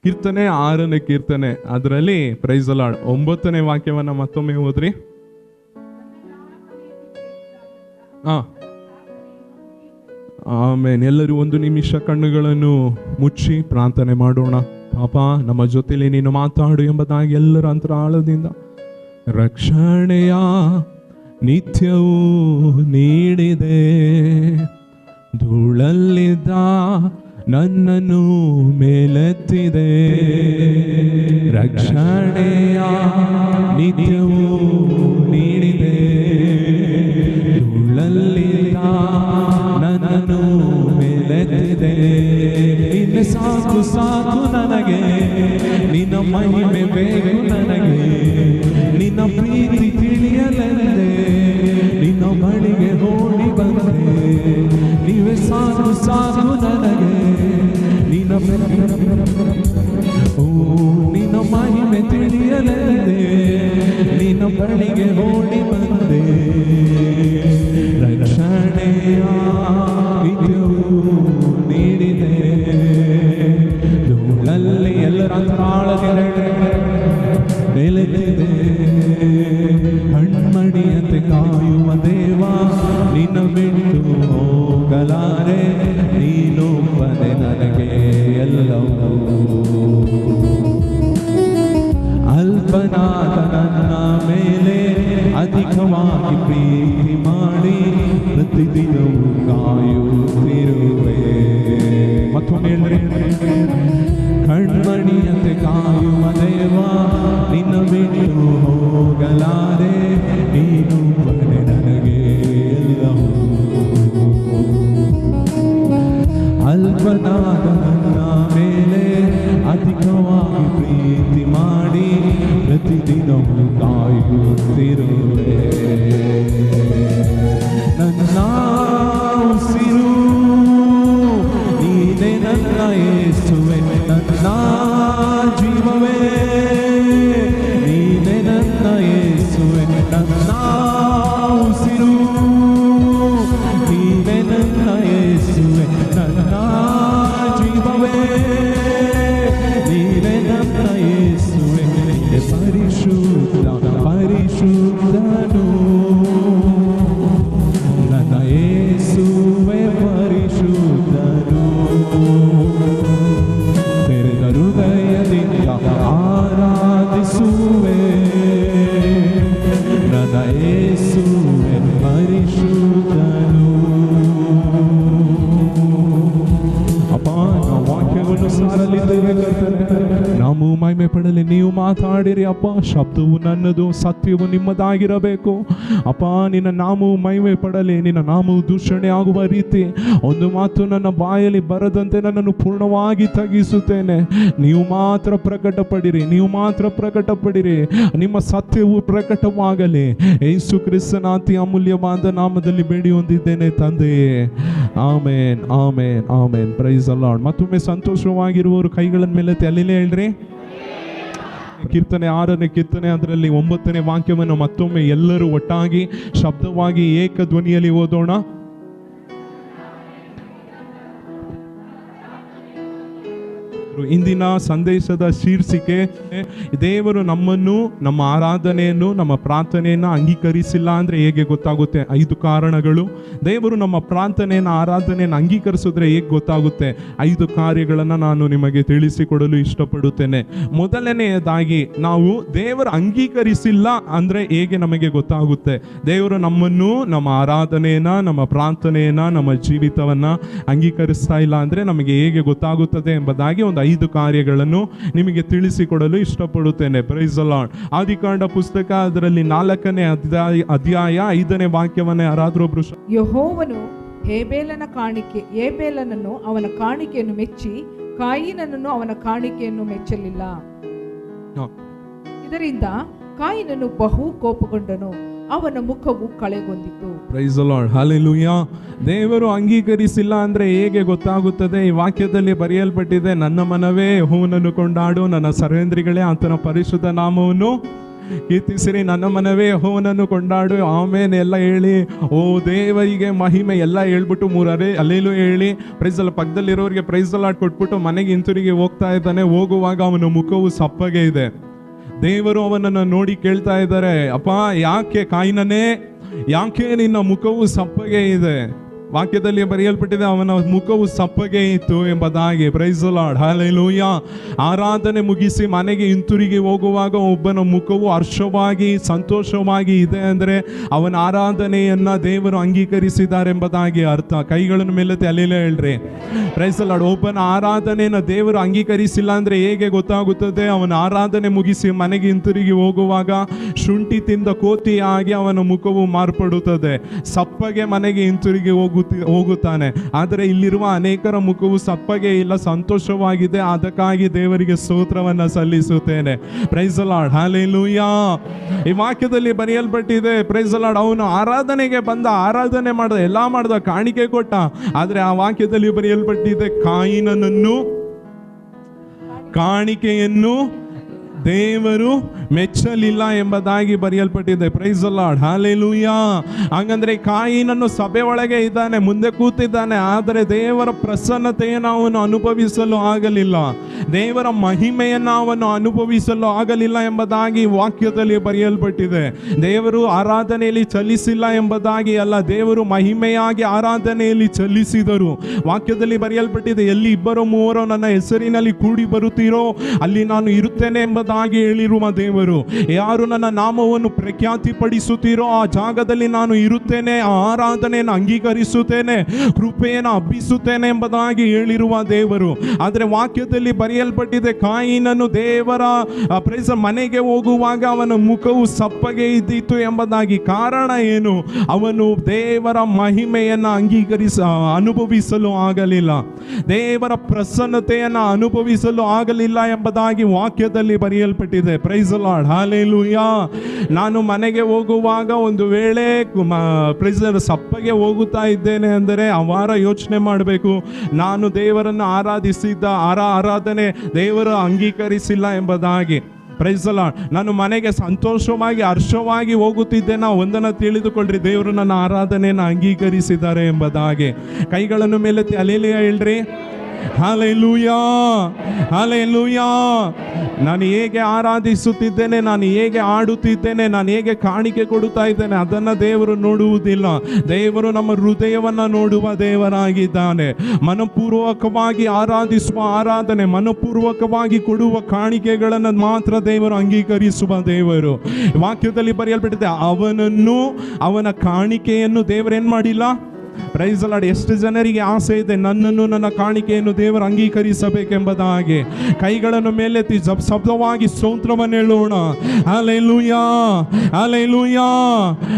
ಕೀರ್ತನೆ 6ನೇ ಕೀರ್ತನೆ, ಅದರಲ್ಲಿ ಪ್ರೈಸ್ ದಿ ಲಾರ್ಡ್ 9ನೇ ವಾಕ್ಯವನ್ನ ಮತ್ತೊಮ್ಮೆ ಓದ್ರಿ. ಆಮೇನ್. ಎಲ್ಲರೂ ಒಂದು ನಿಮಿಷ ಕಣ್ಣುಗಳನ್ನು ಮುಚ್ಚಿ ಪ್ರಾರ್ಥನೆ ಮಾಡೋಣ. ಪಾಪ ನಮ್ಮ ಜೊತೆಲಿ ನೀನು ಮಾತಾಡು ಎಂಬುದಾಗಿ ಎಲ್ಲರ ಅಂತರಾಳದಿಂದ. ರಕ್ಷಣೆಯ ನಿತ್ಯವೂ ನೀಡಿದೆ, ಧೂಳಲ್ಲಿದ್ದ ನನ್ನನ್ನು ಮೇಲೆತ್ತಿದೆ. ರಕ್ಷಣೆಯ ನಿತ್ಯವೂ ನೀಡಿದೆ, ಧೂಳಲ್ಲಿದ್ದ ನನ್ನನ್ನು ಮೇಲೆತ್ತಿದೆ. ಇನ್ನು ಸಾಕು ಸಾಕು ನನಗೆ, ನಿನ್ನ ಮಹಿಮೆ ಬೇಕು ನನಗೆ, ನಿನ್ನ ಪ್ರೀತಿ ತಿಳಿಯಲೆಂದೆ ನಿನ್ನ ಬಳಿಗೆ ಓಡಿ ಬಂದೆ. ನೀವೇ ಸಾಕು ಸಾಕು ನನಗೆ, ನಿನ್ನ ನಿನ್ನ ಮಹಿಮೆ ತಿಳಿಯಲೆಂದೆ ನಿನ್ನ ಬಳಿಗೆ ಓಡಿ ಬಂದೆ. ರಕ್ಷಣೆಯ ನೀಡಿದೆ, ಧೂಳಲ್ಲಿ ಎಲ್ಲರ ತಾಳಗೆ ಮೇಲೆತ್ತಿದೆ. ಕಣ್ಮಣಿಯಂತೆ ಕಾಯುವ ದೇವ, ನಿನ್ನ ಬಿಟ್ಟು ಹೋಗಲಾರೆ, ನೀನೊಬ್ಬನೇ ನನಗೆ ಎಲ್ಲವೂ. ಅಲ್ಪನಾದ ನನ್ನ ಮೇಲೆ ಅಧಿಕವಾಗಿ ಪ್ರೀತಿ ಮಾಡಿ ಪ್ರತಿದಿನವೂ ಕಾಯುತ್ತಿರುವೆ. ಮತ್ತೊಮ್ಮೆ ಕಣ್ಮಣಿಯಂತೆ ಕಾಯುವ ದೇವ, ನಿನ್ನ ಬಿಟ್ಟು ಹೋಗಲಾರೆ, ನೀನೊಬ್ಬನೇ ನನಗೆ ಎಲ್ಲವೂ. ಅಲ್ಪನಾದ ನನ್ನ ಮೇಲೆ ಅಧಿಕವಾಗಿ ಪ್ರೀತಿ ಮಾಡಿ ಪ್ರತಿದಿನವೂ ಕಾಯುತ್ತಿರುವೆ. ನನ್ನ ಉಸಿರು ನೀನೇ, ನನ್ನ ಯೇಸುವೆ, ನನ್ನ ಜೀವವೇ ನೀನೇ, ನನ್ನ ಯೇಸುವೆ, ನನ್ನ ಉಸಿರು ನೀನೇ, ನನ್ನ ಯೇಸುವೆ, ನನ್ನ ಜೀವವೇ ನೀನೇ, ನನ್ನ ಯೇಸುವೆ. ಪರಿಶುದ್ಧ ಪರಿಶುದ್ಧನು ನನ್ನ ಯೇಸುವೆ, ಪರಿಶುದ್ಧನು. ತೆರೆದ ಹೃದಯದಿಂದ ಆರಾಧಿಸುವೆ, ನನ್ನ ಯೇಸುವೆ ಪರಿಶುದ್ಧನು. ಅಪ್ಪ, ನಾವು ವಾಕ್ಯವನ್ನು ಸಾರಲಿದ್ದೇವೆ ಕರ್ತನೇ, ನಾವು ಮಹಿಮೆ ಪಡಲಿ. ನೀವು ಮಾತಾಡಿರಿ ಅಪ್ಪ, ಶಬ್ದವು ನನ್ನದು, ಸತ್ಯವು ನಿಮ್ಮದಾಗಿರಬೇಕು ಅಪ್ಪ. ನಿನ್ನ ನಾಮವು ಮಹಿಮೆ ಪಡಲಿ, ನಿನ್ನ ನಾಮವು ದೂಷಣೆ ಆಗುವ ರೀತಿ ಒಂದು ಮಾತು ನನ್ನ ಬಾಯಲ್ಲಿ ಬರದಂತೆ ನನ್ನನ್ನು ಪೂರ್ಣವಾಗಿ ತಗ್ಗಿಸುತ್ತೇನೆ. ನೀವು ಮಾತ್ರ ಪ್ರಕಟಪಡಿರಿ, ನೀವು ಮಾತ್ರ ಪ್ರಕಟಪಡಿರಿ, ನಿಮ್ಮ ಸತ್ಯವು ಪ್ರಕಟವಾಗಲಿ. ಯೇಸು ಕ್ರಿಸ್ತನ ಅತಿ ಅಮೂಲ್ಯವಾದ ನಾಮದಲ್ಲಿ ಬೇಡಿ ಹೊಂದಿದ್ದೇನೆ ತಂದೆಯೇ, amen amen amen. Praise the Lord. ಮತ್ತೊಮ್ಮೆ ಸಂತೋಷವಾಗಿರುವವರು ಕೈಗಳ ಮೇಲೆ ಅಲ್ಲಿಲೇ ಹೇಳ್ರಿ. ಕೀರ್ತನೆ 6ನೇ ಕೀರ್ತನೆ, ಅದರಲ್ಲಿ 9ನೇ ವಾಕ್ಯವನ್ನು ಮತ್ತೊಮ್ಮೆ ಎಲ್ಲರೂ ಒಟ್ಟಾಗಿ ಶಬ್ದವಾಗಿ ಏಕ ಧ್ವನಿಯಲ್ಲಿ ಓದೋಣ. ಇಂದಿನ ಸಂದೇಶದ ಶೀರ್ಷಿಕೆ, ದೇವರು ನಮ್ಮನ್ನು, ನಮ್ಮ ಆರಾಧನೆಯನ್ನು, ನಮ್ಮ ಪ್ರಾರ್ಥನೆಯನ್ನು ಅಂಗೀಕರಿಸಿಲ್ಲ ಅಂದ್ರೆ ಹೇಗೆ ಗೊತ್ತಾಗುತ್ತೆ? 5 ಕಾರಣಗಳು. ದೇವರು ನಮ್ಮ ಪ್ರಾರ್ಥನೆಯನ್ನು, ಆರಾಧನೆಯನ್ನು ಅಂಗೀಕರಿಸಿದ್ರೆ ಹೇಗೆ ಗೊತ್ತಾಗುತ್ತೆ? 5 ಕಾರ್ಯಗಳನ್ನು ನಾನು ನಿಮಗೆ ತಿಳಿಸಿಕೊಡಲು ಇಷ್ಟಪಡುತ್ತೇನೆ. ಮೊದಲನೆಯದಾಗಿ, ನಾವು ದೇವರು ಅಂಗೀಕರಿಸಿಲ್ಲ ಅಂದ್ರೆ ಹೇಗೆ ನಮಗೆ ಗೊತ್ತಾಗುತ್ತೆ? ದೇವರು ನಮ್ಮನ್ನು, ನಮ್ಮ ಆರಾಧನೆಯನ್ನ, ನಮ್ಮ ಪ್ರಾರ್ಥನೆಯನ್ನ, ನಮ್ಮ ಜೀವಿತವನ್ನ ಅಂಗೀಕರಿಸ್ತಾ ಇಲ್ಲ ಅಂದ್ರೆ ನಮಗೆ ಹೇಗೆ ಗೊತ್ತಾಗುತ್ತದೆ ಎಂಬುದಾಗಿ ಒಂದು 5 ಕಾರ್ಯಗಳನ್ನು ನಿಮಗೆ ತಿಳಿಸಿಕೊಡಲು ಇಷ್ಟಪಡುತ್ತೇನೆ. Praise the Lord. ಆದಿಕಾಂಡ ಪುಸ್ತಕ, ಅದರಲ್ಲಿ 4ನೇ ಅಧ್ಯಾಯ 5ನೇ ವಾಕ್ಯವನ್ನ ಯಾರಾದರೂ ಒಬ್ರು. ಯೆಹೋವನು ಹೇಬೇಲನನ್ನು ಅವನ ಕಾಣಿಕೆಯನ್ನು ಮೆಚ್ಚಿ, ಕಾಯಿನನನ್ನು ಅವನ ಕಾಣಿಕೆಯನ್ನು ಮೆಚ್ಚಲಿಲ್ಲ. ಇದರಿಂದ ಕಾಯಿನನು ಬಹು ಕೋಪಗೊಂಡನು, ಅವನ ಮುಖವು ಕಳೆಗೊಂಡಿತು. Praise the lord. ಹಲ್ಲೆಲೂಯಾ. ದೇವರು ಅಂಗೀಕರಿಸಿಲ್ಲ ಅಂದ್ರೆ ಹೇಗೆ ಗೊತ್ತಾಗುತ್ತದೆ? ಈ ವಾಕ್ಯದಲ್ಲಿ ಬರೆಯಲ್ಪಟ್ಟಿದೆ, ನನ್ನ ಮನವೇ ಯೆಹೋವನನ್ನು ಕೊಂಡಾಡು, ನನ್ನ ಸರ್ವೇಂದ್ರಿಗಳೇ ಆತನ ಪರಿಶುದ್ಧ ನಾಮವನ್ನು ಕೀರ್ತಿಸಿರಿ ನನ್ನ ಮನವೇ ಯೆಹೋವನನ್ನು ಕೊಂಡಾಡು ಆಮೇನ್ ಎಲ್ಲ ಹೇಳಿ, ಓ ದೇವರಿಗೆ ಮಹಿಮೆ ಎಲ್ಲ ಹೇಳ್ಬಿಟ್ಟು ಮೂರರೆ ಅಲ್ಲೇಲೂ ಹೇಳಿ ಪ್ರೈಸ್ ಅಲ್ಲ. ಪಕ್ಕದಲ್ಲಿರೋರಿಗೆ ಪ್ರೈಸ್ ಅಲ್ಲ ಕೊಟ್ಬಿಟ್ಟು ಮನೆಗೆ ಹಿಂತಿರುಗಿ ಹೋಗ್ತಾ ಇದ್ದಾನೆ. ಹೋಗುವಾಗ ಅವನ ಮುಖವು ಸಪ್ಪಗೆ ಇದೆ. ದೇವರು ಅವನನ್ನು ನೋಡಿ ಕೇಳ್ತಾ ಇದ್ದಾರೆ, ಅಪ್ಪ ಯಾಕೆ ಕಾಯಿನನೇ, ಯಾಕೆ ನಿನ್ನ ಮುಖವು ಸಪ್ಪಗೆ ಇದೆ? ವಾಕ್ಯದಲ್ಲಿ ಬರೆಯಲ್ಪಟ್ಟಿದೆ, ಅವನ ಮುಖವು ಸಪ್ಪಗೆ ಇತ್ತು ಎಂಬುದಾಗಿ. Praise the lord, hallelujah. ಆರಾಧನೆ ಮುಗಿಸಿ ಮನೆಗೆ ಹಿಂತಿರುಗಿ ಹೋಗುವಾಗ ಒಬ್ಬನ ಮುಖವು ಹರ್ಷವಾಗಿ ಸಂತೋಷವಾಗಿ ಇದೆ ಅಂದರೆ ಅವನ ಆರಾಧನೆಯನ್ನ ದೇವರು ಅಂಗೀಕರಿಸಿದ್ದಾರೆ ಎಂಬುದಾಗಿ ಅರ್ಥ. ಕೈಗಳನ್ನು ಮೇಲೆತ್ತಿ ಹಲ್ಲೆಲೂಯಾ ಹೇಳ್ರಿ. Praise the Lord. ಒಬ್ಬನ ಆರಾಧನೆಯನ್ನು ದೇವರು ಅಂಗೀಕರಿಸಿಲ್ಲ ಅಂದ್ರೆ ಹೇಗೆ ಗೊತ್ತಾಗುತ್ತದೆ? ಅವನ ಆರಾಧನೆ ಮುಗಿಸಿ ಮನೆಗೆ ಹಿಂತಿರುಗಿ ಹೋಗುವಾಗ ಶುಂಠಿ ತಿಂದ ಕೋತಿಯಾಗಿ ಅವನ ಮುಖವು ಮಾರ್ಪಡುತ್ತದೆ, ಸಪ್ಪಗೆ ಮನೆಗೆ ಹಿಂತಿರುಗಿ ಹೋಗುತ್ತಾನೆ. ಆದರೆ ಇಲ್ಲಿರುವ ಅನೇಕರ ಮುಖವು ಸಪ್ಪಗೆ ಇಲ್ಲ, ಸಂತೋಷವಾಗಿದೆ. ಅದಕ್ಕಾಗಿ ದೇವರಿಗೆ ಸ್ತೋತ್ರವನ್ನ ಸಲ್ಲಿಸುತ್ತೇನೆ. Praise the lord, hallelujah. ಈ ವಾಕ್ಯದಲ್ಲಿ ಬರೆಯಲ್ಪಟ್ಟಿದೆ, ಪ್ರೈಸ್ ದಿ ಲಾರ್ಡ್, ಅವನು ಆರಾಧನೆಗೆ ಬಂದ, ಆರಾಧನೆ ಮಾಡ್ದ, ಎಲ್ಲ ಮಾಡ್ದ, ಕಾಣಿಕೆ ಕೊಟ್ಟ. ಆದರೆ ಆ ವಾಕ್ಯದಲ್ಲಿ ಬರೆಯಲ್ಪಟ್ಟಿದೆ, ಕಾಣಿಕೆಯನ್ನು ದೇವರು ಮೆಚ್ಚಲಿಲ್ಲ ಎಂಬುದಾಗಿ ಬರೆಯಲ್ಪಟ್ಟಿದೆ. Praise the lord, hallelujah. ಹಾಗಂದ್ರೆ ಕಾಯಿನನ್ನು ಸಭೆ ಒಳಗೆ ಇದ್ದಾನೆ, ಮುಂದೆ ಕೂತಿದ್ದಾನೆ, ಆದರೆ ದೇವರ ಪ್ರಸನ್ನತೆಯನ್ನು ಅವನು ಅನುಭವಿಸಲು ಆಗಲಿಲ್ಲ, ದೇವರ ಮಹಿಮೆಯನ್ನು ಅವನು ಅನುಭವಿಸಲು ಆಗಲಿಲ್ಲ ಎಂಬುದಾಗಿ ವಾಕ್ಯದಲ್ಲಿ ಬರೆಯಲ್ಪಟ್ಟಿದೆ. ದೇವರು ಆರಾಧನೆಯಲ್ಲಿ ಚಲಿಸಿಲ್ಲ ಎಂಬುದಾಗಿ ಅಲ್ಲ, ದೇವರು ಮಹಿಮೆಯಾಗಿ ಆರಾಧನೆಯಲ್ಲಿ ಚಲಿಸಿದರು. ವಾಕ್ಯದಲ್ಲಿ ಬರೆಯಲ್ಪಟ್ಟಿದೆ, ಎಲ್ಲಿ ಇಬ್ಬರು ಮೂವರು ನನ್ನ ಹೆಸರಿನಲ್ಲಿ ಕೂಡಿ ಬರುತ್ತೀರೋ ಅಲ್ಲಿ ನಾನು ಇರುತ್ತೇನೆ ಎಂಬುದಾಗಿ ಹೇಳಿರುವ ದೇವರು. ಯಾರು ನನ್ನ ನಾಮವನ್ನು ಪ್ರಖ್ಯಾತಿ ಪಡಿಸುತ್ತೀರೋ ಆ ಜಾಗದಲ್ಲಿ ನಾನು ಇರುತ್ತೇನೆ, ಆ ಆರಾಧನೆಯನ್ನು ಅಂಗೀಕರಿಸುತ್ತೇನೆ, ಕೃಪೆಯನ್ನು ಹಬ್ಬಿಸುತ್ತೇನೆ ಎಂಬುದಾಗಿ ಹೇಳಿರುವ ದೇವರು. ಆದರೆ ವಾಕ್ಯದಲ್ಲಿ ಬರೆಯಲ್ಪಟ್ಟಿದೆ, ಕಾಯಿನನು ದೇವರ ಪ್ರೈಸ್ ಮನೆಗೆ ಹೋಗುವಾಗ ಅವನ ಮುಖವು ಸಪ್ಪಗೆ ಇದ್ದಿತ್ತು ಎಂಬುದಾಗಿ. ಕಾರಣ ಏನು? ಅವನು ದೇವರ ಮಹಿಮೆಯನ್ನು ಅನುಭವಿಸಲು ಆಗಲಿಲ್ಲ, ದೇವರ ಪ್ರಸನ್ನತೆಯನ್ನು ಅನುಭವಿಸಲು ಆಗಲಿಲ್ಲ ಎಂಬುದಾಗಿ ವಾಕ್ಯದಲ್ಲಿ ಬರೆಯಲ್ಪಟ್ಟಿದೆ. Praise the lord, hallelujah. ನಾನು ಮನೆಗೆ ಹೋಗುವಾಗ ಒಂದು ವೇಳೆ ಪ್ರೈಸ್ ಸಪ್ಪಗೆ ಹೋಗುತ್ತಾ ಇದ್ದೇನೆ ಅಂದರೆ ಆ ವಾರ ಯೋಚನೆ ಮಾಡಬೇಕು, ನಾನು ದೇವರನ್ನು ಆರಾಧಿಸಿದ್ದ ಆರಾಧನೆ ದೇವರು ಅಂಗೀಕರಿಸಿಲ್ಲ ಎಂಬುದಾಗಿ. Praise the Lord. ನಾನು ಮನೆಗೆ ಸಂತೋಷವಾಗಿ ಹರ್ಷವಾಗಿ ಹೋಗುತ್ತಿದ್ದೇನೆ, ಒಂದನ್ನು ತಿಳಿದುಕೊಳ್ಳ್ರಿ, ದೇವರು ನನ್ನ ಆರಾಧನೆಯನ್ನು ಅಂಗೀಕರಿಸಿದ್ದಾರೆ ಎಂಬುದಾಗಿ. ಕೈಗಳನ್ನು ಮೇಲೆತ್ತಿ ಹಲ್ಲೆಲೂಯಾ ಹೇಳ್ರಿ. Hallelujah, hallelujah. ನಾನು ಹೇಗೆ ಆರಾಧಿಸುತ್ತಿದ್ದೇನೆ, ನಾನು ಹೇಗೆ ಆಡುತ್ತಿದ್ದೇನೆ, ನಾನು ಹೇಗೆ ಕಾಣಿಕೆ ಕೊಡುತ್ತಾ ಇದ್ದೇನೆ ಅದನ್ನು ದೇವರು ನೋಡುವುದಿಲ್ಲ. ದೇವರು ನಮ್ಮ ಹೃದಯವನ್ನು ನೋಡುವ ದೇವರಾಗಿದ್ದಾನೆ. ಮನಪೂರ್ವಕವಾಗಿ ಆರಾಧಿಸುವ ಆರಾಧನೆ, ಮನಪೂರ್ವಕವಾಗಿ ಕೊಡುವ ಕಾಣಿಕೆಗಳನ್ನು ಮಾತ್ರ ದೇವರು ಅಂಗೀಕರಿಸುವ ದೇವರು. ವಾಕ್ಯದಲ್ಲಿ ಬರೆಯಲ್ಪಟ್ಟಿದೆ, ಅವನ ಕಾಣಿಕೆಯನ್ನು ದೇವರೇನು ಮಾಡಿಲ್ಲ. Praise the Lord. ಎಷ್ಟು ಜನರಿಗೆ ಆಸೆ ಇದೆ, ನನ್ನನ್ನು ನನ್ನ ಕಾಣಿಕೆಯನ್ನು ದೇವರು ಅಂಗೀಕರಿಸಬೇಕೆಂಬುದಾಗಿ. ಕೈಗಳನ್ನು ಮೇಲೆತ್ತಿ ಶಬ್ದವಾಗಿ ಸ್ತೋತ್ರವನ್ನು ಹೇಳೋಣ. Hallelujah, hallelujah.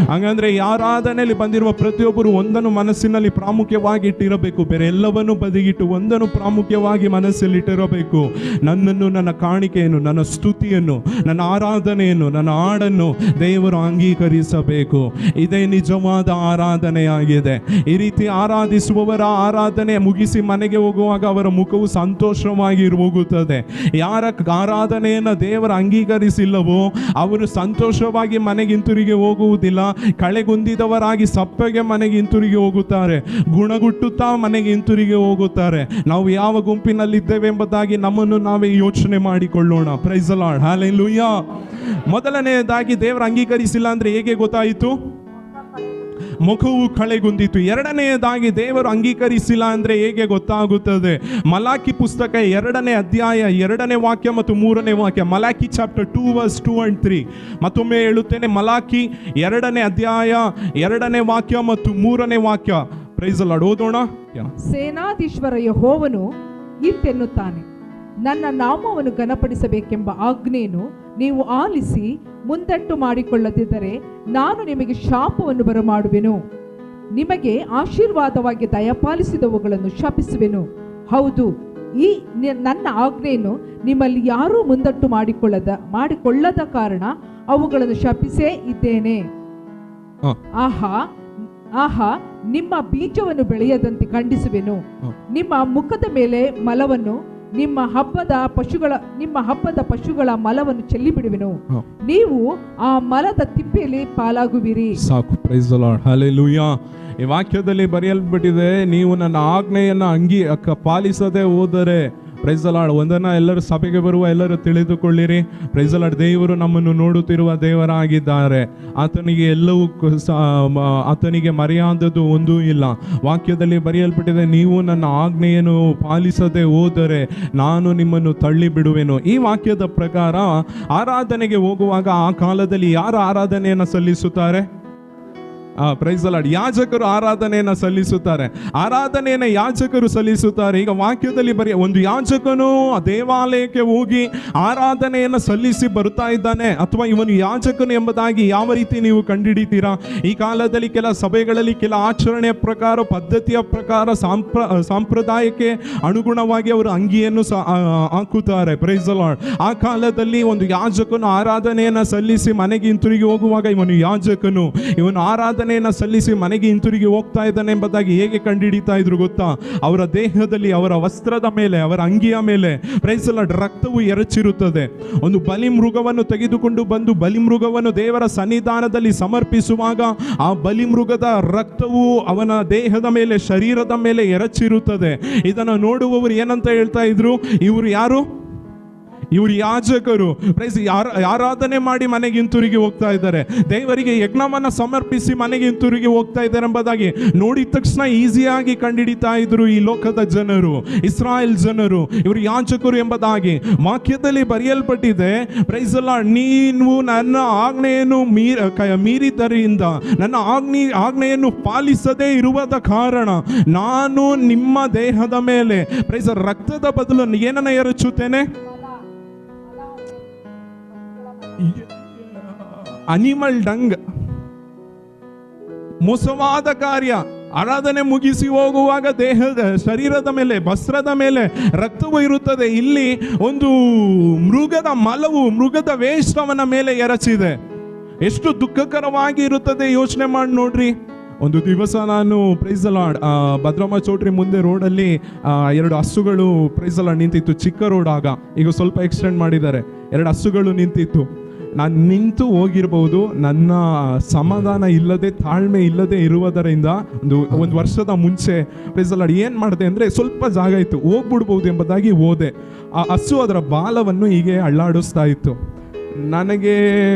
ಹಾಗಂದ್ರೆ ಆರಾಧನೆಯಲ್ಲಿ ಬಂದಿರುವ ಪ್ರತಿಯೊಬ್ಬರು ಒಂದನ್ನು ಮನಸ್ಸಿನಲ್ಲಿ ಪ್ರಾಮುಖ್ಯವಾಗಿ ಇಟ್ಟಿರಬೇಕು, ಬೇರೆ ಎಲ್ಲವನ್ನು ಬದಿಗಿಟ್ಟು ಒಂದನ್ನು ಪ್ರಾಮುಖ್ಯವಾಗಿ ಮನಸ್ಸಲ್ಲಿಟ್ಟಿರಬೇಕು. ನನ್ನನ್ನು, ನನ್ನ ಕಾಣಿಕೆಯನ್ನು, ನನ್ನ ಸ್ತುತಿಯನ್ನು, ನನ್ನ ಆರಾಧನೆಯನ್ನು, ನನ್ನ ಹಾಡನ್ನು ದೇವರು ಅಂಗೀಕರಿಸಬೇಕು. ಇದೇ ನಿಜವಾದ ಆರಾಧನೆಯಾಗಿದೆ. ಈ ರೀತಿ ಆರಾಧಿಸುವವರ ಆರಾಧನೆ ಮುಗಿಸಿ ಮನೆಗೆ ಹೋಗುವಾಗ ಅವರ ಮುಖವು ಸಂತೋಷವಾಗಿ ಹೋಗುತ್ತದೆ. ಯಾರ ಆರಾಧನೆಯನ್ನು ದೇವರು ಅಂಗೀಕರಿಸಿಲ್ಲವೋ ಅವರು ಸಂತೋಷವಾಗಿ ಮನೆಗೆ ಹಿಂತಿರುಗಿ ಹೋಗುವುದಿಲ್ಲ, ಕಳೆಗುಂದಿದವರಾಗಿ ಸಪ್ಪಗೆ ಮನೆಗೆ ಹಿಂತಿರುಗಿ ಹೋಗುತ್ತಾರೆ, ಗುಣಗುಟ್ಟುತ್ತಾ ಮನೆಗೆ ಹಿಂತಿರುಗಿ ಹೋಗುತ್ತಾರೆ. ನಾವು ಯಾವ ಗುಂಪಿನಲ್ಲಿದ್ದೇವೆ ಎಂಬುದಾಗಿ ನಮ್ಮನ್ನು ನಾವೇ ಯೋಚನೆ ಮಾಡಿಕೊಳ್ಳೋಣ. Praise the lord, hallelujah. ಮೊದಲನೆಯದಾಗಿ ದೇವರು ಅಂಗೀಕರಿಸಿಲ್ಲ ಅಂದ್ರೆ ಹೇಗೆ ಗೊತ್ತಾಯಿತು? ಮುಖವು ಕಳೆಗುಂದಿತು. ಎರಡನೆಯದಾಗಿ ದೇವರು ಅಂಗೀಕರಿಸಿಲ್ಲ ಅಂದ್ರೆ ಹೇಗೆ ಗೊತ್ತಾಗುತ್ತದೆ? ಮಲಾಕಿ ಪುಸ್ತಕ 2ನೇ ಅಧ್ಯಾಯ 2ನೇ ವಾಕ್ಯ ಮತ್ತು 3ನೇ ವಾಕ್ಯ. Malachi chapter 2 verse 2 and 3. ಮತ್ತೊಮ್ಮೆ ಹೇಳುತ್ತೇನೆ, ಮಲಾಕಿ 2ನೇ ಅಧ್ಯಾಯ 2ನೇ ವಾಕ್ಯ ಮತ್ತು 3ನೇ ವಾಕ್ಯ. Praise the Lord. ಓದೋಣ. ಸೇನಾಧೀಶ್ವರ ಯೆಹೋವನು ಇಂತೆನ್ನುತ್ತಾನೆ, ನನ್ನ ನಾಮವನ್ನು ಘನಪಡಿಸಬೇಕೆಂಬ ಆಜ್ಞೆಯನ್ನು ನೀವು ಆಲಿಸಿ ಮುಂದಟ್ಟು ಮಾಡಿಕೊಳ್ಳದಿದ್ದರೆ ನಾನು ನಿಮಗೆ ಶಾಪವನ್ನು ಬರಮಾಡುವೆನು, ನಿಮಗೆ ಆಶೀರ್ವಾದವಾಗಿ ದಯಪಾಲಿಸಿದವುಗಳನ್ನು ಶಪಿಸುವೆನು. ಹೌದು, ಈ ನನ್ನ ಆಜ್ಞೆಯನ್ನು ನಿಮ್ಮಲ್ಲಿ ಯಾರೂ ಮುಂದಟ್ಟು ಮಾಡಿಕೊಳ್ಳದ ಕಾರಣ ಅವುಗಳನ್ನು ಶಪಿಸೇ ಇದ್ದೇನೆ. ಆಹಾ, ನಿಮ್ಮ ಬೀಜವನ್ನು ಬೆಳೆಯದಂತೆ ಖಂಡಿಸುವೆನು, ನಿಮ್ಮ ಮುಖದ ಮೇಲೆ ಮಲವನ್ನು ನಿಮ್ಮ ಹಬ್ಬದ ಪಶುಗಳ ಮಲವನ್ನು ಚೆಲ್ಲಿ ಬಿಡುವೆನು, ನೀವು ಆ ಮಲದ ತಿಪ್ಪೆಯಲ್ಲಿ ಪಾಲಾಗುವಿರಿ. ಸಾಕು. Praise the lord. ಹಲ್ಲೆಲೂಯಾ. ಈ ವಾಕ್ಯದಲ್ಲಿ ಬರೆಯಲ್ಪಟ್ಟಿದೆ, ನೀವು ನನ್ನ ಆಜ್ಞೆಯನ್ನು ಪಾಲಿಸದೆ ಹೋದರೆ, ಪ್ರೈಸ್ ದಿ ಲಾರ್ಡ್, ಒಂದನ್ನ ಎಲ್ಲರೂ ಸಭೆಗೆ ಬರುವ ಎಲ್ಲರೂ ತಿಳಿದುಕೊಳ್ಳಿರಿ. ಪ್ರೈಸ್ ದಿ ಲಾರ್ಡ್, ದೇವರು ನಮ್ಮನ್ನು ನೋಡುತ್ತಿರುವ ದೇವರಾಗಿದ್ದಾರೆ. ಆತನಿಗೆ ಎಲ್ಲವೂ ಆತನಿಗೆ ಮರೆಯಾದದ್ದು ಒಂದೂ ಇಲ್ಲ. ವಾಕ್ಯದಲ್ಲಿ ಬರೆಯಲ್ಪಟ್ಟಿದೆ, ನೀವು ನನ್ನ ಆಜ್ಞೆಯನ್ನು ಪಾಲಿಸದೆ ಹೋದರೆ ನಾನು ನಿಮ್ಮನ್ನು ತಳ್ಳಿ ಬಿಡುವೆನು. ಈ ವಾಕ್ಯದ ಪ್ರಕಾರ ಆರಾಧನೆಗೆ ಹೋಗುವಾಗ ಆ ಕಾಲದಲ್ಲಿ ಯಾರು ಆರಾಧನೆಯನ್ನು ಸಲ್ಲಿಸುತ್ತಾರೆ? ಪ್ರೈಸ್ ದಿ ಲಾರ್ಡ್, ಯಾಜಕರು ಆರಾಧನೆಯನ್ನು ಸಲ್ಲಿಸುತ್ತಾರೆ. ಆರಾಧನೆಯನ್ನು ಯಾಜಕರು ಸಲ್ಲಿಸುತ್ತಾರೆ. ಈಗ ವಾಕ್ಯದಲ್ಲಿ ಒಂದು ಯಾಜಕನು ದೇವಾಲಯಕ್ಕೆ ಹೋಗಿ ಆರಾಧನೆಯನ್ನು ಸಲ್ಲಿಸಿ ಬರ್ತಾ ಇದ್ದಾನೆ, ಅಥವಾ ಇವನು ಯಾಜಕನು ಎಂಬುದಾಗಿ ಯಾವ ರೀತಿ ನೀವು ಕಂಡುಹಿಡಿತೀರಾ? ಈ ಕಾಲದಲ್ಲಿ ಕೆಲ ಸಭೆಗಳಲ್ಲಿ ಕೆಲ ಆಚರಣೆಯ ಪ್ರಕಾರ, ಪದ್ಧತಿಯ ಪ್ರಕಾರ, ಸಂಪ್ರದಾಯಕ್ಕೆ ಅನುಗುಣವಾಗಿ ಅವರು ಅಂಗಿಯನ್ನು ಹಾಕುತ್ತಾರೆ. Praise the Lord. ಆ ಕಾಲದಲ್ಲಿ ಒಂದು ಯಾಜಕನು ಆರಾಧನೆಯನ್ನು ಸಲ್ಲಿಸಿ ಮನೆಗೆ ಹಿಂತಿರುಗಿ ಹೋಗುವಾಗ ಇವನು ಯಾಜಕನು, ಇವನು ಆರಾಧನೆಯನ್ನು ಸಲ್ಲಿಸಿ ಮನೆಗೆ ಹಿಂತಿರುಗಿ ಹೋಗ್ತಾ ಇದ್ದಾನೆ ಎಂಬುದಾಗಿ ಹೇಗೆ ಕಂಡುಹಿಡಿತಾ ಇದ್ರು ಗೊತ್ತಾ? ಅವರ ದೇಹದಲ್ಲಿ, ಅವರ ವಸ್ತ್ರದ ಮೇಲೆ, ಅವರ ಅಂಗಿಯ ಮೇಲೆ ಪ್ರೈಸ್ ದಿ ಲಾರ್ಡ್ ರಕ್ತವು ಎರಚಿರುತ್ತದೆ. ಒಂದು ಬಲಿಮೃಗವನ್ನು ತೆಗೆದುಕೊಂಡು ಬಂದು ಬಲಿಮೃಗವನ್ನು ದೇವರ ಸನ್ನಿಧಾನದಲ್ಲಿ ಸಮರ್ಪಿಸುವಾಗ ಆ ಬಲಿಮೃಗದ ರಕ್ತವು ಅವನ ದೇಹದ ಮೇಲೆ, ಶರೀರದ ಮೇಲೆ ಎರಚಿರುತ್ತದೆ. ಇದನ್ನು ನೋಡುವವರು ಏನಂತ ಹೇಳ್ತಾ ಇದ್ರು? ಇವರು ಯಾರು? ಇವರು ಯಾಜಕರು. ಪ್ರೈಸ್ ಆರಾಧನೆ ಮಾಡಿ ಮನೆಗೆ ಹಿಂತಿರುಗಿ ಹೋಗ್ತಾ ಇದ್ದಾರೆ, ದೇವರಿಗೆ ಯಜ್ಞವನ್ನು ಸಮರ್ಪಿಸಿ ಮನೆಗೆ ಹಿಂತಿರುಗಿ ಹೋಗ್ತಾ ಇದ್ದಾರೆ ಎಂಬುದಾಗಿ ನೋಡಿದ ತಕ್ಷಣ ಈಸಿಯಾಗಿ ಕಂಡುಹಿಡಿತಾ ಇದ್ರು ಈ ಲೋಕದ ಜನರು, ಇಸ್ರಾಯೇಲ್ ಜನರು. ಇವರು ಯಾಜಕರು ಎಂಬುದಾಗಿ ವಾಕ್ಯದಲ್ಲಿ ಬರೆಯಲ್ಪಟ್ಟಿದೆ. ಪ್ರೈಸ್ ದಿ ಲಾರ್ಡ್, ನೀವು ನನ್ನ ಆಜ್ಞೆಯನ್ನು ಮೀರಿದ್ದರಿಂದ, ನನ್ನ ಆಜ್ಞೆಯನ್ನು ಪಾಲಿಸದೇ ಇರುವುದ ಕಾರಣ ನಾನು ನಿಮ್ಮ ದೇಹದ ಮೇಲೆ ಪ್ರೈಸ್ ರಕ್ತದ ಬದಲು ಏನನ್ನ ಎರಚುತ್ತೇನೆ? Animal dung. ಮೋಸವಾದ ಕಾರ್ಯ. ಆರಾಧನೆ ಮುಗಿಸಿ ಹೋಗುವಾಗ ದೇಹದ, ಶರೀರದ ಮೇಲೆ, ವಸ್ತ್ರದ ಮೇಲೆ ರಕ್ತವು ಇರುತ್ತದೆ. ಇಲ್ಲಿ ಒಂದು ಮೃಗದ ಮಲವು, ಮೃಗದ ವೇಷವನ ಮೇಲೆ ಎರಚಿದೆ. ಎಷ್ಟು ದುಃಖಕರವಾಗಿ ಇರುತ್ತದೆ ಯೋಚನೆ ಮಾಡಿ ನೋಡ್ರಿ. ಒಂದು ದಿವಸ ನಾನು ಪ್ರೈಸ್ ದಿ ಲಾರ್ಡ್ ಭದ್ರಮ್ಮ ಚೌಟ್ರಿ ಮುಂದೆ ರೋಡಲ್ಲಿ 2 ಹಸುಗಳು ಪ್ರೈಸ್ ದಿ ಲಾರ್ಡ್ ನಿಂತಿತ್ತು. ಚಿಕ್ಕ ರೋಡ್, ಆಗ ಈಗ ಸ್ವಲ್ಪ ಎಕ್ಸ್ಟೆಂಡ್ ಮಾಡಿದ್ದಾರೆ. 2 ಹಸುಗಳು ನಿಂತಿತ್ತು. ನಾನು ನಿಂತು ಹೋಗಿರ್ಬೋದು, ನನ್ನ ಸಮಾಧಾನ ಇಲ್ಲದೆ, ತಾಳ್ಮೆ ಇಲ್ಲದೆ ಇರುವುದರಿಂದ ಒಂದು ವರ್ಷದ ಮುಂಚೆ ಪ್ರೈಸ್ ದಿ ಲಾರ್ಡ್ ಏನು ಮಾಡಿದೆ ಅಂದರೆ, ಸ್ವಲ್ಪ ಜಾಗ ಇತ್ತು, ಹೋಗ್ಬಿಡ್ಬೋದು ಎಂಬುದಾಗಿ ಹೋದೆ. ಆ ಹಸು ಅದರ ಬಾಲವನ್ನು ಹೀಗೆ ಅಳ್ಳಾಡಿಸ್ತಾ ಇತ್ತು. ನನಗೆ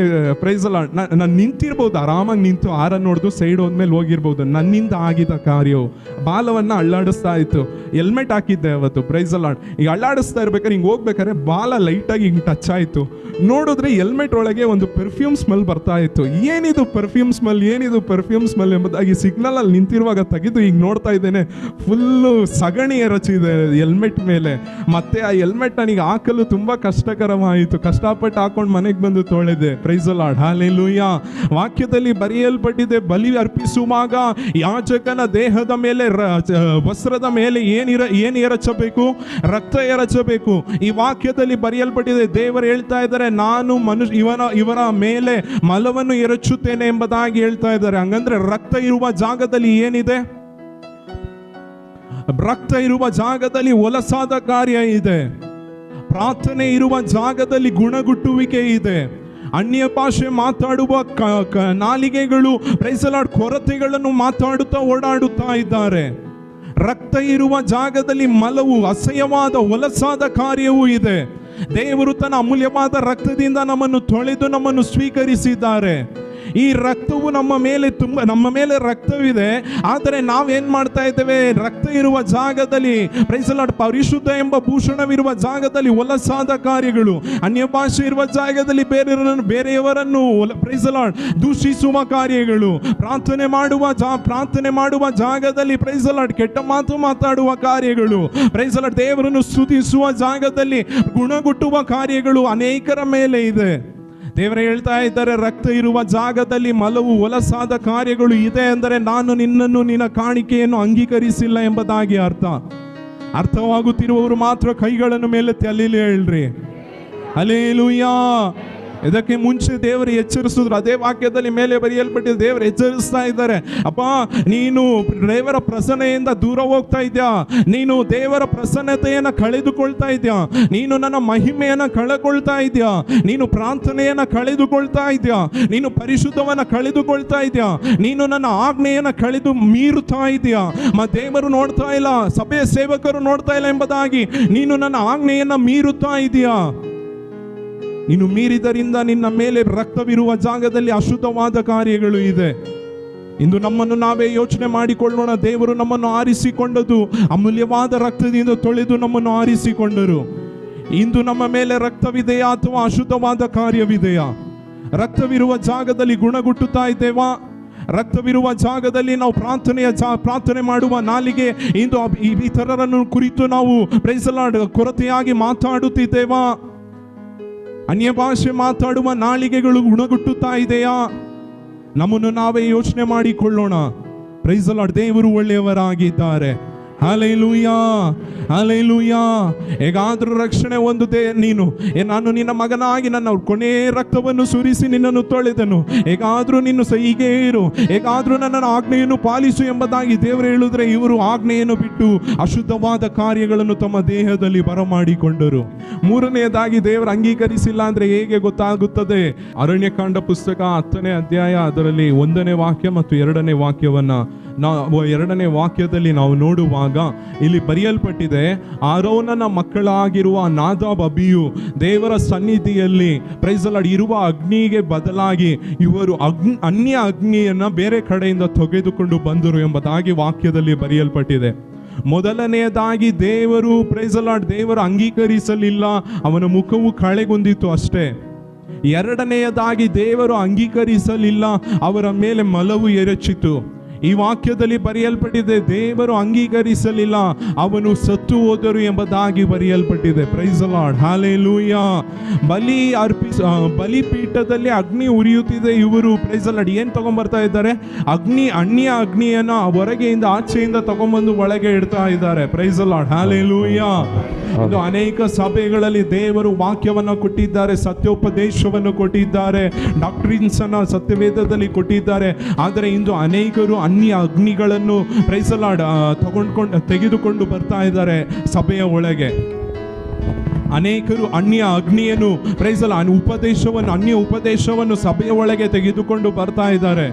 ಪ್ರೈಸ್ ದಿ ಲಾರ್ಡ್, ನಾನು ನಿಂತಿರ್ಬೋದು, ಆರಾಮಾಗಿ ನಿಂತು ಆರನ್ನು ನೋಡ್ದು ಸೈಡ್ ಹೋದ್ಮೇಲೆ ಹೋಗಿರ್ಬೋದು. ನನ್ನಿಂದ ಆಗಿದ್ದ ಕಾರ್ಯವು ಬಾಲವನ್ನು ಅಳ್ಳಾಡಿಸ್ತಾ ಇತ್ತು. ಹೆಲ್ಮೆಟ್ ಹಾಕಿದ್ದೆ ಅವತ್ತು. Praise the Lord. ಈಗ ಅಳ್ಳಾಡಿಸ್ತಾ ಇರ್ಬೇಕಾದ್ರೆ ಹಿಂಗೆ ಹೋಗ್ಬೇಕಾದ್ರೆ ಬಾಲ ಲೈಟಾಗಿ ಹಿಂಗೆ ಟಚ್ ಆಯಿತು. ನೋಡಿದ್ರೆ ಹೆಲ್ಮೆಟ್ ಒಳಗೆ ಒಂದು ಪರ್ಫ್ಯೂಮ್ ಸ್ಮೆಲ್ ಬರ್ತಾ ಇತ್ತು. ಏನಿದು ಪರ್ಫ್ಯೂಮ್ ಸ್ಮೆಲ್, ಏನಿದು ಪರ್ಫ್ಯೂಮ್ ಸ್ಮೆಲ್ ಎಂಬುದಾಗಿ ಸಿಗ್ನಲ್ ಅಲ್ಲಿ ನಿಂತಿರುವಾಗ ತೆಗೆದು ಈಗ ನೋಡ್ತಾ ಇದ್ದೇನೆ, ಫುಲ್ಲು ಸಗಣಿ ಎರಚಿದೆ ಹೆಲ್ಮೆಟ್ ಮೇಲೆ. ಮತ್ತೆ ಆ ಹೆಲ್ಮೆಟ್ ನನಗೆ ಹಾಕಲು ತುಂಬಾ ಕಷ್ಟಕರವಾಯಿತು. ಕಷ್ಟಪಟ್ಟು ಹಾಕೊಂಡು ಮನೆಗೆ ಬಂದು ತೊಳೆದೆ. Praise the lord. ಹಲ್ಲೆಲೂಯಾ. ವಾಕ್ಯದಲ್ಲಿ ಬರೆಯಲ್ಪಟ್ಟಿದೆ, ಬಲಿ ಅರ್ಪಿಸುವಾಗ ಯಾಜಕನ ದೇಹದ ಮೇಲೆ, ವಸ್ತ್ರದ ಮೇಲೆ ಏನು ಎರಚಬೇಕು? ರಕ್ತ ಎರಚಬೇಕು. ಈ ವಾಕ್ಯದಲ್ಲಿ ಬರೆಯಲ್ಪಟ್ಟಿದೆ, ದೇವರು ಹೇಳ್ತಾ ಇದ್ದಾರೆ, ನಾನು ಇವರ ಮೇಲೆ ಮಲವನ್ನು ಎರಚುತ್ತೇನೆ ಎಂಬುದಾಗಿ ಹೇಳ್ತಾ ಇದ್ದಾರೆ. ಹಂಗಂದ್ರೆ ರಕ್ತ ಇರುವ ಜಾಗದಲ್ಲಿ ಏನಿದೆ? ರಕ್ತ ಇರುವ ಜಾಗದಲ್ಲಿ ಹೊಲಸಾದ ಕಾರ್ಯ ಇದೆ. ಪ್ರಾರ್ಥನೆ ಇರುವ ಜಾಗದಲ್ಲಿ ಗುಣಗುಟ್ಟುವಿಕೆ ಇದೆ. ಅನ್ಯ ಭಾಷೆ ಮಾತಾಡುವ ನಾಲಿಗೆಗಳು ಪ್ರೈಸ್ ದಿ ಲಾರ್ಡ್ ಕೊರತೆಗಳನ್ನು ಮಾತಾಡುತ್ತಾ ಓಡಾಡುತ್ತಾ ಇದ್ದಾರೆ. ರಕ್ತ ಇರುವ ಜಾಗದಲ್ಲಿ ಮಲವು, ಅಸಹ್ಯವಾದ ಹೊಲಸಾದ ಕಾರ್ಯವೂ ಇದೆ. ದೇವರು ತನ್ನ ಅಮೂಲ್ಯವಾದ ರಕ್ತದಿಂದ ನಮ್ಮನ್ನು ತೊಳೆದು ನಮ್ಮನ್ನು ಸ್ವೀಕರಿಸಿದ್ದಾರೆ. ಈ ರಕ್ತವು ನಮ್ಮ ಮೇಲೆ ರಕ್ತವಿದೆ. ಆದರೆ ನಾವೇನ್ ಮಾಡ್ತಾ ಇದ್ದೇವೆ? ರಕ್ತ ಇರುವ ಜಾಗದಲ್ಲಿ ಪ್ರೈಸ್ ದಿ ಲಾರ್ಡ್, ಪರಿಶುದ್ಧ ಎಂಬ ಭೂಷಣವಿರುವ ಜಾಗದಲ್ಲಿ ಹೊಲಸಾದ ಕಾರ್ಯಗಳು, ಅನ್ಯ ಭಾಷೆ ಇರುವ ಜಾಗದಲ್ಲಿ ಬೇರೆಯವರನ್ನು ಪ್ರೈಸ್ ದಿ ಲಾರ್ಡ್ ದೂಷಿಸುವ ಕಾರ್ಯಗಳು, ಪ್ರಾರ್ಥನೆ ಮಾಡುವ ಜಾಗದಲ್ಲಿ ಪ್ರೈಸ್ ದಿ ಲಾರ್ಡ್ ಕೆಟ್ಟ ಮಾತು ಮಾತಾಡುವ ಕಾರ್ಯಗಳು, ಪ್ರೈಸ್ ದಿ ಲಾರ್ಡ್ ದೇವರನ್ನು ಸ್ತುತಿಸುವ ಜಾಗದಲ್ಲಿ ಗುಣಗುಟ್ಟುವ ಕಾರ್ಯಗಳು ಅನೇಕರ ಮೇಲೆ ಇದೆ. ದೇವರೇ ಹೇಳ್ತಾ ಇದ್ದಾರೆ, ರಕ್ತ ಇರುವ ಜಾಗದಲ್ಲಿ ಮಲವು, ಹೊಲಸಾದ ಕಾರ್ಯಗಳು ಇದೆ ಅಂದರೆ ನಾನು ನಿನ್ನನ್ನು, ನಿನ್ನ ಕಾಣಿಕೆಯನ್ನು ಅಂಗೀಕರಿಸಿಲ್ಲ ಎಂಬುದಾಗಿ ಅರ್ಥವಾಗುತ್ತಿರುವವರು ಮಾತ್ರ ಕೈಗಳನ್ನು ಮೇಲೆ ತಲೆಯಲ್ಲಿ ಹೇಳ್ರಿ. ಹಲ್ಲೆಲೂಯಾ. ಇದಕ್ಕೆ ಮುಂಚೆ ದೇವರು ಎಚ್ಚರಿಸಿದ್ರು. ಅದೇ ವಾಕ್ಯದಲ್ಲಿ ಮೇಲೆ ಬರೆಯಲ್ಪಟ್ಟಿದೆ, ದೇವರು ಎಚ್ಚರಿಸ್ತಾ ಇದ್ದಾರೆ, ಅಪ್ಪ ನೀನು ದೇವರ ಪ್ರಸನ್ನೆಯಿಂದ ದೂರ ಹೋಗ್ತಾ ಇದ್ಯಾ, ನೀನು ದೇವರ ಪ್ರಸನ್ನತೆಯನ್ನು ಕಳೆದುಕೊಳ್ತಾ ಇದ್ಯಾ, ನೀನು ನನ್ನ ಮಹಿಮೆಯನ್ನು ಕಳೆದುಕೊಳ್ತಾ ಇದ್ಯಾ, ನೀನು ಪ್ರಾರ್ಥನೆಯನ್ನು ಕಳೆದುಕೊಳ್ತಾ ಇದ್ಯಾ, ನೀನು ಪರಿಶುದ್ಧವನ್ನ ಕಳೆದುಕೊಳ್ತಾ ಇದ್ಯಾ, ನೀನು ನನ್ನ ಆಜ್ಞೆಯನ್ನು ಕಳೆದು ಮೀರುತ್ತಾ ಇದೆಯಾ. ದೇವರು ನೋಡ್ತಾ ಇಲ್ಲ, ಸಭೆಯ ಸೇವಕರು ನೋಡ್ತಾ ಇಲ್ಲ ಎಂಬುದಾಗಿ ನೀನು ನನ್ನ ಆಜ್ಞೆಯನ್ನು ಮೀರುತ್ತಾ ಇದೆಯಾ. ನೀನು ಮೀರಿದರಿಂದ ನಿನ್ನ ಮೇಲೆ ರಕ್ತವಿರುವ ಜಾಗದಲ್ಲಿ ಅಶುದ್ಧವಾದ ಕಾರ್ಯಗಳು ಇದೆ. ಇಂದು ನಮ್ಮನ್ನು ನಾವೇ ಯೋಚನೆ ಮಾಡಿಕೊಳ್ಳೋಣ. ದೇವರು ನಮ್ಮನ್ನು ಆರಿಸಿಕೊಂಡದ್ದು ಅಮೂಲ್ಯವಾದ ರಕ್ತದಿಂದ ತೊಳೆದು ನಮ್ಮನ್ನು ಆರಿಸಿಕೊಂಡರು. ಇಂದು ನಮ್ಮ ಮೇಲೆ ರಕ್ತವಿದೆಯಾ ಅಥವಾ ಅಶುದ್ಧವಾದ ಕಾರ್ಯವಿದೆಯಾ? ರಕ್ತವಿರುವ ಜಾಗದಲ್ಲಿ ಗುಣಗುಟ್ಟುತ್ತಾ ಇದ್ದೇವಾ? ರಕ್ತವಿರುವ ಜಾಗದಲ್ಲಿ ನಾವು ಪ್ರಾರ್ಥನೆ ಮಾಡುವ ನಾಲಿಗೆ ಇಂದು ಇತರರನ್ನು ಕುರಿತು ನಾವು ಪ್ರೈಸ್ ದಿ ಲಾರ್ಡ್ ಕೊರತೆಯಾಗಿ ಮಾತಾಡುತ್ತಿದ್ದೇವಾ? ಅನ್ಯ ಭಾಷೆ ಮಾತಾಡುವ ನಾಲಿಗೆಗಳು ಗುಣಗುಟ್ಟುತ್ತಾ ಇದೆಯಾ? ನಮ್ಮನ್ನು ನಾವೇ ಯೋಚನೆ ಮಾಡಿಕೊಳ್ಳೋಣ. Praise the Lord. ದೇವರು ಒಳ್ಳೆಯವರಾಗಿದ್ದಾರೆ. Hallelujah, hallelujah. ಹೇಗಾದ್ರೂ ರಕ್ಷಣೆ ಹೊಂದುತ್ತೆ ನೀನು. ನಾನು ನಿನ್ನ ಮಗನಾಗಿ ನನ್ನ ಕೊನೆ ರಕ್ತವನ್ನು ಸುರಿಸಿ ನಿನ್ನನ್ನು ತೊಳೆದನು, ಹೇಗಾದ್ರೂ ನಿನ್ನ ಹೀಗೆ ಇರು, ಹೇಗಾದ್ರೂ ನನ್ನನ್ನು ಆಜ್ಞೆಯನ್ನು ಪಾಲಿಸು ಎಂಬುದಾಗಿ ದೇವರು ಹೇಳಿದ್ರೆ, ಇವರು ಆಜ್ಞೆಯನ್ನು ಬಿಟ್ಟು ಅಶುದ್ಧವಾದ ಕಾರ್ಯಗಳನ್ನು ತಮ್ಮ ದೇಹದಲ್ಲಿ ಬರಮಾಡಿಕೊಂಡರು. ಮೂರನೆಯದಾಗಿ ದೇವರು ಅಂಗೀಕರಿಸಿಲ್ಲ ಅಂದ್ರೆ ಹೇಗೆ ಗೊತ್ತಾಗುತ್ತದೆ? ಅರಣ್ಯಕಾಂಡ ಪುಸ್ತಕ 10ನೇ ಅಧ್ಯಾಯ ಅದರಲ್ಲಿ 1ನೇ ವಾಕ್ಯ ಮತ್ತು 2ನೇ ವಾಕ್ಯವನ್ನ ನಾವು 2ನೇ ವಾಕ್ಯದಲ್ಲಿ ನಾವು ನೋಡುವಾಗ ಇಲ್ಲಿ ಬರೆಯಲ್ಪಟ್ಟಿದೆ, ಆರೋನನ ಮಕ್ಕಳಾಗಿರುವ ನಾದಾಬ್ ಅಬಿಯು ದೇವರ ಸನ್ನಿಧಿಯಲ್ಲಿ ಪ್ರೈಸ್ ದಿ ಲಾರ್ಡ್ ಇರುವ ಅಗ್ನಿಗೆ ಬದಲಾಗಿ ಇವರು ಅನ್ಯ ಅಗ್ನಿಯನ್ನ ಬೇರೆ ಕಡೆಯಿಂದ ತೆಗೆದುಕೊಂಡು ಬಂದರು ಎಂಬುದಾಗಿ ವಾಕ್ಯದಲ್ಲಿ ಬರೆಯಲ್ಪಟ್ಟಿದೆ. ಮೊದಲನೆಯದಾಗಿ ದೇವರು ಪ್ರೈಸ್ ದಿ ಲಾರ್ಡ್ ದೇವರು ಅಂಗೀಕರಿಸಲಿಲ್ಲ, ಅವನ ಮುಖವು ಕಳೆಗುಂದಿತು ಅಷ್ಟೇ. ಎರಡನೆಯದಾಗಿ ದೇವರು ಅಂಗೀಕರಿಸಲಿಲ್ಲ, ಅವರ ಮೇಲೆ ಮಲವು ಎರಚಿತು. ಈ ವಾಕ್ಯದಲ್ಲಿ ಬರೆಯಲ್ಪಟ್ಟಿದೆ, ದೇವರು ಅಂಗೀಕರಿಸಲಿಲ್ಲ, ಅವನು ಸತ್ತು ಹೋದರು ಎಂಬುದಾಗಿ ಬರೆಯಲ್ಪಟ್ಟಿದೆ. Praise the lord, hallelujah. ಬಲಿಪೀಠದಲ್ಲಿ ಅಗ್ನಿ ಉರಿಯುತ್ತಿದೆ. ಇವರು ಪ್ರೈಸ್ ದಿ ಲಾರ್ಡ್ ಏನ್ ತಗೊಂಡ್ಬರ್ತಾ ಇದ್ದಾರೆ? ಅನ್ಯ ಅಗ್ನಿಯನ್ನ ಹೊರಗೆಯಿಂದ ಆಚೆಯಿಂದ ತಗೊಂಡ್ಬಂದು ಒಳಗೆ ಇಡ್ತಾ ಇದ್ದಾರೆ. Praise the lord, hallelujah. ಇದು ಅನೇಕ ಸಭೆಗಳಲ್ಲಿ ದೇವರು ವಾಕ್ಯವನ್ನ ಕೊಟ್ಟಿದ್ದಾರೆ, ಸತ್ಯೋಪದೇಶವನ್ನು ಕೊಟ್ಟಿದ್ದಾರೆ, ಡಾಕ್ಟ್ರಿನ್ಸ್ ಅನ್ನ ಸತ್ಯವೇದದಲ್ಲಿ ಕೊಟ್ಟಿದ್ದಾರೆ. ಆದರೆ ಇಂದು ಅನೇಕರು ಅನ್ಯ ಅಗ್ನಿಗಳನ್ನು ಪ್ರೈಸ್ ದಿ ಲಾರ್ಡ್ ತೆಗೆದುಕೊಂಡು ಬರ್ತಾ ಇದ್ದಾರೆ ಸಭೆಯ ಒಳಗೆ. ಅನೇಕರು ಅನ್ಯ ಅಗ್ನಿಯನ್ನು ಪ್ರೈಸ್ ದಿ ಲಾರ್ಡ್ ಅನ್ಯ ಉಪದೇಶವನ್ನು ಸಭೆಯ ಒಳಗೆ ತೆಗೆದುಕೊಂಡು ಬರ್ತಾ ಇದ್ದಾರೆ.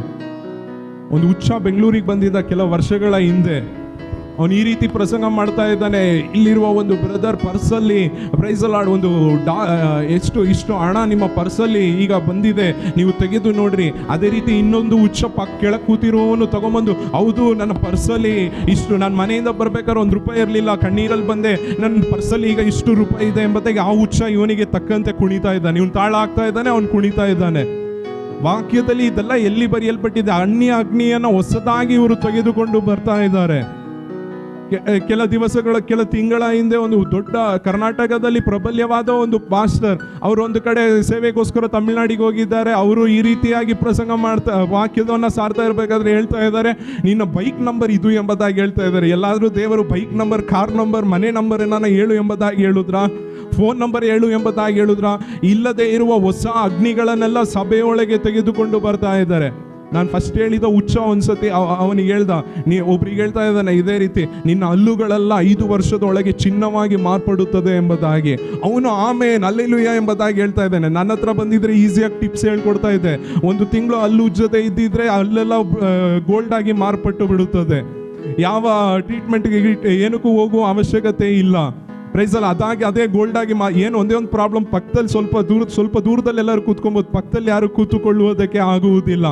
ಒಂದು ಹುಚ್ಚ ಬೆಂಗಳೂರಿಗೆ ಬಂದಿದ್ದ ಕೆಲವು ವರ್ಷಗಳ ಹಿಂದೆ. ಅವನು ಈ ರೀತಿ ಪ್ರಸಂಗ ಮಾಡ್ತಾ ಇದ್ದಾನೆ. ಇಲ್ಲಿರುವ ಒಂದು ಬ್ರದರ್ ಪರ್ಸಲ್ಲಿ ಪ್ರೈಸ್ ದಿ ಲಾರ್ಡ್ ಒಂದು ಇಷ್ಟು ಹಣ ನಿಮ್ಮ ಪರ್ಸಲ್ಲಿ ಈಗ ಬಂದಿದೆ, ನೀವು ತೆಗೆದು ನೋಡ್ರಿ. ಅದೇ ರೀತಿ ಇನ್ನೊಂದು ಹುಚ್ಚ ಕೆಳಗೆ ಕೂತಿರುವವನು ತಗೊಂಬಂದು, ಹೌದು ನನ್ನ ಪರ್ಸಲ್ಲಿ ಇಷ್ಟು, ನನ್ನ ಮನೆಯಿಂದ ಬರ್ಬೇಕಾದ್ರೆ ₹1 ಇರಲಿಲ್ಲ, ಕಣ್ಣೀರಲ್ಲಿ ಬಂದೆ, ನನ್ನ ಪರ್ಸಲ್ಲಿ ಈಗ ಇಷ್ಟು ರೂಪಾಯಿ ಇದೆ ಎಂಬುದಾಗಿ ಆ ಹುಚ್ಚ ಇವನಿಗೆ ತಕ್ಕಂತೆ ಕುಣಿತಾ ಇದ್ದಾನೆ. ಇವನು ತಾಳ ಆಗ್ತಾ ಇದ್ದಾನೆ, ಅವನು ಕುಣಿತಾ ಇದ್ದಾನೆ. ವಾಕ್ಯದಲ್ಲಿ ಇದೆಲ್ಲ ಎಲ್ಲಿ ಬರೆಯಲ್ಪಟ್ಟಿದೆ? ಅನ್ಯ ಅಗ್ನಿಯನ್ನು ಹೊಸದಾಗಿ ಇವರು ತೆಗೆದುಕೊಂಡು ಬರ್ತಾ ಇದ್ದಾರೆ. ಕೆಲ ತಿಂಗಳ ಹಿಂದೆ ಒಂದು ದೊಡ್ಡ ಕರ್ನಾಟಕದಲ್ಲಿ ಪ್ರಬಲ್ಯವಾದ ಒಂದು ಪಾಸ್ಟರ್ ಅವರು ಒಂದು ಕಡೆ ಸೇವೆಗೋಸ್ಕರ ತಮಿಳುನಾಡಿಗೆ ಹೋಗಿದ್ದಾರೆ. ಅವರು ಈ ರೀತಿಯಾಗಿ ಪ್ರಸಂಗ ಮಾಡ್ತಾ ವಾಕ್ಯದವನ್ನ ಸಾರ್ತಾ ಇರಬೇಕಾದ್ರೆ ಹೇಳ್ತಾ ಇದ್ದಾರೆ, ನಿನ್ನ ಬೈಕ್ ನಂಬರ್ ಇದು ಎಂಬುದಾಗಿ ಹೇಳ್ತಾ ಇದ್ದಾರೆ. ಎಲ್ಲಾದ್ರೂ ದೇವರು ಬೈಕ್ ನಂಬರ್, ಕಾರ್ ನಂಬರ್, ಮನೆ ನಂಬರ್ ಏನಾನ ಹೇಳು ಎಂಬುದಾಗಿ ಹೇಳಿದ್ರ? ಫೋನ್ ನಂಬರ್ ಹೇಳು ಎಂಬುದಾಗಿ ಹೇಳಿದ್ರ? ಇಲ್ಲದೆ ಇರುವ ಹೊಸ ಅಗ್ನಿಗಳನ್ನೆಲ್ಲ ಸಭೆಯೊಳಗೆ ತೆಗೆದುಕೊಂಡು ಬರ್ತಾ ಇದ್ದಾರೆ. ನಾನು ಫಸ್ಟ್ ಹೇಳಿದ ಹುಚ್ಚ ಒಂದ್ಸತಿ ಅವನಿಗೆ ಹೇಳ್ದ, ಒಬ್ರಿಗೆ ಹೇಳ್ತಾ ಇದ್ದಾನೆ ಇದೇ ರೀತಿ, ನಿನ್ನ ಹಲ್ಲುಗಳೆಲ್ಲ 5 ವರ್ಷದೊಳಗೆ ಚಿನ್ನವಾಗಿ ಮಾರ್ಪಡುತ್ತದೆ ಎಂಬುದಾಗಿ. ಅವನು ಆಮೇಲೆ ಹಲ್ಲೆಲೂಯಾ ಎಂಬುದಾಗಿ ಹೇಳ್ತಾ ಇದ್ದಾನೆ. ನನ್ನ ಹತ್ರ ಬಂದಿದ್ರೆ ಈಸಿಯಾಗಿ ಟಿಪ್ಸ್ ಹೇಳ್ಕೊಡ್ತಾ ಇದ್ದೆ. 1 ತಿಂಗಳು ಹಲ್ಲು ಉಜ್ಜತೆ ಇದ್ದಿದ್ರೆ ಅಲ್ಲೆಲ್ಲ ಗೋಲ್ಡ್ ಆಗಿ ಮಾರ್ಪಟ್ಟು ಬಿಡುತ್ತದೆ. ಯಾವ ಟ್ರೀಟ್ಮೆಂಟ್ಗೆ ಏನಕ್ಕೂ ಹೋಗುವ ಅವಶ್ಯಕತೆ ಇಲ್ಲ. ಪ್ರೈಸ್ ಅಲ್ಲ, ಅದೇ ಗೋಲ್ಡ್ ಆಗಿ ಏನು ಒಂದೇ ಒಂದು ಪ್ರಾಬ್ಲಮ್, ಪಕ್ಕದಲ್ಲಿ ಸ್ವಲ್ಪ ದೂರದಲ್ಲಿ ಎಲ್ಲರೂ ಕೂತ್ಕೊಬೋದು, ಪಕ್ಕದಲ್ಲಿ ಯಾರು ಕೂತುಕೊಳ್ಳುವುದಕ್ಕೆ ಆಗುವುದಿಲ್ಲ.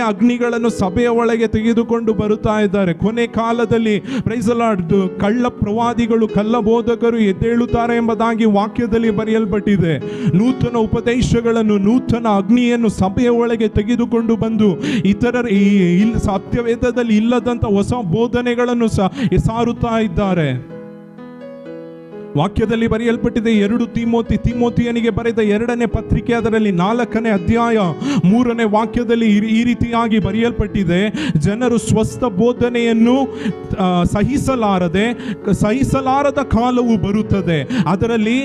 ಅಗ್ನಿಗಳನ್ನು ಸಭೆಯ ಒಳಗೆ ತೆಗೆದುಕೊಂಡು ಬರುತ್ತಾ ಇದ್ದಾರೆ. ಕೊನೆ ಕಾಲದಲ್ಲಿ ಪ್ರೈಸ್ ಲಾರ್ಡ್ ಕಳ್ಳ ಪ್ರವಾದಿಗಳು, ಕಳ್ಳ ಬೋಧಕರು ಎದ್ದೇಳುತ್ತಾರೆ ಎಂಬುದಾಗಿ ವಾಕ್ಯದಲ್ಲಿ ಬರೆಯಲ್ಪಟ್ಟಿದೆ. ನೂತನ ಉಪದೇಶಗಳನ್ನು, ನೂತನ ಅಗ್ನಿಯನ್ನು ಸಭೆಯ ಒಳಗೆ ತೆಗೆದುಕೊಂಡು ಬಂದು ಇತರರ ಸತ್ಯವೇದದಲ್ಲಿ ಇಲ್ಲದಂತ ಹೊಸ ಬೋಧನೆಗಳನ್ನು ಸಾರುತ್ತಾ ಇದ್ದಾರೆ. ವಾಕ್ಯದಲ್ಲಿ ಬರೆಯಲ್ಪಟ್ಟಿದೆ 2 ತಿಮೋತಿಯನಿಗೆ ಬರೆದ 2ನೇ ಪತ್ರಿಕೆ ಅದರಲ್ಲಿ 4ನೇ ಅಧ್ಯಾಯ 3ನೇ ವಾಕ್ಯದಲ್ಲಿ ಈ ರೀತಿಯಾಗಿ ಬರೆಯಲ್ಪಟ್ಟಿದೆ, ಜನರು ಸ್ವಸ್ಥ ಬೋಧನೆಯನ್ನು ಸಹಿಸಲಾರದ ಕಾಲವು ಬರುತ್ತದೆ, ಅದರಲ್ಲಿ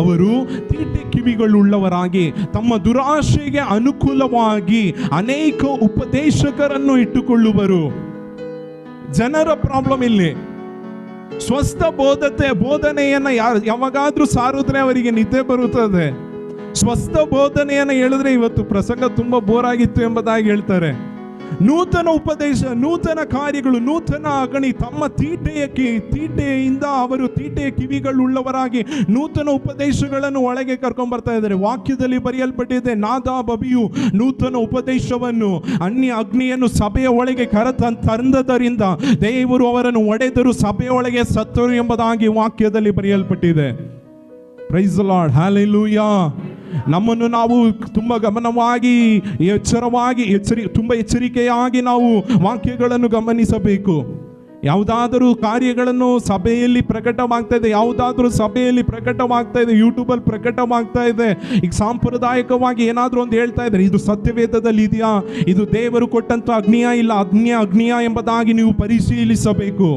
ಅವರು ತೀಟೆ ಕಿವಿಗಳುಳ್ಳವರಾಗಿ ತಮ್ಮ ದುರಾಶೆಗೆ ಅನುಕೂಲವಾಗಿ ಅನೇಕ ಉಪದೇಶಕರನ್ನು ಇಟ್ಟುಕೊಳ್ಳುವರು. ಜನರ ಪ್ರಾಬ್ಲಮ್ ಇಲ್ಲಿ. ಸ್ವಸ್ಥ ಬೋಧನೆಯನ್ನ ಯಾವಾಗಾದ್ರೂ ಸಾರಿದ್ರೆ ಅವರಿಗೆ ನಿದ್ದೆ ಬರುತ್ತದೆ. ಸ್ವಸ್ಥ ಬೋಧನೆಯನ್ನ ಹೇಳಿದ್ರೆ ಇವತ್ತು ಪ್ರಸಂಗ ತುಂಬಾ ಬೋರ್ ಆಗಿತ್ತು ಎಂಬುದಾಗಿ ಹೇಳ್ತಾರೆ. ನೂತನ ಉಪದೇಶ, ನೂತನ ಕಾರ್ಯಗಳು, ನೂತನ ಅಗಣಿ, ತಮ್ಮ ತೀಟೆಯಿಂದ ಅವರು ತೀಟೆಯ ಕಿವಿಗಳುಳ್ಳವರಾಗಿ ನೂತನ ಉಪದೇಶಗಳನ್ನು ಒಳಗೆ ಕರ್ಕೊಂಡ್ ಬರ್ತಾ ಇದ್ದಾರೆ. ವಾಕ್ಯದಲ್ಲಿ ಬರೆಯಲ್ಪಟ್ಟಿದೆ, ನಾದಾಬಬಿಯು ನೂತನ ಉಪದೇಶವನ್ನು ಅನ್ಯ ಅಗ್ನಿಯನ್ನು ಸಭೆಯ ಒಳಗೆ ತಂದದರಿಂದ ದೇವರು ಅವರನ್ನು ಒಡೆದರು, ಸಭೆಯ ಒಳಗೆ ಸತ್ತರು ಎಂಬುದಾಗಿ ವಾಕ್ಯದಲ್ಲಿ ಬರೆಯಲ್ಪಟ್ಟಿದೆ. Praise the lord, hallelujah. ನಮ್ಮನ್ನು ನಾವು ತುಂಬ ಗಮನವಾಗಿ ತುಂಬ ಎಚ್ಚರಿಕೆಯಾಗಿ ನಾವು ವಾಕ್ಯಗಳನ್ನು ಗಮನಿಸಬೇಕು. ಯಾವುದಾದರೂ ಕಾರ್ಯಗಳನ್ನು ಸಭೆಯಲ್ಲಿ ಪ್ರಕಟವಾಗ್ತಾ ಇದೆ, ಯಾವುದಾದ್ರೂ ಸಭೆಯಲ್ಲಿ ಪ್ರಕಟವಾಗ್ತಾ ಇದೆ, ಯೂಟ್ಯೂಬಲ್ಲಿ ಪ್ರಕಟವಾಗ್ತಾ ಇದೆ, ಈಗ ಸಾಂಪ್ರದಾಯಿಕವಾಗಿ ಏನಾದರೂ ಒಂದು ಹೇಳ್ತಾ ಇದ್ದಾರೆ, ಇದು ಸತ್ಯವೇದದಲ್ಲಿ ಇದೆಯಾ, ಇದು ದೇವರು ಕೊಟ್ಟಂತ ಅಗ್ನಿಯ ಇಲ್ಲ ಅಗ್ನಿಯ ಎಂಬುದಾಗಿ ನೀವು ಪರಿಶೀಲಿಸಬೇಕು.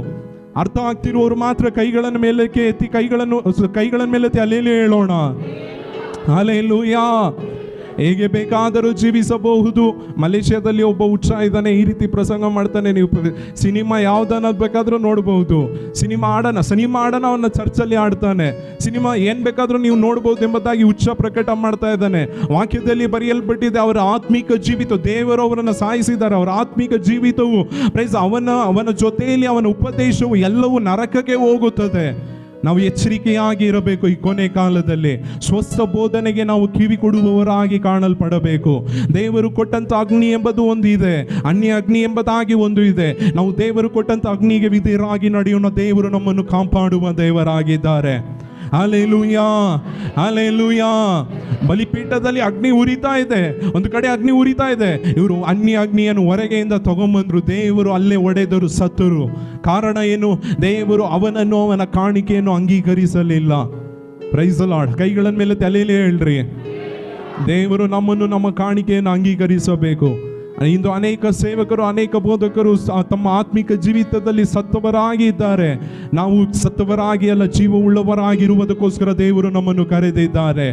ಅರ್ಥ ಆಗ್ತಿರುವವರು ಮಾತ್ರ ಕೈಗಳನ್ನು ಮೇಲಕ್ಕೆ ಎತ್ತಿ ಕೈಗಳ ಮೇಲೆತ್ತಿ ಅಲ್ಲೇಲಿ ಹೇಳೋಣ, ಹಲ್ಲೆಲೂಯಾ. ಹೇಗೆ ಬೇಕಾದರೂ ಜೀವಿಸಬಹುದು. ಮಲೇಷ್ಯಾದಲ್ಲಿ ಒಬ್ಬ ಹುಚ್ಚ ಇದ್ದಾನೆ, ಈ ರೀತಿ ಪ್ರಸಂಗ ಮಾಡ್ತಾನೆ. ನೀವು ಸಿನಿಮಾ ಯಾವ್ದನ್ನ ಬೇಕಾದ್ರೂ ನೋಡ್ಬಹುದು. ಸಿನಿಮಾ ಆಡೋಣ ಅವನ್ನ ಚರ್ಚಲ್ಲಿ ಆಡ್ತಾನೆ. ಸಿನಿಮಾ ಏನ್ ಬೇಕಾದ್ರೂ ನೀವು ನೋಡ್ಬಹುದು ಎಂಬುದಾಗಿ ಹುಚ್ಚ ಪ್ರಕಟ ಮಾಡ್ತಾ ಇದ್ದಾನೆ. ವಾಕ್ಯದಲ್ಲಿ ಬರೆಯಲ್ಪಟ್ಟಿದೆ, ಅವರ ಆತ್ಮಿಕ ಜೀವಿತ, ದೇವರು ಅವರನ್ನು ಸಾಯಿಸಿದ್ದಾರೆ, ಅವರ ಆತ್ಮಿಕ ಜೀವಿತವು ಅವನ ಜೊತೆಯಲ್ಲಿ ಅವನ ಉಪದೇಶವು ಎಲ್ಲವೂ ನರಕಕ್ಕೆ ಹೋಗುತ್ತದೆ. ನಾವು ಎಚ್ಚರಿಕೆಯಾಗಿ ಇರಬೇಕು. ಈ ಕೊನೆ ಕಾಲದಲ್ಲಿ ಸ್ವಸ್ಥ ಬೋಧನೆಗೆ ನಾವು ಕಿವಿ ಕೊಡುವವರಾಗಿ ಕಾಣಲ್ಪಡಬೇಕು. ದೇವರು ಕೊಟ್ಟಂತ ಅಗ್ನಿ ಎಂಬುದು ಒಂದು ಇದೆ, ಅನ್ಯ ಅಗ್ನಿ ಎಂಬುದಾಗಿ ಒಂದು ಇದೆ. ನಾವು ದೇವರು ಕೊಟ್ಟಂತ ಅಗ್ನಿಗೆ ವಿಧೇಯರಾಗಿ ನಡೆಯೋಣ. ದೇವರು ನಮ್ಮನ್ನು ಕಾಪಾಡುವ ದೇವರಾಗಿದ್ದಾರೆ. Hallelujah, hallelujah. ಬಲಿಪೀಠದಲ್ಲಿ ಅಗ್ನಿ ಉರಿತಾ ಇದೆ, ಒಂದು ಕಡೆ ಅಗ್ನಿ ಉರಿತಾ ಇದೆ. ಇವರು ಅನ್ಯ ಅಗ್ನಿಯನ್ನು ಹೊರಗೆಯಿಂದ ತಗೊಂಬಂದ್ರು, ದೇವರು ಅಲ್ಲೇ ಒಡೆದರು, ಸತ್ತರು. ಕಾರಣ ಏನು? ದೇವರು ಅವನ ಕಾಣಿಕೆಯನ್ನು ಅಂಗೀಕರಿಸಲಿಲ್ಲ. Praise the lord. ಕೈಗಳ ಮೇಲೆ ತಲೆಯಲ್ಲೇ ಹೇಳ್ರಿ, ದೇವರು ನಮ್ಮನ್ನು ನಮ್ಮ ಕಾಣಿಕೆಯನ್ನು ಅಂಗೀಕರಿಸಬೇಕು. ಇಂದು ಅನೇಕ ಸೇವಕರು, ಅನೇಕ ಬೋಧಕರು ತಮ್ಮ ಆತ್ಮಿಕ ಜೀವಿತದಲ್ಲಿ ಸತ್ತವರಾಗಿ ಇದ್ದಾರೆ. ನಾವು ಸತ್ತವರಾಗಿ ಅಲ್ಲ, ಜೀವವುಳ್ಳವರಾಗಿರುವುದಕ್ಕೋಸ್ಕರ ದೇವರು ನಮ್ಮನ್ನು ಕರೆದಿದ್ದಾರೆ.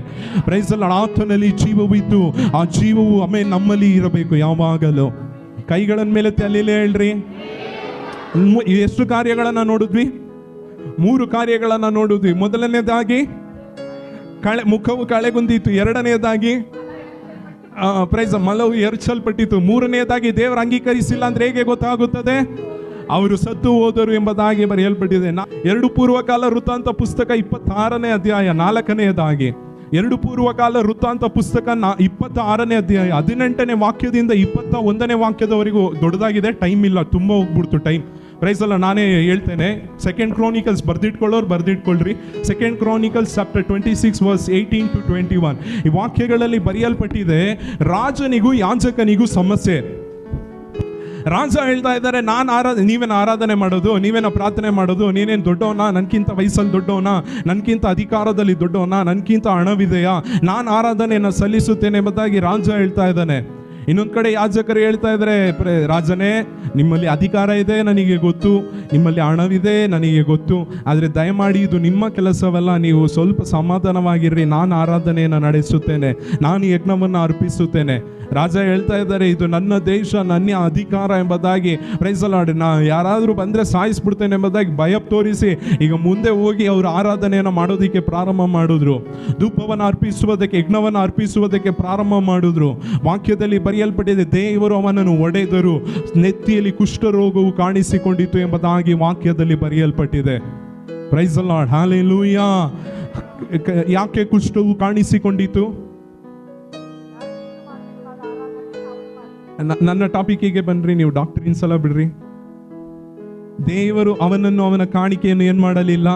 Praise the Lord. ಆತನಲ್ಲಿ ಜೀವವಿದ್ದು ಆ ಜೀವವು ನಮ್ಮಲ್ಲಿ ಇರಬೇಕು ಯಾವಾಗಲೂ. ಕೈಗಳ ಮೇಲೆ ತಲೆಯಲ್ಲೇ ಹೇಳ್ರಿ. ಎಷ್ಟು ಕಾರ್ಯಗಳನ್ನ ನೋಡಿದ್ವಿ? 3 ಕಾರ್ಯಗಳನ್ನ ನೋಡಿದ್ವಿ. ಮೊದಲನೇದಾಗಿ ಮುಖವು ಕಳೆಗುಂದಿತ್ತು, ಎರಡನೇದಾಗಿ ಮಲವು ಎರಚಲ್ಪಟ್ಟಿತು, ಮೂರನೆಯದಾಗಿ ದೇವರು ಅಂಗೀಕರಿಸಿಲ್ಲ ಅಂದ್ರೆ ಹೇಗೆ ಗೊತ್ತಾಗುತ್ತದೆ? ಅವರು ಸತ್ತು ಹೋದರು ಎಂಬುದಾಗಿ ಬರೆಯಲ್ಪಟ್ಟಿದೆ. 2 ಪೂರ್ವಕಾಲ ವೃತ್ತಾಂತ ಪುಸ್ತಕ 26ನೇ ಅಧ್ಯಾಯ 4ನೇದಾಗಿ, 2 ಪೂರ್ವಕಾಲ ವೃತ್ತಾಂತ ಪುಸ್ತಕ 26ನೇ ಅಧ್ಯಾಯ 18ನೇ ವಾಕ್ಯದಿಂದ 21ನೇ ವಾಕ್ಯದವರೆಗೂ ದೊಡ್ಡದಾಗಿದೆ, ಟೈಮ್ ಇಲ್ಲ, ತುಂಬ ಹೋಗ್ಬಿಡ್ತು ಟೈಮ್. ಪ್ರೈಸ್ ಅಲ್ಲ, ನಾನೇ ಹೇಳ್ತೇನೆ. 2 ಕ್ರಾನಿಕಲ್ಸ್ ಬರ್ದಿಟ್ಕೊಳ್ಳೋರು ಬರ್ದಿಟ್ಕೊಳ್ರಿ. 2 ಕ್ರಾನಿಕಲ್ಸ್ ಚಾಪ್ಟರ್ 26 ವರ್ಸ್ 18 to 21. ಈ ವಾಕ್ಯಗಳಲ್ಲಿ ಬರೆಯಲ್ಪಟ್ಟಿದೆ, ರಾಜನಿಗೂ ಯಾಜಕನಿಗೂ ಸಮಸ್ಯೆ. ರಾಜ ಹೇಳ್ತಾ ಇದ್ದಾರೆ, ನೀವೇನು ಆರಾಧನೆ ಮಾಡೋದು, ನೀವೇನ ಪ್ರಾರ್ಥನೆ ಮಾಡೋದು, ನೀನೇನು ದೊಡ್ಡವನ, ನನ್ಕಿಂತ ವಯಸ್ಸಲ್ಲಿ ದೊಡ್ಡವನ, ನನ್ಕಿಂತ ಅಧಿಕಾರದಲ್ಲಿ ದೊಡ್ಡವನ, ನನ್ಕಿಂತ ಹಣವಿದೆಯಾ, ನಾನು ಆರಾಧನೆಯನ್ನು ಸಲ್ಲಿಸುತ್ತೇನೆ ಎಂಬುದಾಗಿ ರಾಜ ಹೇಳ್ತಾ ಇದ್ದಾನೆ. ಇನ್ನೊಂದು ಕಡೆ ಯಾಜಕರು ಹೇಳ್ತಾ ಇದ್ದಾರೆ, ರಾಜನೇ ನಿಮ್ಮಲ್ಲಿ ಅಧಿಕಾರ ಇದೆ ನನಗೆ ಗೊತ್ತು, ನಿಮ್ಮಲ್ಲಿ ಹಣವಿದೆ ನನಗೆ ಗೊತ್ತು, ಆದರೆ ದಯಮಾಡಿ ಇದು ನಿಮ್ಮ ಕೆಲಸವಲ್ಲ, ನೀವು ಸ್ವಲ್ಪ ಸಮಾಧಾನವಾಗಿರ್ರಿ, ನಾನು ಆರಾಧನೆಯನ್ನು ನಡೆಸುತ್ತೇನೆ, ನಾನು ಯಜ್ಞವನ್ನು ಅರ್ಪಿಸುತ್ತೇನೆ. ರಾಜ ಹೇಳ್ತಾ ಇದ್ದಾರೆ, ಇದು ನನ್ನ ದೇಶ, ನನ್ನ ಅಧಿಕಾರ ಎಂಬುದಾಗಿ. Praise the Lord. ಯಾರಾದರೂ ಬಂದರೆ ಸಾಯಿಸ್ಬಿಡ್ತೇನೆ ಎಂಬುದಾಗಿ ಭಯ ತೋರಿಸಿ ಈಗ ಮುಂದೆ ಹೋಗಿ ಅವರು ಆರಾಧನೆಯನ್ನು ಮಾಡೋದಕ್ಕೆ ಪ್ರಾರಂಭ ಮಾಡಿದ್ರು. ಧೂಪವನ್ನು ಅರ್ಪಿಸುವುದಕ್ಕೆ, ಯಜ್ಞವನ್ನು ಅರ್ಪಿಸುವುದಕ್ಕೆ ಪ್ರಾರಂಭ ಮಾಡಿದ್ರು. ವಾಕ್ಯದಲ್ಲಿ ಬರೆಯಲ್ಪಟ್ಟಿದೆ, ದೇವರು ಅವನನ್ನು ಒಡೆದರು, ನೆತ್ತಿಯಲ್ಲಿ ಕುಷ್ಠರೋಗವು ಕಾಣಿಸಿಕೊಂಡಿತು ಎಂಬುದಾಗಿ ವಾಕ್ಯದಲ್ಲಿ ಬರೆಯಲ್ಪಟ್ಟಿದೆ. Praise the lord, hallelujah. ಯಾಕೆ ಕುಷ್ಠವು ಕಾಣಿಸಿಕೊಂಡಿತು? ನನ್ನ ಟಾಪಿಕ್ಕಿಗೆ ಬನ್ರಿ, ನೀವು ಡಾಕ್ಟ್ರಿನ್ಸ್ ಎಲ್ಲ ಬಿಡ್ರಿ. ದೇವರು ಅವನ ಕಾಣಿಕೆಯನ್ನು ಏನ್ ಮಾಡಲಿಲ್ಲ?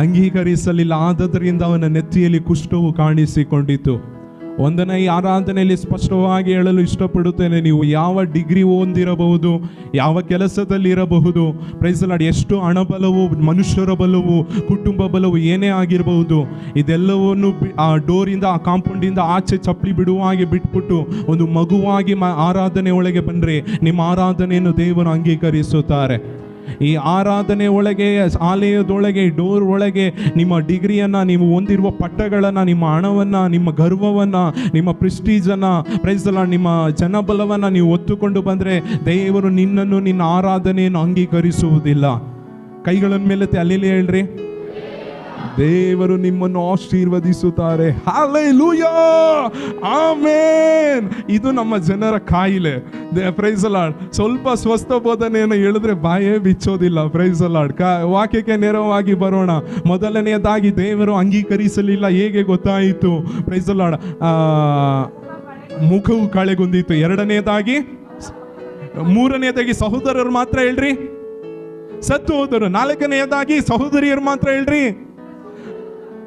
ಅಂಗೀಕರಿಸಲಿಲ್ಲ. ಆದದರಿಂದ ಅವನ ನೆತ್ತಿಯಲ್ಲಿ ಕುಷ್ಠವು ಕಾಣಿಸಿಕೊಂಡಿತು. ಒಂದನೇ ಈ ಆರಾಧನೆಯಲ್ಲಿ ಸ್ಪಷ್ಟವಾಗಿ ಹೇಳಲು ಇಷ್ಟಪಡುತ್ತೇನೆ. ನೀವು ಯಾವ ಡಿಗ್ರಿ ಹೊಂದಿರಬಹುದು, ಯಾವ ಕೆಲಸದಲ್ಲಿ ಇರಬಹುದು, ಪ್ರೈಸ್ ದಿ ಲಾರ್ಡ್, ಎಷ್ಟು ಹಣಬಲವು, ಮನುಷ್ಯರ ಬಲವು, ಕುಟುಂಬ ಬಲವು ಏನೇ ಆಗಿರಬಹುದು, ಇದೆಲ್ಲವನ್ನು ಆ ಡೋರಿಂದ, ಆ ಕಾಂಪೌಂಡಿಂದ ಆಚೆ ಚಪ್ಪಲಿ ಬಿಡುವ ಹಾಗೆ ಬಿಟ್ಬಿಟ್ಟು ಒಂದು ಮಗುವಾಗಿ ಆರಾಧನೆ ಒಳಗೆ ಬಂದರೆ ನಿಮ್ಮ ಆರಾಧನೆಯನ್ನು ದೇವರು ಅಂಗೀಕರಿಸುತ್ತಾರೆ. ಈ ಆರಾಧನೆ ಒಳಗೆ, ಆಲಯದೊಳಗೆ, ಡೋರ್ ಒಳಗೆ ನಿಮ್ಮ ಡಿಗ್ರಿಯನ್ನು, ನೀವು ಹೊಂದಿರುವ ಪಟ್ಟಗಳನ್ನು, ನಿಮ್ಮ ಹಣವನ್ನು, ನಿಮ್ಮ ಗರ್ವವನ್ನು, ನಿಮ್ಮ ಪ್ರೆಸ್ಟೀಜನ್ನು, ಪ್ರೈಸ್ ದಿ ಲಾರ್ಡ್, ನಿಮ್ಮ ಜನಬಲವನ್ನು ನೀವು ಹೊತ್ತುಕೊಂಡು ಬಂದರೆ ದೇವರು ನಿನ್ನನ್ನು, ನಿನ್ನ ಆರಾಧನೆಯನ್ನು ಅಂಗೀಕರಿಸುವುದಿಲ್ಲ. ಕೈಗಳ ಮೇಲೆ ಅಲ್ಲೆಲ್ಲಿ ಹೇಳ್ರಿ, ದೇವರು ನಿಮ್ಮನ್ನು ಆಶೀರ್ವದಿಸುತ್ತಾರೆ. Hallelujah, amen. ಇದು ನಮ್ಮ ಜನರ ಕಾಯಿಲೆ. Praise the Lord. ಸ್ವಲ್ಪ ಸ್ವಸ್ಥ ಬೋಧನೆಯನ್ನು ಹೇಳಿದ್ರೆ ಬಾಯೇ ಬಿಚ್ಚೋದಿಲ್ಲ. Praise the Lord. ವಾಕ್ಯಕ್ಕೆ ನೇರವಾಗಿ ಬರೋಣ. ಮೊದಲನೆಯದಾಗಿ ದೇವರು ಅಂಗೀಕರಿಸಲಿಲ್ಲ. ಹೇಗೆ ಗೊತ್ತಾಯಿತು? Praise the Lord. ಮುಖವು ಕಳೆಗುಂದಿತ್ತು. ಎರಡನೆಯದಾಗಿ, ಮೂರನೆಯದಾಗಿ ಸಹೋದರರು ಮಾತ್ರ ಹೇಳ್ರಿ ಸತ್ತು ಹೋದರು. ನಾಲ್ಕನೆಯದಾಗಿ ಸಹೋದರಿಯರು ಮಾತ್ರ ಹೇಳ್ರಿ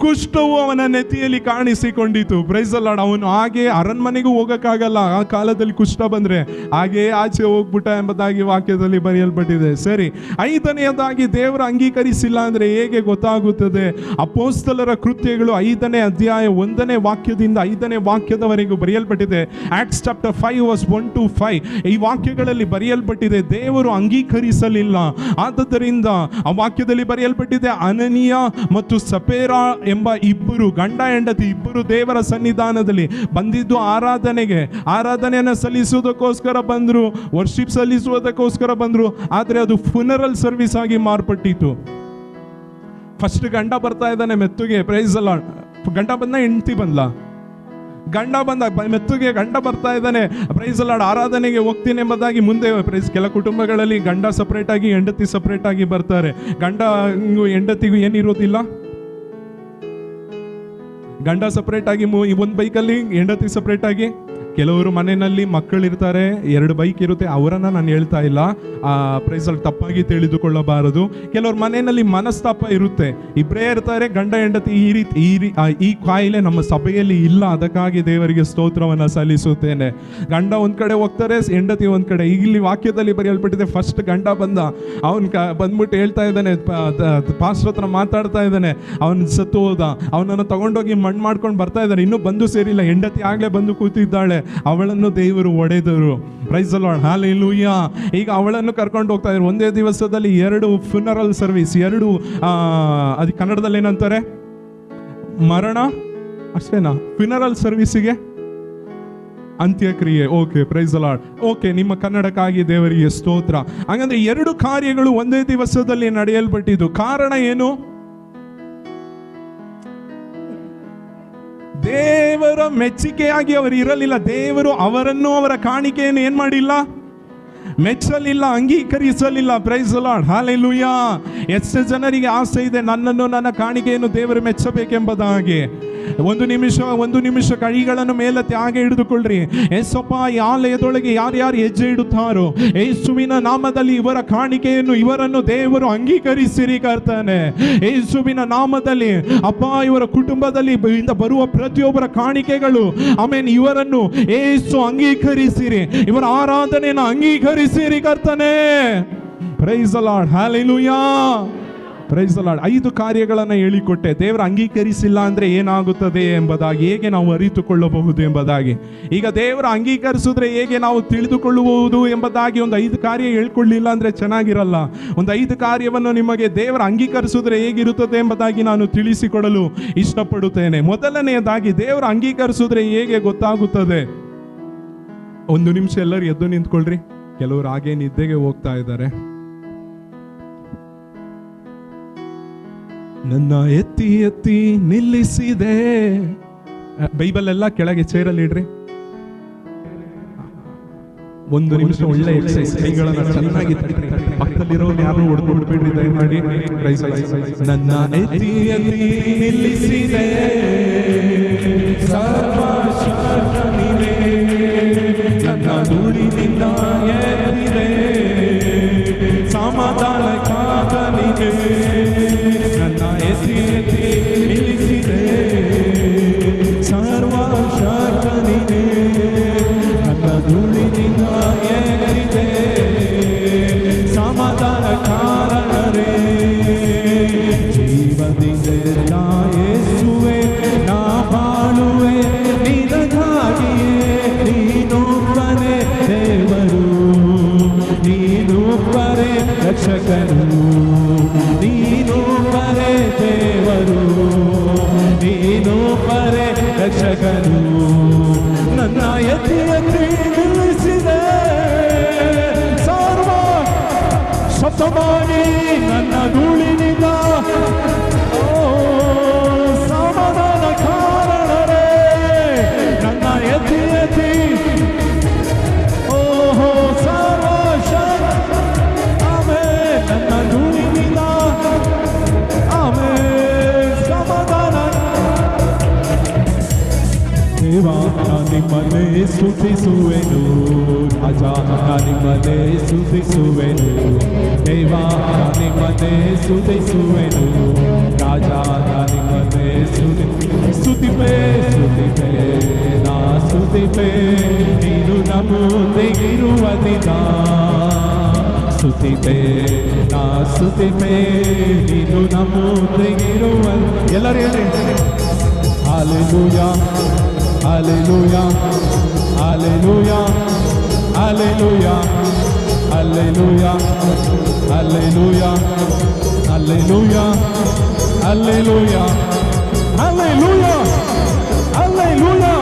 ಕುಷ್ಠವು ಅವನ ನೆತ್ತಿಯಲ್ಲಿ ಕಾಣಿಸಿಕೊಂಡಿತು. Praise the lord. ಅವನು ಹಾಗೆ ಅರಣ್ಮನೆಗೂ ಹೋಗಕ್ಕಾಗಲ್ಲ, ಆ ಕಾಲದಲ್ಲಿ ಕುಷ್ಠ ಬಂದ್ರೆ ಹಾಗೆ ಆಚೆ ಹೋಗ್ಬಿಟ್ಟ ಎಂಬುದಾಗಿ ವಾಕ್ಯದಲ್ಲಿ ಬರೆಯಲ್ಪಟ್ಟಿದೆ. ಸರಿ, ಐದನೆಯದಾಗಿ ದೇವರು ಅಂಗೀಕರಿಸಿಲ್ಲ ಅಂದ್ರೆ ಹೇಗೆ ಗೊತ್ತಾಗುತ್ತದೆ? ಅಪೊಸ್ತಲರ ಕೃತ್ಯಗಳು 5ನೇ ಅಧ್ಯಾಯ 1ನೇ ವಾಕ್ಯದಿಂದ 5ನೇ ವಾಕ್ಯದವರೆಗೂ ಬರೆಯಲ್ಪಟ್ಟಿದೆ. ಆಕ್ಟ್ಸ್ ಚಾಪ್ಟರ್ 5:1-5 ಈ ವಾಕ್ಯಗಳಲ್ಲಿ ಬರೆಯಲ್ಪಟ್ಟಿದೆ. ದೇವರು ಅಂಗೀಕರಿಸಲಿಲ್ಲ. ಆದ್ದರಿಂದ ಆ ವಾಕ್ಯದಲ್ಲಿ ಬರೆಯಲ್ಪಟ್ಟಿದೆ, ಅನನೀಯ ಮತ್ತು ಸಪೇರಾ ಎಂಬ ಇಬ್ಬರು ಗಂಡ ಹೆಂಡತಿ ಇಬ್ಬರು ದೇವರ ಸನ್ನಿಧಾನದಲ್ಲಿ ಬಂದಿದ್ದು ಆರಾಧನೆಯನ್ನು ಸಲ್ಲಿಸುವುದಕ್ಕೋಸ್ಕರ ಬಂದರು, ವರ್ಷಿಪ್ ಸಲ್ಲಿಸುವುದಕ್ಕೋಸ್ಕರ ಬಂದರು. ಆದರೆ ಅದು ಫ್ಯುನರಲ್ ಸರ್ವಿಸ್ ಆಗಿ ಮಾರ್ಪಟ್ಟಿತ್ತು. ಫಸ್ಟ್ ಗಂಡ ಬರ್ತಾ ಇದ್ದಾನೆ ಮೆತ್ತುಗೆ, ಪ್ರೈಸ್ ದಿ ಲಾರ್ಡ್. ಗಂಡ ಬಂದ, ಹೆಂಡತಿ ಬಂದ್ಲ? ಗಂಡ ಬಂದ, ಮೆತ್ತುಗೆ ಗಂಡ ಬರ್ತಾ ಇದ್ದಾನೆ, ಪ್ರೈಸ್ ದಿ ಲಾರ್ಡ್. ಆರಾಧನೆಗೆ ಹೋಗ್ತೀನಿ ಎಂಬುದಾಗಿ ಮುಂದೆ ಪ್ರೈಸ್. ಕೆಲ ಕುಟುಂಬಗಳಲ್ಲಿ ಗಂಡ ಸಪ್ರೇಟ್ ಆಗಿ, ಹೆಂಡತಿ ಸಪ್ರೇಟ್ ಆಗಿ ಬರ್ತಾರೆ. ಗಂಡ ಹೆಂಡತಿಗೂ ಏನಿರೋದಿಲ್ಲ, ಗಂಡ ಸಪ್ರೇಟ್ ಆಗಿ ಒಂದು ಬೈಕಲ್ಲಿ, ಹೆಂಡತಿ ಸಪ್ರೇಟ್ ಆಗಿ. ಕೆಲವರು ಮನೆಯಲ್ಲಿ ಮಕ್ಕಳಿರ್ತಾರೆ, 2 ಬೈಕ್ ಇರುತ್ತೆ, ಅವರನ್ನ ನಾನು ಹೇಳ್ತಾ ಇಲ್ಲ, ಪ್ರೈಸ್ ಅಲ್ಲಿ ತಪ್ಪಾಗಿ ತಿಳಿದುಕೊಳ್ಳಬಾರದು. ಕೆಲವ್ರ ಮನೆಯಲ್ಲಿ ಮನಸ್ತಾಪ ಇರುತ್ತೆ, ಇಬ್ಬರೇ ಇರ್ತಾರೆ, ಗಂಡ ಹೆಂಡತಿ. ಈ ಕಾಯಿಲೆ ನಮ್ಮ ಸಭೆಯಲ್ಲಿ ಇಲ್ಲ. ಅದಕ್ಕಾಗಿ ದೇವರಿಗೆ ಸ್ತೋತ್ರವನ್ನು ಸಲ್ಲಿಸುತ್ತೇನೆ. ಗಂಡ ಒಂದ್ ಕಡೆ ಹೋಗ್ತಾರೆ, ಹೆಂಡತಿ ಒಂದ್ ಕಡೆ. ಇಲ್ಲಿ ವಾಕ್ಯದಲ್ಲಿ ಬರೆಯಲ್ಪಟ್ಟಿದೆ, ಫಸ್ಟ್ ಗಂಡ ಬಂದ, ಅವನ್ ಬಂದ್ಬಿಟ್ಟು ಹೇಳ್ತಾ ಇದ್ದಾನೆ, ಪಾಸ್ಟರ್ ಹತ್ರ ಮಾತಾಡ್ತಾ ಇದ್ದಾನೆ, ಅವನ್ ಸತ್ತು ಹೋದ, ಅವನನ್ನು ತಗೊಂಡೋಗಿ ಮಣ್ಣು ಮಾಡ್ಕೊಂಡು ಬರ್ತಾ ಇದ್ದಾನೆ, ಇನ್ನೂ ಬಂದು ಸೇರಿಲ್ಲ. ಹೆಂಡತಿ ಆಗ್ಲೇ ಬಂದು ಕೂತಿದ್ದಾಳೆ, ಅವಳನ್ನು ದೇವರು ಒಡೆದರು. Praise the lord, hallelujah. ಈಗ ಅವಳನ್ನು ಕರ್ಕೊಂಡು ಹೋಗ್ತಾ ಇದ್ರು. ಒಂದೇ ದಿವಸದಲ್ಲಿ 2 ಫ್ಯುನರಲ್ ಸರ್ವಿಸ್, 2 ಅದು ಕನ್ನಡದಲ್ಲಿ ಏನಂತಾರೆ, ಮರಣ ಅಷ್ಟೇನಾ? ಫ್ಯುನರಲ್ ಸರ್ವಿಸಿಗೆ ಅಂತ್ಯಕ್ರಿಯೆ. Okay, praise the lord. Okay, ನಿಮ್ಮ ಕನ್ನಡಕ್ಕಾಗಿ ದೇವರಿಗೆ ಸ್ತೋತ್ರ. ಹಾಗಂದ್ರೆ 2 ಕಾರ್ಯಗಳು ಒಂದೇ ದಿವಸದಲ್ಲಿ ನಡೆಯಲ್ಪಟ್ಟಿದ್ದು. ಕಾರಣ ಏನು? ದೇವರ ಮೆಚ್ಚುಗೆಯಾಗಿ ಅವರು ಇರಲಿಲ್ಲ. ದೇವರು ಅವರನ್ನು, ಅವರ ಕಾಣಿಕೆಯನ್ನು ಏನ್ ಮಾಡಿಲ್ಲ, ಮೆಚ್ಚಲಿಲ್ಲ, ಅಂಗೀಕರಿಸಲಿಲ್ಲ. Praise the lord, hallelujah. ಎಷ್ಟು ಜನರಿಗೆ ಆಸೆ ಇದೆ, ನನ್ನನ್ನು, ನನ್ನ ಕಾಣಿಕೆಯನ್ನು ದೇವರು ಮೆಚ್ಚಬೇಕೆಂಬುದಾಗಿ. ಒಂದು ನಿಮಿಷ ಕೈಗಳನ್ನು ಮೇಲತ್ತಿ ಹಾಗೆ ಹಿಡಿದುಕೊಳ್ಳ್ರಿ. ಯೇಸಪ್ಪ, ಈ ಆಲಯದೊಳಗೆ ಯಾರ್ಯಾರು ಹೆಜ್ಜೆ ಇಡುತ್ತಾರೋ ಯೇಸುವಿನ ನಾಮದಲ್ಲಿ ಇವರ ಕಾಣಿಕೆಯನ್ನು, ಇವರನ್ನು ದೇವರು ಅಂಗೀಕರಿಸಿರಿ ಕರ್ತನೆ. ಯೇಸುವಿನ ನಾಮದಲ್ಲಿ ಅಪ್ಪ, ಇವರ ಕುಟುಂಬದಲ್ಲಿ ಬರುವ ಪ್ರತಿಯೊಬ್ಬರ ಕಾಣಿಕೆಗಳು, ಆಮೇಲೆ ಇವರನ್ನು ಯೇಸು ಅಂಗೀಕರಿಸಿರಿ, ಇವರ ಆರಾಧನೆಯನ್ನು ಅಂಗೀಕರಿಸಿರಿ ಕರ್ತನೆ. Praise the lord, hallelujah. Praise the lord. 5 ಕಾರ್ಯಗಳನ್ನು ಹೇಳಿಕೊಟ್ಟೆ. ದೇವರು ಅಂಗೀಕರಿಸಿಲ್ಲ ಅಂದ್ರೆ ಏನಾಗುತ್ತದೆ ಎಂಬುದಾಗಿ, ಹೇಗೆ ನಾವು ಅರಿತುಕೊಳ್ಳಬಹುದು ಎಂಬುದಾಗಿ. ಈಗ ದೇವರು ಅಂಗೀಕರಿಸಿದ್ರೆ ಹೇಗೆ ನಾವು ತಿಳಿದುಕೊಳ್ಳುವುದು ಎಂಬುದಾಗಿ ಒಂದು 5 ಕಾರ್ಯ ಹೇಳ್ಕೊಳ್ಳಿಲ್ಲ ಅಂದ್ರೆ ಚೆನ್ನಾಗಿರಲ್ಲ. ಒಂದು 5 ಕಾರ್ಯವನ್ನು ನಿಮಗೆ ದೇವರು ಅಂಗೀಕರಿಸಿದ್ರೆ ಹೇಗಿರುತ್ತದೆ ಎಂಬುದಾಗಿ ನಾನು ತಿಳಿಸಿಕೊಡಲು ಇಷ್ಟಪಡುತ್ತೇನೆ. ಮೊದಲನೆಯದಾಗಿ, ದೇವರು ಅಂಗೀಕರಿಸಿದ್ರೆ ಹೇಗೆ ಗೊತ್ತಾಗುತ್ತದೆ? 1 ನಿಮಿಷ ಎಲ್ಲರೂ ಎದ್ದು ನಿಂತ್ಕೊಳ್ರಿ. ಕೆಲವರು ಹಾಗೆ ನಿದ್ದೆಗೆ ಹೋಗ್ತಾ ಇದ್ದಾರೆ. ನನ್ನ ಎತ್ತಿ ಎತ್ತಿ ನಿಲ್ಲಿಸಿದೆ. ಬೈಬಲ್ ಎಲ್ಲ ಕೆಳಗೆ ಚೇರಲ್ಲಿ ಇಡ್ರಿ. 1 ನಿಮಿಷ ಒಳ್ಳೆ ಎಕ್ಸರ್ಸೈಸ್. ಕೈಗಳನ್ನು ಚೆನ್ನಾಗಿ ಪಕ್ಕದಲ್ಲಿರೋ ಯಾರು ಹೊಡೆದ್ಬಿಡ್ಬೇಡ್ರಿ ದಯಮಾಡಿ. ನನ್ನ ಎತ್ತಿ ಎತ್ತಿ ನಿಲ್ಲಿಸಿದೆ, ಸರ್ವಶಕ್ತನಿಗೆ ನನ್ನ ಧೂಳಿನಿಂದ ಎತ್ತಿದೆ, ಸಮಾಧಾನ ಕಾತನಿಗೆ ನನ್ನ ಎತ್ತಿ ಎತ್ತಿ ನಿಲ್ಲಿಸಿದೆ, ಸರ್ವಶಕ್ತ ರಕ್ಷಕನು ನನ್ನ ಎತ್ತಿ ಎತ್ತಿ ನಿಲ್ಲಿಸಿದೆ. ಸರ್ವ ಶಬ್ದ ಮಾಡಿ ನನ್ನ ಧೂಳಿನಿಂದ ಸಮಾಧಾನ ಕಾರಣರೇ ನನ್ನ ಎತ್ತಿ ಎತ್ತಿ ಓಹೋ ಸರ್ವ ಆಮೇ ನನ್ನ ಧೂಳಿನಿಂದ ಆಮೇ ಸಮಾಧಾನ. ದೇವ ನಿಮ್ಮನ್ನೇ ಸ್ತುತಿಸುವೆನು, ರಾಜ ನಿಮ್ಮನ್ನೇ ಸ್ತುತಿಸುವೆನು. ದೇವ ನಿಮ್ಮನ್ನೇ ಸ್ತುತಿಸುವೆನು, ರಾಜ ನಿಮ್ಮನ್ನೇ ಸ್ತುತಿಪೆ ಸ್ತುತಿಪೆ ನಾ ಸ್ತುತಿಪೆ ನೀನು ನಮ್ಮ ಮುಂದೆಗಿರುವುದಿಲ್ಲ. ಸ್ತುತಿಪೆ ನಾ ಸ್ತುತಿಪೆ ನೀನು ನಮ್ಮ ಮುಂದೆಗಿರುವ. ಎಲ್ಲರೂ ಹೇಳಿ Hallelujah, hallelujah, hallelujah, hallelujah, hallelujah, hallelujah, hallelujah, hallelujah, hallelujah, hallelujah,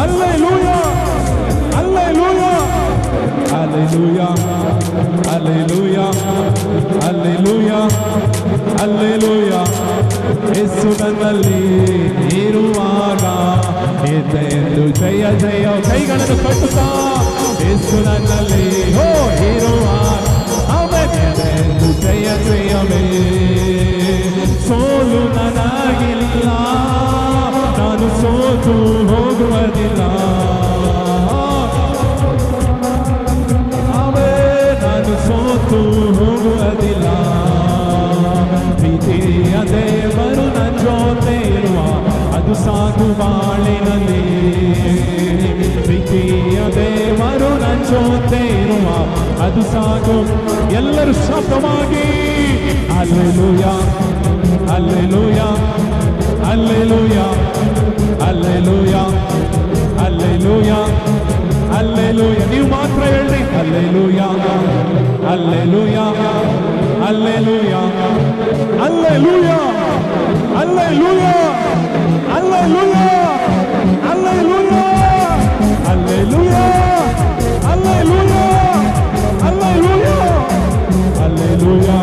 hallelujah, hallelujah, hallelujah, hallelujah, hallelujah, hallelujah. ಯೇಸು ನನ್ನಲ್ಲಿ ಇರುವಾಗ ಎಂದು ಜಯ ಜಯ ಕೈಗಳನ್ನು ಕಟ್ಟುತ್ತಾ ಯೇಸು ನನ್ನಲ್ಲಿ ಇರುವಾಗ ಎಂದು ಜಯ ಜಯವೇ. ಸೋಲು ನನಗಿಲ್ಲ, ನಾನು ಸೋತು ಹೋಗುವುದಿಲ್ಲ. ನಾನು ಸೋತು ಹೋಗುವುದಿಲ್ಲ. ಪ್ರೀತಿಯ ದೇವರು ನನ್ನ ಜೊತೆ ಇರುವ ಅದು ಸಾಕು ಬಾಳಿನಲ್ಲಿ. ಪ್ರೀತಿಯ ದೇವರು ನನ್ನ ಜೊತೆ ಇರುವ ಅದು ಸಾಕು. ಎಲ್ಲರೂ ಶಬ್ದವಾಗಿ hallelujah hallelujah hallelujah hallelujah hallelujah hallelujah. ನೀವು ಮಾತ್ರ ಹೇಳಿ hallelujah hallelujah hallelujah hallelujah hallelujah hallelujah hallelujah hallelujah hallelujah hallelujah hallelujah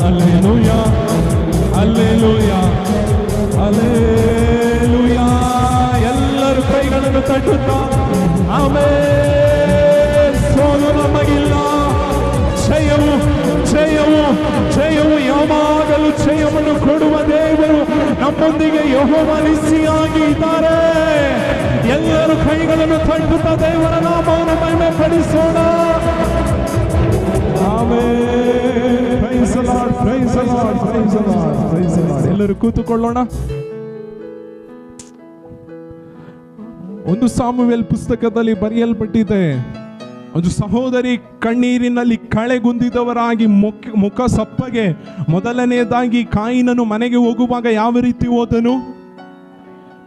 hallelujah hallelujah hallelujah. ಎಲ್ಲರೂ ಕೈಗಳನ್ನು ತಟ್ಟುತ್ತಾ ಆಮೆನ್. ಸೋಲು ನಮಗಿಲ್ಲ, ಜಯವು ಜಯವು ಜಯವು ಯಾವಾಗಲೂ ಜಯವನ್ನು ಕೊಡುವ ದೇವರು ನಮ್ಮೊಂದಿಗೆ ಯೆಹೋವನಿಸಿಯಾಗಿ ಇದ್ದಾರೆ. ಎಲ್ಲರೂ ಕೈಗಳನ್ನು ತಟ್ಟುತ್ತಾ ದೇವರ ನಾಮವನ್ನು ಮಹಿಮೆ ಪಡಿಸೋಣ. Amen. Praise the Lord, praise the Lord, praise the Lord, praise the Lord. ಎಲ್ಲರೂ ಕೂತುಕೊಳ್ಳೋಣ. ಒಂದು ಸಾಮುವೇಲ್ ಪುಸ್ತಕದಲ್ಲಿ ಬರೆಯಲ್ಪಟ್ಟಿದೆ, ಒಂದು ಸಹೋದರಿ ಕಣ್ಣೀರಿನಲ್ಲಿ ಕಳೆಗುಂದಿದವರಾಗಿ ಮುಖ ಸಪ್ಪಗೆ. ಮೊದಲನೆಯದಾಗಿ ಕಾಯಿನನು ಮನೆಗೆ ಹೋಗುವಾಗ ಯಾವ ರೀತಿ ಹೋದನು?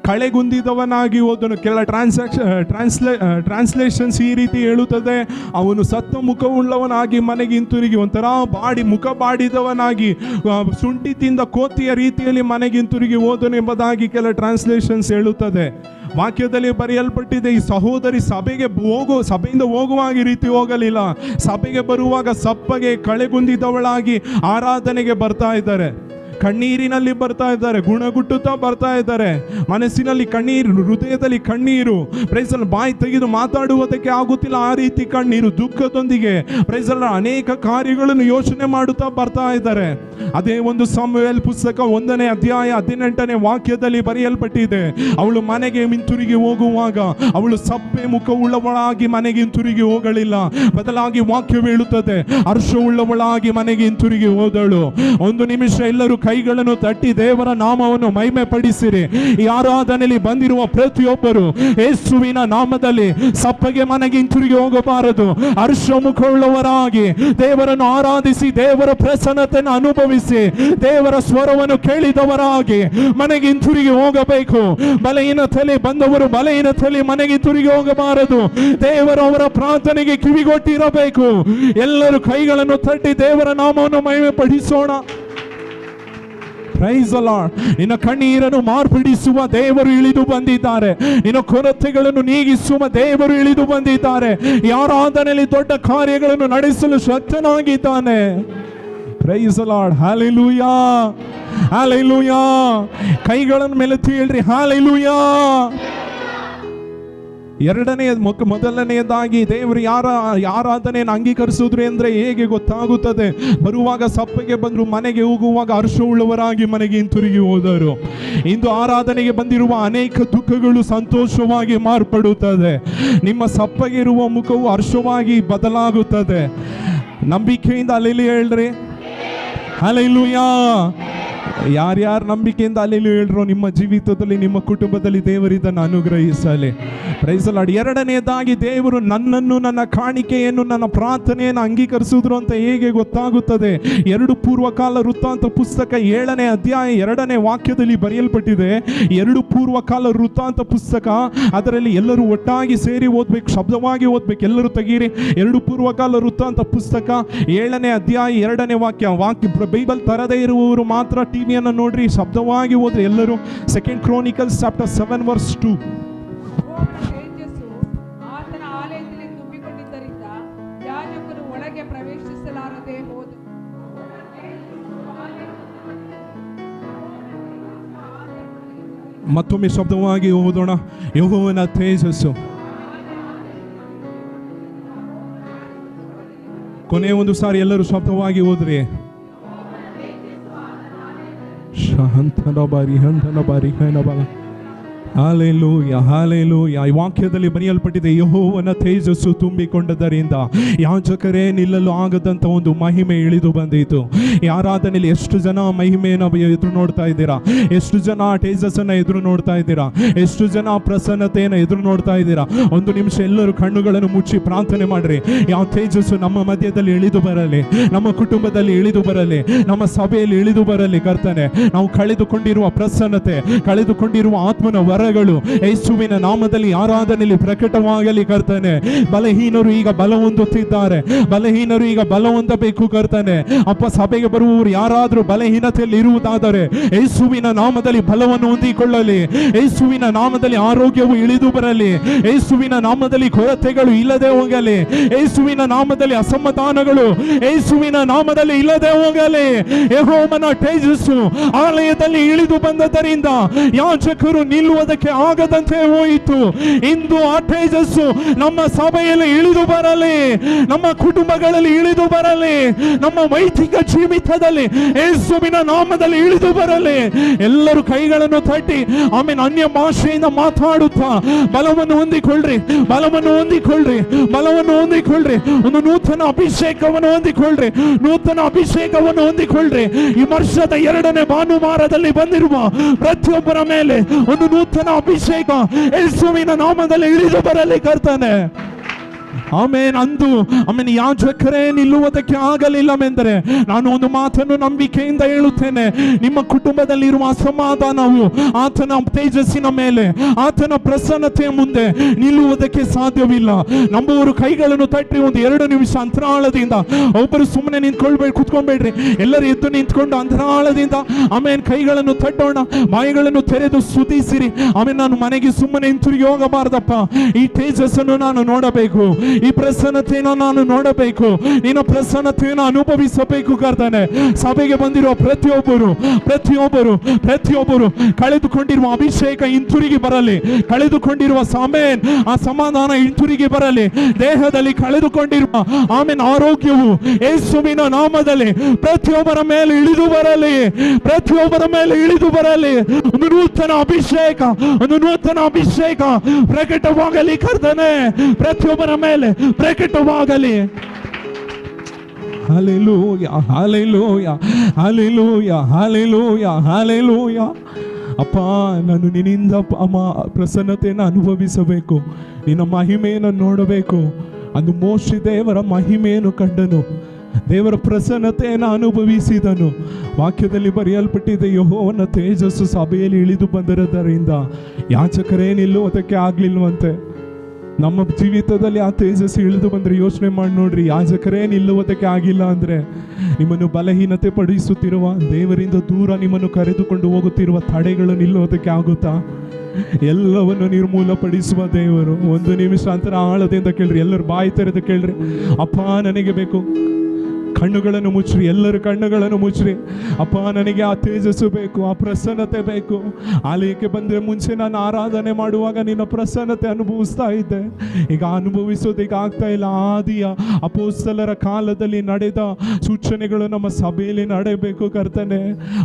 ಕಳೆಗುಂದಿದವನಾಗಿ ಹೋದನು. ಕೆಲ ಟ್ರಾನ್ಸ್ಲೇಷನ್ಸ್ ಈ ರೀತಿ ಹೇಳುತ್ತದೆ, ಅವನು ಸತ್ತ ಮುಖವುಳ್ಳವನಾಗಿ ಮನೆಗೆ ಹಿಂತಿರುಗಿ ಒಂಥರ ಮುಖ ಬಾಡಿದವನಾಗಿ ಶುಂಠಿ ತಿಂದ ಕೋತಿಯ ರೀತಿಯಲ್ಲಿ ಮನೆಗೆ ಹಿಂತಿರುಗಿ ಹೋದನು ಎಂಬುದಾಗಿ ಕೆಲ ಟ್ರಾನ್ಸ್ಲೇಷನ್ಸ್ ಹೇಳುತ್ತದೆ. ವಾಕ್ಯದಲ್ಲಿ ಬರೆಯಲ್ಪಟ್ಟಿದೆ, ಈ ಸಹೋದರಿ ಸಭೆಯಿಂದ ಹೋಗುವಾಗ ಈ ರೀತಿ ಹೋಗಲಿಲ್ಲ. ಸಭೆಗೆ ಬರುವಾಗ ಸಪ್ಪಗೆ ಕಳೆಗುಂದಿದವಳಾಗಿ ಆರಾಧನೆಗೆ ಬರ್ತಾ ಇದ್ದಾರೆ. ಕಣ್ಣೀರಿನಲ್ಲಿ ಬರ್ತಾ ಇದ್ದಾರೆ, ಗುಣಗುಟ್ಟುತ್ತಾ ಬರ್ತಾ ಇದ್ದಾರೆ. ಮನಸ್ಸಿನಲ್ಲಿ ಕಣ್ಣೀರು, ಹೃದಯದಲ್ಲಿ ಕಣ್ಣೀರು. ಪ್ರೈಸಲ್ಲಿ ಬಾಯಿ ತೆಗೆದು ಮಾತಾಡುವುದಕ್ಕೆ ಆಗುತ್ತಿಲ್ಲ, ಆ ರೀತಿ ಕಣ್ಣೀರು, ದುಃಖದೊಂದಿಗೆ ಪ್ರೈಸಲ್ಲ ಅನೇಕ ಕಾರ್ಯಗಳನ್ನು ಯೋಚನೆ ಮಾಡುತ್ತಾ ಬರ್ತಾ ಇದ್ದಾರೆ. ಅದೇ ಒಂದು ಸಾಮುವೇಲ್ ಪುಸ್ತಕ 1ನೇ ಅಧ್ಯಾಯ 18ನೇ ವಾಕ್ಯದಲ್ಲಿ ಬರೆಯಲ್ಪಟ್ಟಿದೆ, ಅವಳು ಮನೆಗೆ ಹಿಂತಿರುಗಿ ಹೋಗುವಾಗ ಅವಳು ಸಪ್ಪೆ ಮುಖವುಳ್ಳವಳಾಗಿ ಮನೆಗೆ ಹಿಂತಿರುಗಿ ಹೋಗಲಿಲ್ಲ. ಬದಲಾಗಿ ವಾಕ್ಯ ಹೇಳುತ್ತದೆ, ಹರ್ಷವುಳ್ಳವಳಾಗಿ ಮನೆಗೆ ಹಿಂತಿರುಗಿ ಹೋದಳು. ಒಂದು ನಿಮಿಷ ಎಲ್ಲರೂ ಕೈಗಳನ್ನು ತಟ್ಟಿ ದೇವರ ನಾಮವನ್ನು ಮಹಿಮೆ ಪಡಿಸಿರಿ. ಈ ಆರಾಧನೆಯಲ್ಲಿ ಬಂದಿರುವ ಪ್ರತಿಯೊಬ್ಬರು ಯೇಸುವಿನ ನಾಮದಲ್ಲಿ ಸಪ್ಪಗೆ ಮನೆಗೆ ಹಿಂತಿರುಗಿ ಹೋಗಬಾರದು. ಹರ್ಷ ಮುಖವುಳ್ಳವರಾಗಿ ದೇವರನ್ನು ಆರಾಧಿಸಿ, ದೇವರ ಪ್ರಸನ್ನತೆಯನ್ನು ಅನುಭವಿಸಿ, ದೇವರ ಸ್ವರವನ್ನು ಕೇಳಿದವರಾಗಿ ಮನೆಗೆ ಹಿಂತಿರುಗಿ ಹೋಗಬೇಕು. ಬಲಹೀನತೆಯಲ್ಲಿ ಬಂದವರು ಬಲಹೀನತೆಯಲ್ಲಿ ಮನೆಗೆ ಹಿಂತಿರುಗಿ ಹೋಗಬಾರದು. ದೇವರು ಅವರ ಪ್ರಾರ್ಥನೆಗೆ ಕಿವಿಗೊಟ್ಟಿರಬೇಕು. ಎಲ್ಲರೂ ಕೈಗಳನ್ನು ತಟ್ಟಿ ದೇವರ ನಾಮವನ್ನು ಮಹಿಮೆ ಪಡಿಸೋಣ. Price the lord. ನಿನ್ನ ಕಣ್ಣೀರನ್ನು ಮಾರ್ಪಡಿಸುವ ದೇವರು ಇಳಿದು ಬಂದಿದ್ದಾರೆ. ನಿನ್ನ ಕೊರತೆಗಳನ್ನು ನೀಗಿಸುವ ದೇವರು ಇಳಿದು ಬಂದಿದ್ದಾರೆ. ಈ ಆರಾಧನೆಯಲ್ಲಿ ದೊಡ್ಡ ಕಾರ್ಯಗಳನ್ನು ನಡೆಸಲು ಶಕ್ತನಾಗಿದ್ದಾನೆ. Praise the lord. Hallelujah, hallelujah. ಕೈಗಳನ್ನು ಮೇಲೆತ್ತಿ ಹೇಳ್ರಿ ಹಲ್ಲೆಲೂಯಾ. ಮೊದಲನೆಯದಾಗಿ ದೇವರು ಆರಾಧನೆಯನ್ನು ಅಂಗೀಕರಿಸಿದ್ರು ಅಂದ್ರೆ ಹೇಗೆ ಗೊತ್ತಾಗುತ್ತದೆ? ಬರುವಾಗ ಸಪ್ಪಗೆ ಬಂದ್ರು, ಮನೆಗೆ ಹೋಗುವಾಗ ಹರ್ಷವುಳ್ಳವರಾಗಿ ಮನೆಗೆ ಹಿಂತಿರುಗಿ ಹೋದರು. ಇಂದು ಆರಾಧನೆಗೆ ಬಂದಿರುವ ಅನೇಕ ದುಃಖಗಳು ಸಂತೋಷವಾಗಿ ಮಾರ್ಪಡುತ್ತದೆ. ನಿಮ್ಮ ಸಪ್ಪಗೆ ಇರುವ ಮುಖವು ಹರ್ಷವಾಗಿ ಬದಲಾಗುತ್ತದೆ. ನಂಬಿಕೆಯಿಂದ ಹಲ್ಲೆಲೂಯಾ ಹೇಳ್ರಿ ಹಲ್ಲೆಲೂಯಾ. ಯಾರ್ಯಾರು ನಂಬಿಕೆಯಿಂದ ಹಲ್ಲೆಲೂಯಾ ಹೇಳ್ರೋ ನಿಮ್ಮ ಜೀವಿತದಲ್ಲಿ, ನಿಮ್ಮ ಕುಟುಂಬದಲ್ಲಿ ದೇವರು ಇದನ್ನು ಅನುಗ್ರಹಿಸಲಿ. Price the lord. ಎರಡನೆಯದಾಗಿ ದೇವರು ನನ್ನನ್ನು, ನನ್ನ ಕಾಣಿಕೆಯನ್ನು, ನನ್ನ ಪ್ರಾರ್ಥನೆಯನ್ನು ಅಂಗೀಕರಿಸಿದ್ರು ಅಂತ ಹೇಗೆ ಗೊತ್ತಾಗುತ್ತದೆ? 2 ಪೂರ್ವಕಾಲ ವೃತ್ತಾಂತ ಪುಸ್ತಕ 7ನೇ ಅಧ್ಯಾಯ 2ನೇ ವಾಕ್ಯದಲ್ಲಿ ಬರೆಯಲ್ಪಟ್ಟಿದೆ. 2 ಪೂರ್ವಕಾಲ ವೃತ್ತಾಂತ ಪುಸ್ತಕ, ಅದರಲ್ಲಿ ಎಲ್ಲರೂ ಒಟ್ಟಾಗಿ ಸೇರಿ ಓದ್ಬೇಕು, ಶಬ್ದವಾಗಿ ಓದ್ಬೇಕು. ಎಲ್ಲರೂ ತೆಗೀರಿ. 2 ಪೂರ್ವಕಾಲ ವೃತ್ತಾಂತ ಪುಸ್ತಕ 7ನೇ ಅಧ್ಯಾಯ 2ನೇ ವಾಕ್ಯ. ಬೈಬಲ್ ತರದೇ ಇರುವವರು ಮಾತ್ರ ಟಿವಿಯನ್ನು ನೋಡ್ರಿ, ಶಬ್ದವಾಗಿ ಓದ್ರಿ ಎಲ್ಲರೂ. 2 Chronicles chapter 7 verse 2. ಆತನ ಆಲಯದಲ್ಲಿ ತುಂಬಿಕೊಂಡಿದ್ದರಿಂದ ಯಾಜಕರು ಒಳಗೆ ಪ್ರವೇಶಿಸಲಾರದೆ ಹೋದರು. ಮತ್ತೊಮ್ಮೆ ಶಬ್ದವಾಗಿ ಓದೋಣ. ಯೆಹೋವನ ತೇಜಸ್ಸು. ಕೊನೆ ಒಂದು ಸಾರಿ ಎಲ್ಲರೂ ಶಬ್ದವಾಗಿ ಓದ್ರಿ. ಶಾಂತನ ಬಾರಿ ಹಂತನ ಬಾರಿ ಹೈನಬಲ. Hallelujah, hallelujah. ಈ ವಾಕ್ಯದಲ್ಲಿ ಬರೆಯಲ್ಪಟ್ಟಿದೆ, ಯೆಹೋವನ ತೇಜಸ್ಸು ತುಂಬಿಕೊಂಡದರಿಂದ ಯಾಜಕರೇ ನಿಲ್ಲಲು ಆಗದಂತ ಒಂದು ಮಹಿಮೆ ಇಳಿದು ಬಂದಿತು. ಈ ಆರಾಧನೆಯಲ್ಲಿ ಎಷ್ಟು ಜನ ಮಹಿಮೆಯನ್ನು ಎದುರು ನೋಡ್ತಾ ಇದ್ದೀರಾ? ಎಷ್ಟು ಜನ ತೇಜಸ್ಸನ್ನು ಎದುರು ನೋಡ್ತಾ ಇದ್ದೀರಾ? ಎಷ್ಟು ಜನ ಪ್ರಸನ್ನತೆಯನ್ನು ಎದುರು ನೋಡ್ತಾ ಇದ್ದೀರಾ? ಒಂದು ನಿಮಿಷ ಎಲ್ಲರೂ ಕಣ್ಣುಗಳನ್ನು ಮುಚ್ಚಿ ಪ್ರಾರ್ಥನೆ ಮಾಡ್ರಿ. ಯಾವ ತೇಜಸ್ಸು ನಮ್ಮ ಮಧ್ಯದಲ್ಲಿ ಇಳಿದು ಬರಲಿ, ನಮ್ಮ ಕುಟುಂಬದಲ್ಲಿ ಇಳಿದು ಬರಲಿ, ನಮ್ಮ ಸಭೆಯಲ್ಲಿ ಇಳಿದು ಬರಲಿ. ಕರ್ತನೆ, ನಾವು ಕಳೆದುಕೊಂಡಿರುವ ಪ್ರಸನ್ನತೆ, ಕಳೆದುಕೊಂಡಿರುವ ಆತ್ಮನ ವರಗಳು ಯೇಸುವಿನ ನಾಮದಲ್ಲಿ ಆರಾಧನೆಯಲ್ಲಿ ಪ್ರಕಟವಾಗಲಿ. ಕರ್ತನೆ, ಬಲಹೀನರು ಈಗ ಬಲ ಹೊಂದುತ್ತಿದ್ದಾರೆ, ಬಲಹೀನರು ಈಗ ಬಲ ಹೊಂದಬೇಕು. ಕರ್ತನೆ ಅಪ್ಪ, ಸಭೆಗೆ ಬರುವವರು ಯಾರಾದರೂ ಬಲಹೀನತೆಯಲ್ಲಿ ಇರುವುದಾದರೆ ಯೇಸುವಿನ ನಾಮದಲ್ಲಿ ಬಲವನ್ನು ಹೊಂದಿಕೊಳ್ಳಲಿ. ಯೇಸುವಿನ ನಾಮದಲ್ಲಿ ಆರೋಗ್ಯವು ಇಳಿದು ಬರಲಿ. ಯೇಸುವಿನ ನಾಮದಲ್ಲಿ ಕೊರತೆಗಳು ಇಲ್ಲದೆ ಹೋಗಲಿ. ಯೇಸುವಿನ ನಾಮದಲ್ಲಿ ಅಸಮಾಧಾನಗಳು ಯೇಸುವಿನ ನಾಮದಲ್ಲಿ ಇಲ್ಲದೆ ಹೋಗಲಿ. ಯೆಹೋವನ ತೇಜಸ್ಸು ಆಲಯದಲ್ಲಿ ಇಳಿದು ಬಂದದರಿಂದ ಯಾಜಕರು ನಿಲ್ಲುವುದಕ್ಕೆ ಆಗದಂತೆ ಹೋಯಿತು. ಇಂದು ಆ ತೇಜಸ್ಸು ನಮ್ಮ ಸಭೆಯಲ್ಲಿ ಇಳಿದು ಬರಲಿ, ನಮ್ಮ ಕುಟುಂಬಗಳಲ್ಲಿ ಇಳಿದು ಬರಲಿ, ನಮ್ಮ ವೈದಿಕ ಜೀವಿತದಲ್ಲಿ ಯೇಸುವಿನ ನಾಮದಲ್ಲಿ ಇಳಿದು ಬರಲಿ. ಎಲ್ಲರೂ ಕೈಗಳನ್ನು ತಟ್ಟಿ ಆಮೇಲೆ ಅನ್ಯ ಭಾಷೆಯಿಂದ ಮಾತಾಡುತ್ತಾ ಬಲವನ್ನು ಹೊಂದಿಕೊಳ್ಳ್ರಿ, ಬಲವನ್ನು ಹೊಂದಿಕೊಳ್ಳ್ರಿ, ಬಲವನ್ನು ಹೊಂದಿಕೊಳ್ಳ್ರಿ. ಒಂದು ನೂತನ ಅಭಿಷೇಕವನ್ನು ಹೊಂದಿಕೊಳ್ಳ್ರಿ, ನೂತನ ಅಭಿಷೇಕವನ್ನು ಹೊಂದಿಕೊಳ್ಳ್ರಿ. ಈ ವರ್ಷದ 2ನೇ ಭಾನುವಾರದಲ್ಲಿ ಬಂದಿರುವ ಪ್ರತಿಯೊಬ್ಬರ ಮೇಲೆ ಒಂದು ನೂತನ ಅಭಿಷೇಕ ಯೇಸುವಿನ ನಾಮದಲ್ಲಿ ಇಳಿದು ಬರಲಿ. ಕರ್ತನೆ, ಆಮೇನ್. ಅಂದು ಆಮೇನ್ ಯಾಜಕರೇ ನಿಲ್ಲುವುದಕ್ಕೆ ಆಗಲಿಲ್ಲವೆಂದರೆ ನಾನು ಒಂದು ಮಾತನ್ನು ನಂಬಿಕೆಯಿಂದ ಹೇಳುತ್ತೇನೆ, ನಿಮ್ಮ ಕುಟುಂಬದಲ್ಲಿರುವ ಅಸಮಾಧಾನವು ಆತನ ತೇಜಸ್ಸಿನ ಮೇಲೆ, ಆತನ ಪ್ರಸನ್ನತೆಯ ಮುಂದೆ ನಿಲ್ಲುವುದಕ್ಕೆ ಸಾಧ್ಯವಿಲ್ಲ. ನಂಬುವರು ಕೈಗಳನ್ನು ತಟ್ಟಿ ಒಂದು 2 ನಿಮಿಷ ಅಂತರಾಳದಿಂದ, ಒಬ್ಬರು ಸುಮ್ಮನೆ ನಿಂತ್ಕೊಳ್ಬೇಡಿ, ಕುತ್ಕೊಬೇಡ್ರಿ, ಎಲ್ಲರೂ ಎದ್ದು ನಿಂತ್ಕೊಂಡು ಅಂತರಾಳದಿಂದ ಆಮೇನ್ ಕೈಗಳನ್ನು ತಟ್ಟೋಣ, ಬಾಯಿಗಳನ್ನು ತೆರೆದು ಸ್ತುತಿಸಿರಿ. ಆಮೇಲೆ ನಾನು ಮನೆಗೆ ಸುಮ್ಮನೆ ಹಿಂತಿರುಗಿ ಹೋಗಬಾರ್ದಪ್ಪ, ಈ ತೇಜಸ್ಸನ್ನು ನಾನು ನೋಡಬೇಕು, ಈ ಪ್ರಸನ್ನತೆಯನ್ನು ನಾನು ನೋಡಬೇಕು, ನಿನ್ನ ಪ್ರಸನ್ನತೆಯನ್ನು ಅನುಭವಿಸಬೇಕು. ಕರ್ತನೆ, ಸಭೆಗೆ ಬಂದಿರುವ ಪ್ರತಿಯೊಬ್ಬರು ಕಳೆದುಕೊಂಡಿರುವ ಅಭಿಷೇಕ ಹಿಂತಿರುಗಿ ಬರಲಿ, ಕಳೆದುಕೊಂಡಿರುವ ಆ ಸಮಾಧಾನ ಹಿಂತಿರುಗಿ ಬರಲಿ. ದೇಹದಲ್ಲಿ ಕಳೆದುಕೊಂಡಿರುವ ಆಮೇಲೆ ಆರೋಗ್ಯವು ಯೇಸುವಿನ ನಾಮದಲ್ಲಿ ಪ್ರತಿಯೊಬ್ಬರ ಮೇಲೆ ಇಳಿದು ಬರಲಿ, ಪ್ರತಿಯೊಬ್ಬರ ಮೇಲೆ ಇಳಿದು ಬರಲಿ. ಒಂದು ನೂತನ ಅಭಿಷೇಕ ಪ್ರಕಟವಾಗಲಿ. ಕರ್ತನೆ, ಪ್ರತಿಯೊಬ್ಬರ ಮೇಲೆ ಪ್ರಕಟವಾಗಲಿ. Hallelujah, hallelujah, hallelujah, hallelujah, hallelujah. ಅಪ್ಪ, ನಾನು ನಿನ್ನಿಂದ ಪ್ರಸನ್ನತೆಯನ್ನು ಅನುಭವಿಸಬೇಕು, ನಿನ್ನ ಮಹಿಮೆಯನ್ನು ನೋಡಬೇಕು. ಅಂದು ಮೋಶೆ ದೇವರ ಮಹಿಮೆಯನ್ನು ಕಂಡನು, ದೇವರ ಪ್ರಸನ್ನತೆಯನ್ನು ಅನುಭವಿಸಿದನು. ವಾಕ್ಯದಲ್ಲಿ ಬರೆಯಲ್ಪಟ್ಟಿದೆ, ಯೆಹೋವನ ತೇಜಸ್ಸು ಸಭೆಯಲ್ಲಿ ಇಳಿದು ಬಂದಿರೋದರಿಂದ ಯಾಜಕರೇ ನಿಲ್ಲುವುದಕ್ಕೆ ಆಗ್ಲಿಲ್ವಂತೆ. ನಮ್ಮ ಜೀವಿತದಲ್ಲಿ ಆ ತೇಜಸ್ಸು ಇಳಿದು ಬಂದರೆ ಯೋಚನೆ ಮಾಡಿ ನೋಡ್ರಿ, ಯಾಜಕರೇ ನಿಲ್ಲುವುದಕ್ಕೆ ಆಗಿಲ್ಲ ಅಂದರೆ ನಿಮ್ಮನ್ನು ಬಲಹೀನತೆ ಪಡಿಸುತ್ತಿರುವ ದೇವರಿಂದ ದೂರ ನಿಮ್ಮನ್ನು ಕರೆದುಕೊಂಡು ಹೋಗುತ್ತಿರುವ ತಡೆಗಳು ನಿಲ್ಲುವುದಕ್ಕೆ ಆಗುತ್ತಾ? ಎಲ್ಲವನ್ನು ನಿರ್ಮೂಲಪಡಿಸುವ ದೇವರು. ಒಂದು ನಿಮಿಷ ಅಂತರ ಆಳದಿಂದ ಕೇಳ್ರಿ, ಎಲ್ಲರೂ ಬಾಯಿ ತೆರೆದು ಕೇಳ್ರಿ, ಅಪ್ಪ ನನಗೆ ಬೇಕು. ಕಣ್ಣುಗಳನ್ನು ಮುಚ್ಚ್ರಿ, ಎಲ್ಲರೂ ಕಣ್ಣುಗಳನ್ನು ಮುಚ್ಚ್ರಿ. ಅಪ್ಪ ನನಗೆ ಆ ತೇಜಸ್ಸು ಬೇಕು, ಆ ಪ್ರಸನ್ನತೆ ಬೇಕು. ಆಲಯಕ್ಕೆ ಬಂದರೆ ಮುಂಚೆ ನಾನು ಆರಾಧನೆ ಮಾಡುವಾಗ ನಿನ್ನ ಪ್ರಸನ್ನತೆ ಅನುಭವಿಸ್ತಾ ಇದ್ದೆ, ಈಗ ಅನುಭವಿಸೋದಕ್ಕೆ ಆಗ್ತಾ ಇಲ್ಲ. ಆದಿಯ ಅಪೊಸ್ತಲರ ಕಾಲದಲ್ಲಿ ನಡೆದ ಸೂಚನೆಗಳು ನಮ್ಮ ಸಭೆಯಲ್ಲಿ ನಡೆಯಬೇಕು ಕರ್ತನೆ.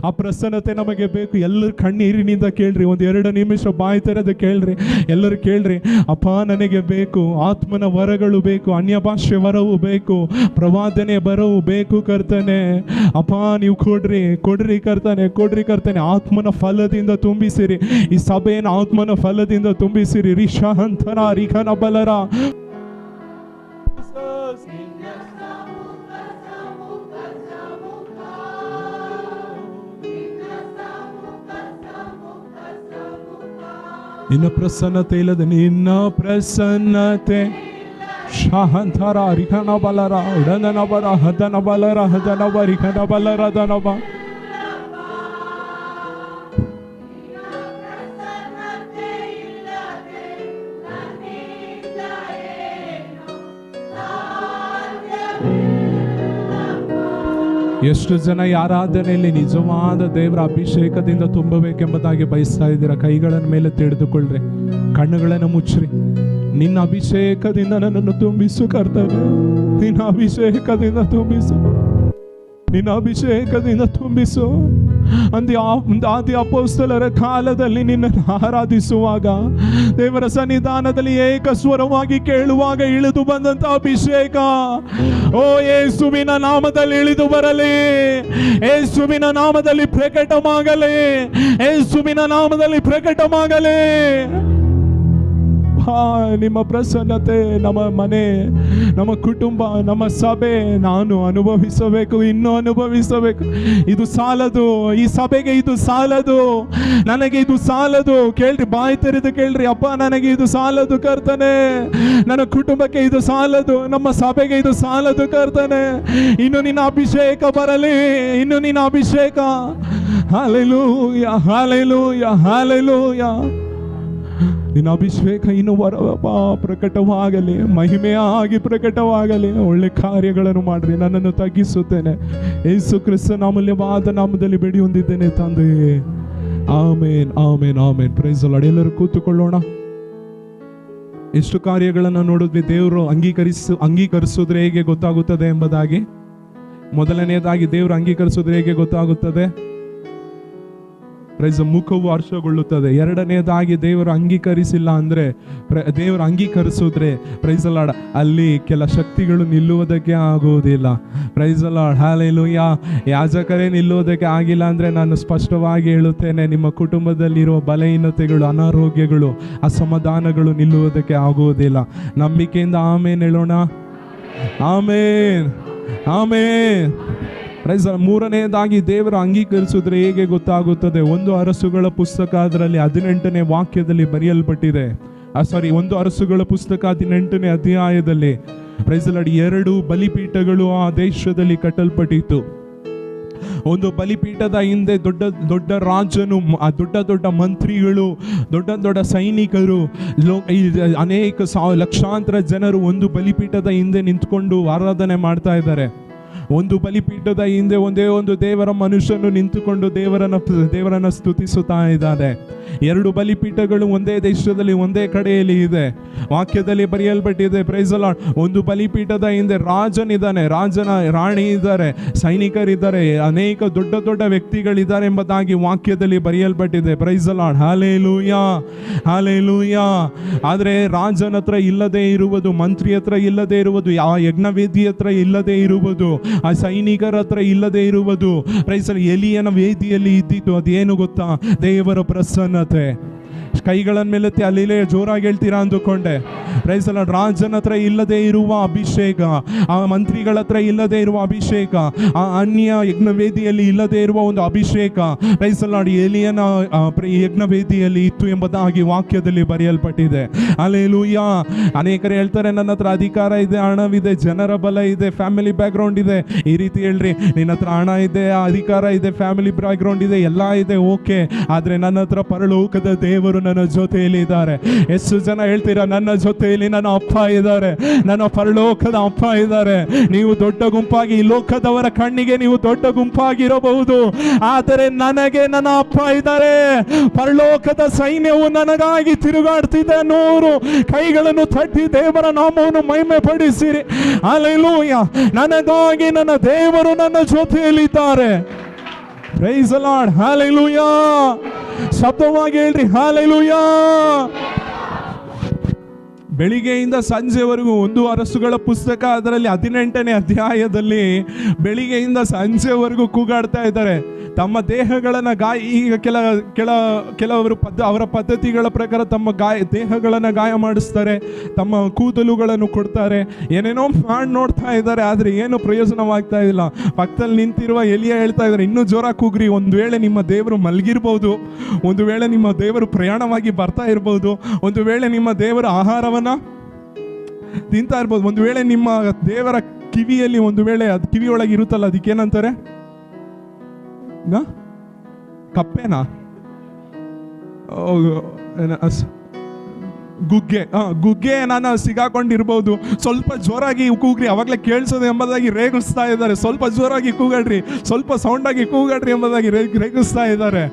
ಆ ಪ್ರಸನ್ನತೆ ನಮಗೆ ಬೇಕು. ಎಲ್ಲರೂ ಕಣ್ಣೀರಿನಿಂದ ಕೇಳ್ರಿ, ಒಂದು 2 ನಿಮಿಷ ಬಾಯಿ ತೆರೆದು ಕೇಳ್ರಿ, ಎಲ್ಲರೂ ಕೇಳ್ರಿ. ಅಪ್ಪ ನನಗೆ ಬೇಕು, ಆತ್ಮನ ವರಗಳು ಬೇಕು, ಅನ್ಯ ಭಾಷೆ ವರವು ಬೇಕು, ಪ್ರವಾದನೆ ಬರವು ಬೇಕು ಕರ್ತನೆ. ಅಪ್ಪ ನೀವು ಕೊಡ್ರಿ ಕರ್ತನೆ. ಆತ್ಮನ ಫಲದಿಂದ ತುಂಬಿಸಿರಿ, ಈ ಸಭೆಯನ್ನು ಆತ್ಮನ ಫಲದಿಂದ ತುಂಬಿಸಿರಿ. ರಿಷಾಂತರ ರಿಖನ ಬಲರ ನಿನ್ನ ಪ್ರಸನ್ನತೆ ಇಲ್ಲದೆ, ನಿನ್ನ ಪ್ರಸನ್ನತೆ ಶಾಹಂತರ ರಿಖನ ಬಲರ ಉಡನ ಬರ ಹದನ ಬಲರ ಹದನ ಬ ರಿಖನ ಬಲರ ದನಬ. ಎಷ್ಟು ಜನ ಈ ಆರಾಧನೆಯಲ್ಲಿ ನಿಜವಾದ ದೇವರ ಅಭಿಷೇಕದಿಂದ ತುಂಬಬೇಕೆಂಬುದಾಗಿ ಬಯಸ್ತಾ ಇದ್ದೀರಾ? ಕೈಗಳನ್ನು ಮೇಲೆ ತೆಗೆದುಕೊಳ್ಳ್ರಿ, ಕಣ್ಣುಗಳನ್ನು ಮುಚ್ಚ್ರಿ. ನಿನ್ನ ಅಭಿಷೇಕದಿಂದ ನನ್ನನ್ನು ತುಂಬಿಸು ಕರ್ತನೆ, ನಿನ್ನ ಅಭಿಷೇಕದಿಂದ ತುಂಬಿಸು, ನಿನ್ನ ಅಭಿಷೇಕದಿಂದ ತುಂಬಿಸು. ಆದಿ ಅಪೊಸ್ತಲರ ಕಾಲದಲ್ಲಿ ನಿನ್ನನ್ನು ಆರಾಧಿಸುವಾಗ, ದೇವರ ಸನ್ನಿಧಾನದಲ್ಲಿ ಏಕಸ್ವರವಾಗಿ ಕೇಳುವಾಗ ಇಳಿದು ಬಂದಂತ ಅಭಿಷೇಕ, ಓ ಯೇಸುವಿನ ನಾಮದಲ್ಲಿ ಇಳಿದು ಬರಲಿ, ಯೇಸುವಿನ ನಾಮದಲ್ಲಿ ಪ್ರಕಟವಾಗಲಿ, ಯೇಸುವಿನ ನಾಮದಲ್ಲಿ ಪ್ರಕಟವಾಗಲಿ. ನಿಮ್ಮ ಪ್ರಸನ್ನತೆ ನಮ್ಮ ಮನೆ, ನಮ್ಮ ಕುಟುಂಬ, ನಮ್ಮ ಸಭೆ ನಾನು ಅನುಭವಿಸಬೇಕು, ಇನ್ನೂ ಅನುಭವಿಸಬೇಕು. ಇದು ಸಾಲದು, ಈ ಸಭೆಗೆ ಇದು ಸಾಲದು, ನನಗೆ ಇದು ಸಾಲದು. ಕೇಳ್ರಿ, ಬಾಯಿ ತೆರೆದು ಕೇಳ್ರಿ, ಅಪ್ಪ ನನಗೆ ಇದು ಸಾಲದು ಕರ್ತನೆ, ನನ್ನ ಕುಟುಂಬಕ್ಕೆ ಇದು ಸಾಲದು, ನಮ್ಮ ಸಭೆಗೆ ಇದು ಸಾಲದು ಕರ್ತನೆ. ಇನ್ನು ನಿನ್ನ ಅಭಿಷೇಕ ಬರಲಿ, ಇನ್ನು ನಿನ್ನ ಅಭಿಷೇಕ. Hallelujah, hallelujah, hallelujah. ನಿನ್ನ ಅಭಿಷೇಕ ಇನ್ನು ಪ್ರಕಟವಾಗಲಿ, ಮಹಿಮೆಯಾಗಿ ಪ್ರಕಟವಾಗಲಿ. ಒಳ್ಳೆ ಕಾರ್ಯಗಳನ್ನು ಮಾಡ್ರಿ, ನನ್ನನ್ನು ತಗ್ಗಿಸುತ್ತೇನೆ. ಯೇಸು ಕ್ರಿಸ್ತನ ಅಮೂಲ್ಯವಾದ ನಾಮದಲ್ಲಿ ಬೇಡಿ ಹೊಂದಿದ್ದೇನೆ ತಂದೆಯೇ, amen, amen, amen. Praise the Lord. ಎಲ್ಲರೂ ಕೂತುಕೊಳ್ಳೋಣ. ಎಷ್ಟು ಕಾರ್ಯಗಳನ್ನು ನೋಡಿದ್ವಿ. ದೇವರು ಅಂಗೀಕರಿಸಿದ್ರೆ ಹೇಗೆ ಗೊತ್ತಾಗುತ್ತದೆ ಎಂಬುದಾಗಿ. ಮೊದಲನೆಯದಾಗಿ ದೇವರು ಅಂಗೀಕರಿಸಿದ್ರೆ ಹೇಗೆ ಗೊತ್ತಾಗುತ್ತದೆ? ಪ್ರೈಸ್, ಮುಖವು ಹರ್ಷಗೊಳ್ಳುತ್ತದೆ. ಎರಡನೇದಾಗಿ ದೇವರು ಅಂಗೀಕರಿಸಿಲ್ಲ ಅಂದ್ರೆ, ದೇವರು ಅಂಗೀಕರಿಸಿದ್ರೆ ಪ್ರೈಸ್ ಲಾರ್ಡ್ ಅಲ್ಲಿ ಕೆಲ ಶಕ್ತಿಗಳು ನಿಲ್ಲುವುದಕ್ಕೆ ಆಗುವುದಿಲ್ಲ. Praise Lord, hallelujah. ಯಾಜಕರೇ ನಿಲ್ಲುವುದಕ್ಕೆ ಆಗಿಲ್ಲ ಅಂದ್ರೆ ನಾನು ಸ್ಪಷ್ಟವಾಗಿ ಹೇಳುತ್ತೇನೆ, ನಿಮ್ಮ ಕುಟುಂಬದಲ್ಲಿರುವ ಬಲಹೀನತೆಗಳು, ಅನಾರೋಗ್ಯಗಳು, ಅಸಮಾಧಾನಗಳು ನಿಲ್ಲುವುದಕ್ಕೆ ಆಗುವುದಿಲ್ಲ. ನಂಬಿಕೆಯಿಂದ ಆಮೇನ್ ಹೇಳೋಣ. ಆಮೇನ್, ಆಮೇನ್. ಮೂರನೆಯದಾಗಿ ದೇವರು ಅಂಗೀಕರಿಸಿದ್ರೆ ಹೇಗೆ ಗೊತ್ತಾಗುತ್ತದೆ? 1 ಅರಸುಗಳ ಪುಸ್ತಕ ಅದರಲ್ಲಿ 18ನೇ ವಾಕ್ಯದಲ್ಲಿ ಬರೆಯಲ್ಪಟ್ಟಿದೆ. 1 ಅರಸುಗಳ ಪುಸ್ತಕ 18ನೇ ಅಧ್ಯಾಯದಲ್ಲಿ ಪ್ರೈಸ್ ದಿ ಲಾರ್ಡ್ 2 ಬಲಿಪೀಠಗಳು ಆ ದೇಶದಲ್ಲಿ ಕಟ್ಟಲ್ಪಟ್ಟಿತ್ತು. ಒಂದು ಬಲಿಪೀಠದ ಹಿಂದೆ ದೊಡ್ಡ ರಾಜನು, ದೊಡ್ಡ ಮಂತ್ರಿಗಳು, ದೊಡ್ಡ ಸೈನಿಕರು, ಅನೇಕ ಲಕ್ಷಾಂತರ ಜನರು ಒಂದು ಬಲಿಪೀಠದ ಹಿಂದೆ ನಿಂತ್ಕೊಂಡು ಆರಾಧನೆ ಮಾಡ್ತಾ ಇದ್ದಾರೆ. ಒಂದು ಬಲಿಪೀಠದ ಹಿಂದೆ ಒಂದೇ ಒಂದು ದೇವರ ಮನುಷ್ಯನು ನಿಂತುಕೊಂಡು ದೇವರನ್ನ ಸ್ತುತಿಸುತ್ತಾ ಇದ್ದಾನೆ. 2 ಬಲಿಪೀಠಗಳು ಒಂದೇ ದೇಶದಲ್ಲಿ ಒಂದೇ ಕಡೆಯಲ್ಲಿ ಇದೆ. ವಾಕ್ಯದಲ್ಲಿ ಬರೆಯಲ್ಪಟ್ಟಿದೆ ಪ್ರೈಸ್ ದಿ ಲಾರ್ಡ್. ಒಂದು ಬಲಿಪೀಠದ ಹಿಂದೆ ರಾಜನಿದ್ದಾನೆ, ರಾಣಿ ಇದ್ದಾರೆ, ಸೈನಿಕರಿದ್ದಾರೆ, ಅನೇಕ ದೊಡ್ಡ ವ್ಯಕ್ತಿಗಳಿದ್ದಾರೆ ಎಂಬುದಾಗಿ ವಾಕ್ಯದಲ್ಲಿ ಬರೆಯಲ್ಪಟ್ಟಿದೆ. Praise the lord, hallelujah, hallelujah. ಆದರೆ ರಾಜನ ಹತ್ರ ಇಲ್ಲದೆ ಇರುವುದು, ಮಂತ್ರಿ ಹತ್ರ ಇಲ್ಲದೆ ಇರುವುದು, ಆ ಯಜ್ಞವೇದಿ ಹತ್ರ ಇಲ್ಲದೆ ಇರುವುದು, ಆ ಸೈನಿಕರ ಹತ್ರ ಇಲ್ಲದೆ ಇರುವುದು, ಪ್ರೈಸ್ ದಿ ಲಾರ್ಡ್, ಎಲಿಯನ ವೇದಿಯಲ್ಲಿ ಇದ್ದಿತ್ತು. ಅದೇನು ಗೊತ್ತಾ? ದೇವರ ಪ್ರಸನ್ನತೆ. ಕೈಗಳನ್ನ ಮೇಲೆತ್ತಿ ಅಲ್ಲಿಲೇ ಜೋರಾಗಿ ಹೇಳ್ತೀರಾ ಅಂದುಕೊಂಡೆ. Price the lord. ರಾಜನ ಹತ್ರ ಇಲ್ಲದೆ ಇರುವ ಅಭಿಷೇಕ, ಆ ಮಂತ್ರಿಗಳ ಹತ್ರ ಇಲ್ಲದೆ ಇರುವ ಅಭಿಷೇಕ, ಆ ಅನ್ಯ ಯಜ್ಞವೇದಿಯಲ್ಲಿ ಇಲ್ಲದೆ ಇರುವ ಒಂದು ಅಭಿಷೇಕ ಪ್ರೈಸ್ ದ ಲಾರ್ಡ್ ಎಲಿಯನ ಯಜ್ಞವೇದಿಯಲ್ಲಿ ಇತ್ತು ಎಂಬುದಾಗಿ ವಾಕ್ಯದಲ್ಲಿ ಬರೆಯಲ್ಪಟ್ಟಿದೆ. ಹಲ್ಲೆಲೂಯಾ. ಅನೇಕರು ಹೇಳ್ತಾರೆ ನನ್ನ ಹತ್ರ ಅಧಿಕಾರ ಇದೆ, ಹಣವಿದೆ, ಜನರ ಬಲ ಇದೆ, ಫ್ಯಾಮಿಲಿ ಬ್ಯಾಕ್ಗ್ರೌಂಡ್ ಇದೆ. ಈ ರೀತಿ ಹೇಳ್ರಿ, ನಿನ್ನ ಹತ್ರ ಹಣ ಇದೆ, ಅಧಿಕಾರ ಇದೆ, ಫ್ಯಾಮಿಲಿ ಬ್ಯಾಕ್ಗ್ರೌಂಡ್ ಇದೆ, ಎಲ್ಲ ಇದೆ, ಓಕೆ. ಆದ್ರೆ ನನ್ನ ಹತ್ರ ಪರಲೋಕದ ದೇವರು ನನ್ನ ಜೊತೆಯಲ್ಲಿ ಇದ್ದಾರೆ. ಎಷ್ಟು ಜನ ಹೇಳ್ತೀರಾ ನನ್ನ ಜೊತೆಯಲ್ಲಿ ನನ್ನ ಅಪ್ಪ ಇದ್ದಾರೆ, ನನ್ನ ಪರಲೋಕದ ಅಪ್ಪ ಇದ್ದಾರೆ. ನೀವು ದೊಡ್ಡ ಗುಂಪಾಗಿ ಈ ಲೋಕದವರ ಕಣ್ಣಿಗೆ ನೀವು ದೊಡ್ಡ ಗುಂಪಾಗಿರಬಹುದು, ಆದರೆ ನನಗೆ ನನ್ನ ಅಪ್ಪ ಇದ್ದಾರೆ. ಪರಲೋಕದ ಸೈನ್ಯವು ನನಗಾಗಿ ತಿರುಗಾಡ್ತಿದೆ. 100 ಕೈಗಳನ್ನು ತಟ್ಟಿ ದೇವರ ನಾಮವನ್ನು ಮಹಿಮೆ ಪಡಿಸಿರಿ. ಹಲ್ಲೆಲೂಯಾ. ನನಗಾಗಿ ನನ್ನ ದೇವರು ನನ್ನ ಜೊತೆಯಲ್ಲಿದ್ದಾರೆ. Praise the Lord. ಹಲ್ಲೆಲೂಯಾ. ಶಬ್ದವಾಗಿ ಹೇಳ್ರಿ ಹಲ್ಲೆಲೂಯಾ. ಬೆಳಿಗ್ಗೆಯಿಂದ ಸಂಜೆವರೆಗೂ 1 ಅರಸುಗಳ ಪುಸ್ತಕ ಅದರಲ್ಲಿ 18ನೇ ಅಧ್ಯಾಯದಲ್ಲಿ ಬೆಳಿಗ್ಗೆಯಿಂದ ಸಂಜೆವರೆಗೂ ಕೂಗಾಡ್ತಾ ಇದ್ದಾರೆ. ತಮ್ಮ ದೇಹಗಳನ್ನು ಈಗ ಕೆಲವರು ಅವರ ಪದ್ಧತಿಗಳ ಪ್ರಕಾರ ತಮ್ಮ ದೇಹಗಳನ್ನು ಗಾಯ ಮಾಡಿಸ್ತಾರೆ, ತಮ್ಮ ಕೂದಲುಗಳನ್ನು ಕೊಡ್ತಾರೆ, ಏನೇನೋ ಮಾಡಿ ನೋಡ್ತಾ ಇದ್ದಾರೆ. ಆದರೆ ಏನು ಪ್ರಯೋಜನವಾಗ್ತಾ ಇಲ್ಲ. ಪಕ್ಕದಲ್ಲಿ ನಿಂತಿರುವ ಎಲಿಯ ಹೇಳ್ತಾ ಇದ್ದಾರೆ, ಇನ್ನೂ ಜೋರ ಕೂಗ್ರಿ. ಒಂದು ವೇಳೆ ನಿಮ್ಮ ದೇವರು ಮಲಗಿರ್ಬೋದು, ಒಂದು ವೇಳೆ ನಿಮ್ಮ ದೇವರು ಪ್ರಯಾಣವಾಗಿ ಬರ್ತಾ ಇರ್ಬೋದು, ಒಂದು ವೇಳೆ ನಿಮ್ಮ ದೇವರ ಆಹಾರವನ್ನು ತಿಂತಾ ಇರ್ಬೋದು, ಒಂದು ವೇಳೆ ನಿಮ್ಮ ದೇವರ ಕಿವಿಯಲ್ಲಿ ಒಂದು ವೇಳೆ ಅದು ಕಿವಿಯೊಳಗೆ ಇರುತ್ತಲ್ಲ, ಅದಕ್ಕೇನಂತಾರೆ, ಕಪ್ಪೆನಾ, ಗುಗ್ಗೆ ನಾನು ಸಿಗಾಕೊಂಡಿರ್ಬೋದು. ಸ್ವಲ್ಪ ಜೋರಾಗಿ ಕೂಗ್ರಿ, ಅವಾಗಲೇ ಕೇಳಿಸೋದು ಎಂಬುದಾಗಿ ರೇಗಿಸ್ತಾ ಇದ್ದಾರೆ. ಸ್ವಲ್ಪ ಜೋರಾಗಿ ಕೂಗಾಡ್ರಿ, ಸ್ವಲ್ಪ ಸೌಂಡಾಗಿ ಕೂಗಾಡ್ರಿ ಎಂಬುದಾಗಿ ರೇಗಿಸ್ತಾ ಇದ್ದಾರೆ.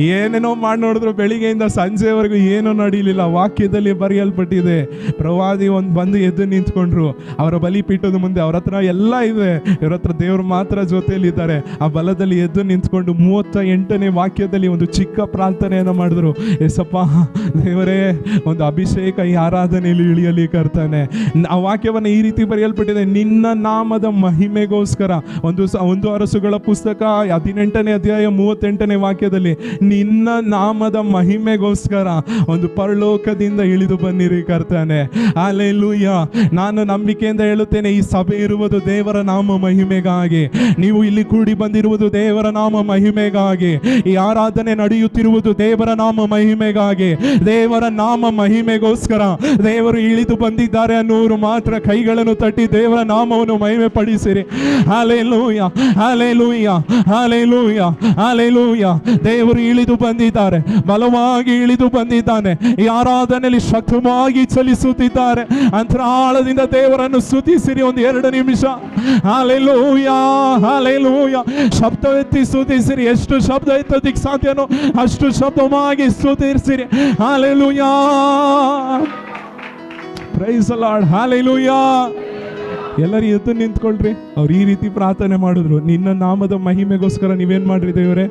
ಏನೇನೋ ಮಾಡಿ ನೋಡಿದ್ರು ಬೆಳಿಗ್ಗೆಯಿಂದ ಸಂಜೆವರೆಗೂ ಏನೂ ನಡೀಲಿಲ್ಲ. ವಾಕ್ಯದಲ್ಲಿ ಬರೆಯಲ್ಪಟ್ಟಿದೆ, ಪ್ರವಾದಿ ಬಂದು ಎದ್ದು ನಿಂತ್ಕೊಂಡ್ರು ಅವರ ಬಲಿಪೀಠದ ಮುಂದೆ. ಅವ್ರ ಹತ್ರ ಎಲ್ಲ ಇದೆ, ಇವ್ರ ಹತ್ರ ದೇವರು ಮಾತ್ರ ಜೊತೆಯಲ್ಲಿ ಇದ್ದಾರೆ. ಆ ಬಲದಲ್ಲಿ ಎದ್ದು ನಿಂತ್ಕೊಂಡು 38ನೇ ವಾಕ್ಯದಲ್ಲಿ ಒಂದು ಚಿಕ್ಕ ಪ್ರಾರ್ಥನೆಯನ್ನು ಮಾಡಿದ್ರು. ಏಸಪ್ಪ ದೇವರೇ, ಒಂದು ಅಭಿಷೇಕ ಈ ಆರಾಧನೆಯಲ್ಲಿ ಇಳಿಯಲಿ ಕರ್ತಾನೆ. ಆ ವಾಕ್ಯವನ್ನು ಈ ರೀತಿ ಬರೆಯಲ್ಪಟ್ಟಿದೆ, ನಿನ್ನ ನಾಮದ ಮಹಿಮೆಗೋಸ್ಕರ. ಒಂದು ಅರಸುಗಳ ಪುಸ್ತಕ 18ನೇ ಅಧ್ಯಾಯ 38ನೇ ವಾಕ್ಯದಲ್ಲಿ, ನಿನ್ನ ನಾಮದ ಮಹಿಮೆಗೋಸ್ಕರ ಒಂದು ಪರಲೋಕದಿಂದ ಇಳಿದು ಬನ್ನಿರಿ ಕರ್ತಾನೆ. ಹಲ್ಲೆಲೂಯಾ. ನಾನು ನಂಬಿಕೆಯಿಂದ ಹೇಳುತ್ತೇನೆ, ಈ ಸಭೆ ಇರುವುದು ದೇವರ ನಾಮ ಮಹಿಮೆಗಾಗಿ, ನೀವು ಇಲ್ಲಿ ಕೂಡಿ ಬಂದಿರುವುದು ದೇವರ ನಾಮ ಮಹಿಮೆಗಾಗಿ, ಈ ಆರಾಧನೆ ನಡೆಯುತ್ತಿರುವುದು ದೇವರ ನಾಮ ಮಹಿಮೆಗಾಗಿ. ದೇವರ ನಾಮ ಮಹಿಮೆಗೋಸ್ಕರ ದೇವರು ಇಳಿದು ಬಂದಿದ್ದಾರೆ ಅನ್ನೋರು ಮಾತ್ರ ಕೈಗಳನ್ನು ತಟ್ಟಿ ದೇವರ ನಾಮವನ್ನು ಮಹಿಮೆ ಪಡಿಸಿರಿ. Hallelujah, hallelujah, hallelujah, hallelujah. ದೇವರು ಇಳಿದು ಬಂದಿದ್ದಾರೆ, ಬಲವಾಗಿ ಇಳಿದು ಬಂದಿದ್ದಾನೆ. ಈ ಆರಾಧನೆಯಲ್ಲಿ ಶಕ್ತವಾಗಿ ಚಲಿಸುತ್ತಿದ್ದಾರೆ. ಅಂತರಾಳದಿಂದ ದೇವರನ್ನು ಸ್ತುತಿಸಿರಿ ಒಂದು 2 ನಿಮಿಷ. Hallelujah, hallelujah. ಶಬ್ದವೆತ್ತಿ ಸ್ತುತಿಸಿರಿ. ಎಷ್ಟು ಶಬ್ದ ಎತ್ತೋದಕ್ಕೆ ಸಾಧ್ಯನೋ ಅಷ್ಟು ಶಬ್ದವಾಗಿ ಸ್ತುತಿಸಿರಿ. Hallelujah. Price the Lord. Hallelujah. ಎಲ್ಲರೂ ಎದ್ದು ನಿಂತ್ಕೊಳ್ರಿ. ಅವ್ರು ಈ ರೀತಿ ಪ್ರಾರ್ಥನೆ ಮಾಡಿದ್ರು, ನಿನ್ನ ನಾಮದ ಮಹಿಮೆಗೋಸ್ಕರ ನೀವೇನ್ ಮಾಡ್ರಿ ದೇವರೇ?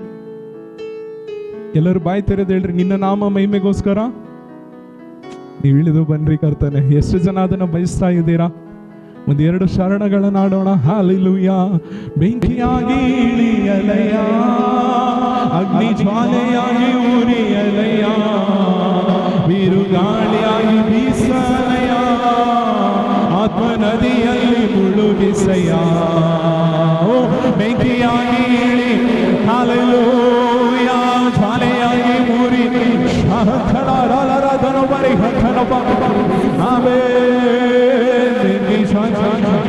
ಎಲ್ಲರೂ ಬಾಯಿ ತೆರೆದು ಹೇಳ್ರಿ, ನಿನ್ನ ನಾಮ ಮಹಿಮೆಗೋಸ್ಕರ ನೀವು ಇಳಿದು ಬನ್ರಿ ಕರ್ತಾನೆ. ಎಷ್ಟು ಜನ ಅದನ್ನು ಬಯಸ್ತಾ ಇದ್ದೀರಾ? 1-2 ಶರಣಗಳನ್ನ ಆಡೋಣ. ಹಲ್ಲೆಲೂಯಾ. ಬೆಂಕಿಯಾಗಿ ಇಳಿಯಲಯ, ಅಗ್ನಿ ಜ್ವಾಲೆಯಾಗಿ ಉರಿಯಲಯ, ಬಿರುಗಾಳಿಯಾಗಿ ಬೀಸಲಯ, ಆತ್ಮ ನದಿಯಲ್ಲಿ ಮುಳುಗಿಸಯ. ಬೆಂಕಿಯಾಗಿ ಇಳಿ, ಹಲ್ಲೆಲೂಯಾ. ಜ್ವಾಲೆಯಾಗಿ ಮುರಿ,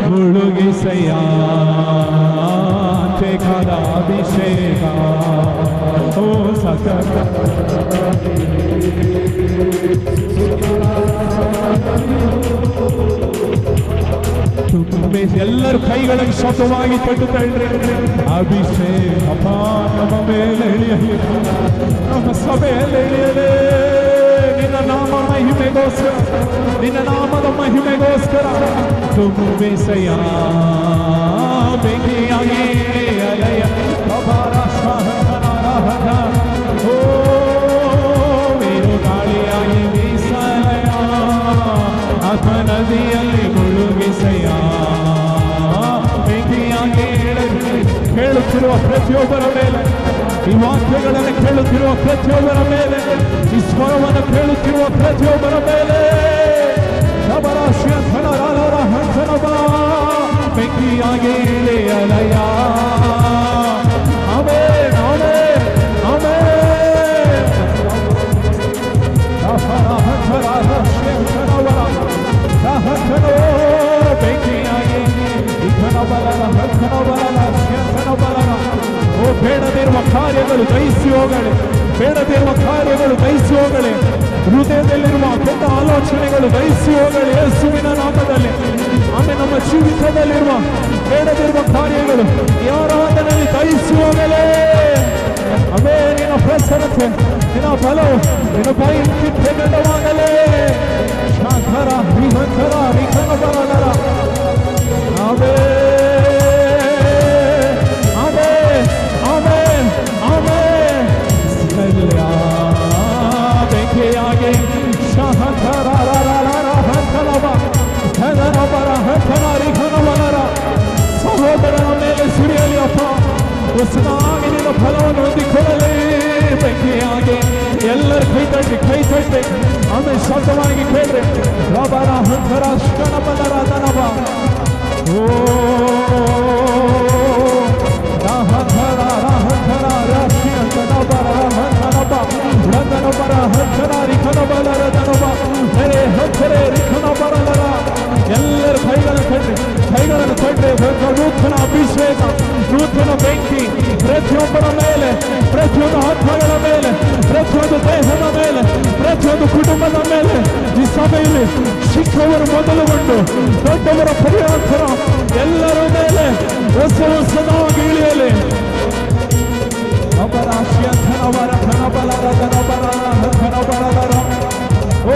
ಮುಳುಗಿಸಯ. ಬೇಕಾದ ಅಭಿಷೇಕ ಓ ಸಕ ಎಲ್ಲರೂ ಕೈಗಳನ್ನು ಶಬ್ದವಾಗಿ ತಟ್ಟುತ್ತಾ ಇಡ್ರಿ. ಅಭಿಷೇಕ ನಮ್ಮ ಮೇಲೆ ಇಳಿಯಲಿ, ನಮ್ಮ ಸಭೆಯಲ್ಲಿ ಇಳಿಯಲಿ. ನಿನ್ನ ನಾಮ ಮಹಿಮೆಗೋಸ್ಕರ, ನಿನ್ನ ನಾಮದ ಮಹಿಮೆಗೋಸ್ಕರ ತುಂಬೆಸೆಯ. ಬೆಂಕಿಯಾಗಿ ಅಲಯ ಓ ಬಿರುಗಾಳಿಯಾಗಿ ಬೀಸಲಯ, ಆತ್ಮ ನದಿಯಲ್ಲಿ ಮುಳುಗಿಸೆಯ. ಬೆಂಕಿಯಾಗಿ ಹೇಳುತ್ತಿರುವ ಪ್ರತಿಯೊಬ್ಬರ ಮೇಲೆ ಈ ವಾಕ್ಯಗಳನ್ನು ಕೇಳುತ್ತಿರುವ ಪ್ರತಿಯೊಬ್ಬರ ಮೇಲೆ, ಈ ಸ್ವರವನ್ನು ಕೇಳುತ್ತಿರುವ ಪ್ರತಿಯೊಬ್ಬರ ಮೇಲೆ ಬೆಂಕಿಯಾಗಿ ಇಳಿಯಲಯ್ಯ. Amen, amen, amen. ಬೆಂಕಿಯಾಗಿ ಓ ಬೇಡದಿರುವ ಕಾರ್ಯಗಳು ದಹಿಸಿ ಹೋಗಲಿ, ಬೇಡದಿರುವ ಕಾರ್ಯಗಳು ದಹಿಸಿ ಹೋಗಲಿ, ಹೃದಯದಲ್ಲಿರುವ ಕೆಟ್ಟ ಆಲೋಚನೆಗಳು ದಹಿಸಿ ಹೋಗಲಿ ಯೇಸುವಿನ ನಾಮದಲ್ಲಿ. ಆಮೇಲೆ ನಮ್ಮ ಜೀವಿತದಲ್ಲಿರುವ ಬೇಡದಿರುವ ಕಾರ್ಯಗಳು ಆರಾಧನೆಯಲ್ಲಿ ದಹಿಸಿ ಹೋಗಲೇ. ಅವೇ ನಿನ್ನ ಪ್ರಸನ್ನತೆ, ನಿನ್ನ ಬಲವು, ನಿನ್ನ ಬಾಯಿ ಪ್ರಕಟವಾಗಲೇ. ಶಾಖರ ವಿಹಂಕರ ವಿಘನ ಬರಲರ ಅವೇ ಅವೇ ಅವೇ ಅವೇ ಬೆಂಕಿಯಾಗಿ ಶಹಕರ ಸಹೋದರನ ಮೇಲೆ ಸುರಿಯಲಿ ಅಪ್ಪ, ಹೊಸದಾಗಿ ನಿನ್ನ ಫಲವನ್ನು ಹೊಂದಿಕೊಳ್ಳಲಿ. ಬೆಂಕಿಯಾಗಿ ಎಲ್ಲರೂ ಕೈ ತಟ್ಟಿ ಆಮೇಲೆ ಶಬ್ದವಾಗಿ ಕೇಳ್ರಿ. ರಬರ ಹಂಕರ ಶ್ಕಣಬಲರ ದನಬ ಓ ರಾಹಂಕರ ರಾಹಂಕರ ರಾಶಿಯ ಕಣಬರ ಹಂಕನಬ ರಂಗನಬರ ಹಂಕರ ರಿಖನಬಲರ ದನಬ ಹರೇ ಹಂಕರೇ ರಿಖನಬರಲರ. ಎಲ್ಲರೂ ಕೈಗಳನ್ನು ಕಟ್ಟಿ ನೂತನ ಅಭಿಷೇಕ, ನೂತನ ಬೆಂಕಿ ಪ್ರತಿಯೊಬ್ಬರ ಮೇಲೆ, ಪ್ರತಿಯೊಂದು ಆತ್ಮಗಳ ಮೇಲೆ, ಪ್ರತಿಯೊಂದು ದೇಹದ ಮೇಲೆ, ಪ್ರತಿಯೊಂದು ಕುಟುಂಬದ ಮೇಲೆ ಈ ಸಭೆಯಲ್ಲಿ ಚಿಕ್ಕವರು ಮೊದಲುಗೊಂಡು ದೊಡ್ಡವರ ಪರ್ಯಾಂತರ ಎಲ್ಲರ ಮೇಲೆ ಹೊಸದಾಗಿ ಇಳಿಯಲಿ. ಅಪರಾಶಿಯ ಧನವರ ಧನಬಲರ ಧನಬಲರ ಧನಬಲರ ಓ